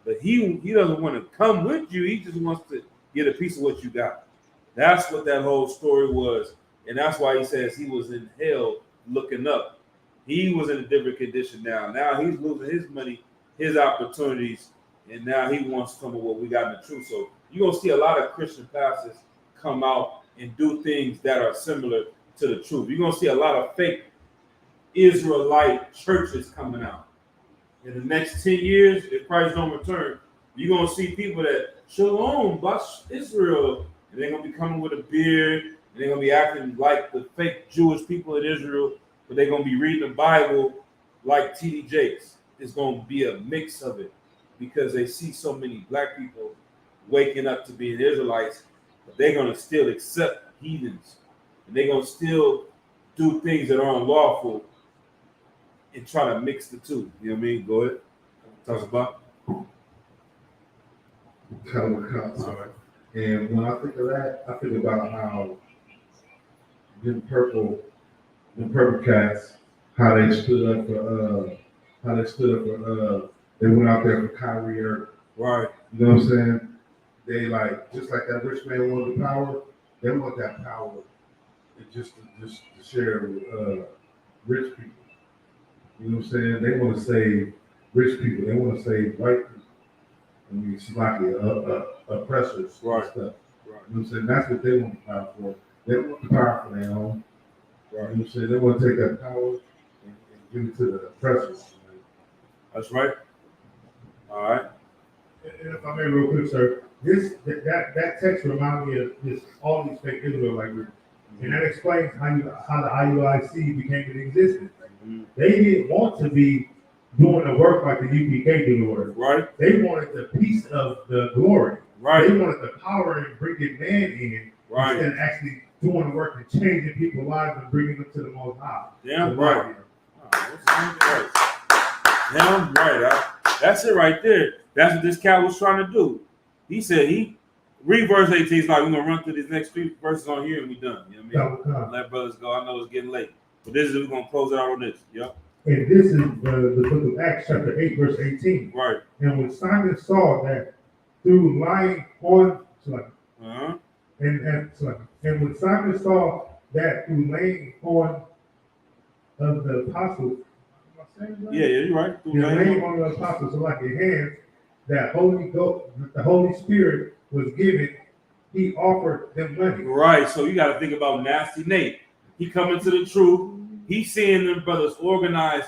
But he doesn't want to come with you. He just wants to get a piece of what you got. That's what that whole story was. And that's why he says he was in hell looking up. He was in a different condition now. Now he's losing his money, his opportunities, and now he wants some of what we got in the truth. So you're going to see a lot of Christian pastors come out and do things that are similar to the truth. You're going to see a lot of fake Israelite churches coming out. In the next 10 years, if Christ don't return, you're going to see people that shalom, Bash Israel, and they're going to be coming with a beard, and they're going to be acting like the fake Jewish people in Israel, but they're going to be reading the Bible like T.D. Jakes. It's going to be a mix of it because they see so many black people waking up to being Israelites, but they're going to still accept heathens, and they're going to still do things that are unlawful and try to mix the two. You know what I mean? Go ahead. Talk about. Right. And when I think of that, I think about how them purple cats, how they stood up for they went out there for Kyrie Irving. Right. You know what I'm saying? They like, just like that rich man wanted the power, they want that power just to share with rich people. You know what I'm saying? They want to save rich people. They want to save white people. I mean, it's like oppressors Right. and stuff. Right. You know what I'm saying? That's what they want the power for. They want the power for their own. Right. You know what I'm saying? They want to take that power and give it to the oppressors. That's right. All right. And if I may real quick, sir, that text reminded me of this, all these fake Israelite groups. And that explains how the IUIC became in existence. Mhm. They didn't want to be doing the work like the UPK do the work. Right, They wanted the piece of the glory. right, They wanted the power and bringing man in right. instead of actually doing the work and changing people's lives and bringing them to the Most High. Damn So, right. Damn right. That's it right there. That's what this cat was trying to do. He said read verse 18. He's like, we're gonna run through these next 3 verses on here and we done. You know what I mean? Let brothers go. I know it's getting late. But we're gonna close it out on this. Yep. And this is the book of Acts, chapter 8, verse 18. Right. And when Simon saw that through lying on, Uh-huh. and when Simon saw that through laying on of the apostles, am I saying that? Yeah, you're right. Yeah, laying on the apostles, so like your hands, that the Holy Spirit was given, he offered them money. Right. So you got to think about Nasty Nate. He coming to the truth. He's seeing them brothers organize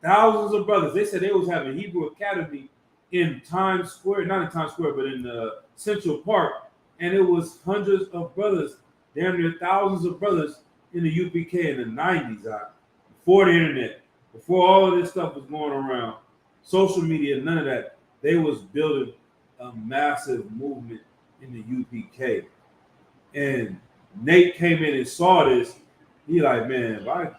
thousands of brothers. They said they was having Hebrew Academy in Times Square, not in Times Square, but in Central Park. And it was hundreds of brothers, damn near thousands of brothers in the UPK in the 90s, before the internet, before all of this stuff was going around, social media, none of that. They was building a massive movement in the UPK. And Nate came in and saw this. He like, man, if I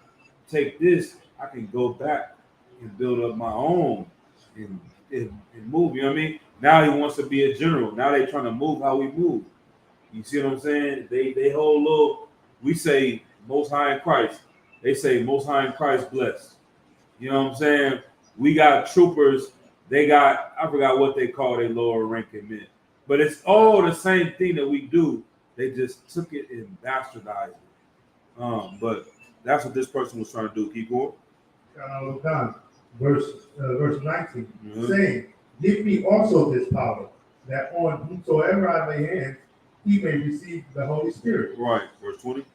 take this, I can go back and build up my own and move. You know what I mean? Now he wants to be a general. Now they trying to move how we move. You see what I'm saying? They hold little. We say Most High in Christ. They say Most High in Christ blessed. You know what I'm saying? We got troopers. They got, I forgot what they call their lower ranking men. But it's all the same thing that we do. They just took it and bastardized it. But that's what this person was trying to do. Keep going. Verse 19, Mhm. saying, give me also this power, that on whomsoever I lay hands, he may receive the Holy Spirit. Right. Verse 20.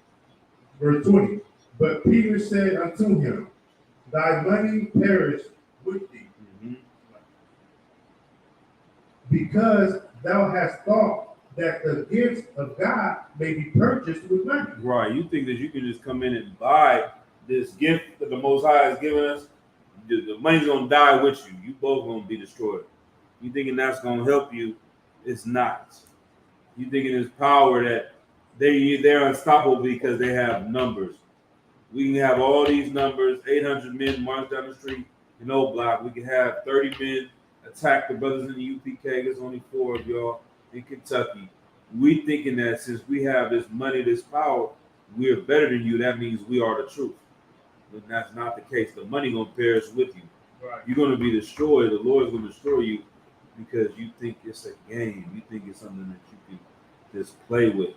Verse 20, but Peter said unto him, thy money perish with thee, Mhm. because thou hast thought that the gifts of God may be purchased with money. Right. You think that you can just come in and buy this gift that the Most High has given us? The money's gonna die with you. You both gonna be destroyed. You thinking that's gonna help you? It's not. You thinking it's power that they're unstoppable because they have numbers. We can have all these numbers, 800 men march down the street in O Block. We can have 30 men attack the brothers in the UPK. There's only 4 of y'all in Kentucky. We thinking that since we have this money, this power, we are better than you. That means we are the truth. But that's not the case. The money gonna perish with you. Right. You're gonna be destroyed. The Lord's gonna destroy you because you think it's a game. You think it's something that you can just play with.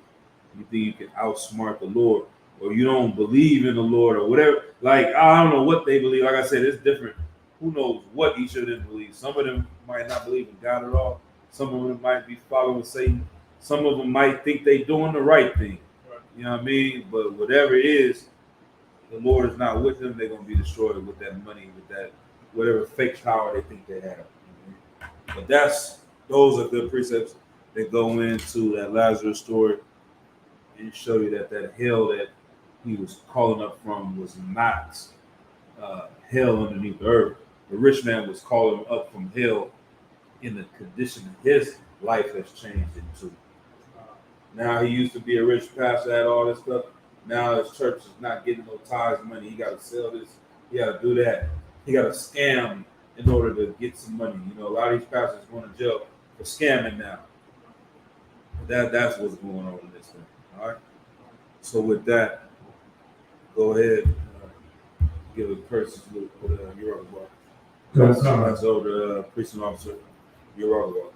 You think you can outsmart the Lord, or you don't believe in the Lord, or whatever. Like, I don't know what they believe. Like I said, it's different. Who knows what each of them believe? Some of them might not believe in God at all. Some of them might be following Satan. Some of them might think they're doing the right thing. Right. You know what I mean? But whatever it is, the Lord is not with them. They're going to be destroyed with that money, with that whatever fake power they think they have. But those are good precepts that go into that Lazarus story and show you that hell that he was calling up from was not hell underneath the earth. The rich man was calling up from hell in the condition his life has changed into. Now he used to be a rich pastor, had all this stuff. Now his church is not getting no tithes money. He got to sell this. He got to do that. He got to scam in order to get some money. You know, a lot of these pastors going to jail for scamming now. That's what's going on in this thing. All right. So with that, go ahead, give a person salute for your other one. That's over the precinct officer. Your other one.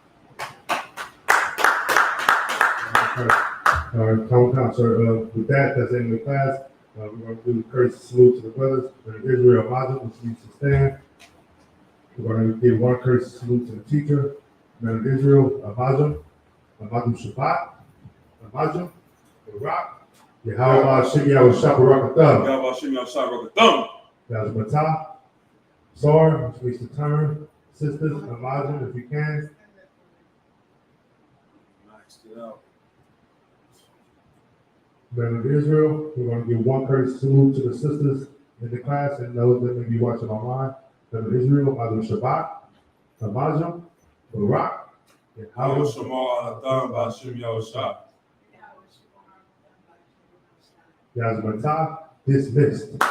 All right, Tom Counselor, with that, that's the end of the class. We're going to do the courtesy salute to the brothers. Israel Mazda, which needs to stand. We're going to give one courtesy salute to the teacher. Man Israel Mazda, Shabbat, Mazda, Barak, Yahweh Shimei Shabarak Thumb. Yahweh Shimei Shabarak Thumb. That was Matah, Sar, which means to turn. Sisters, Mazda, if you can. it out. Men of Israel, we're going to give one courtesy salute to the sisters in the class and those that may be watching online. Men of Israel, Adu Shabbat, Tamajim, Barak, and How Howard. Shema Alatham Bashim Yahushua. Yazmatah, dismissed.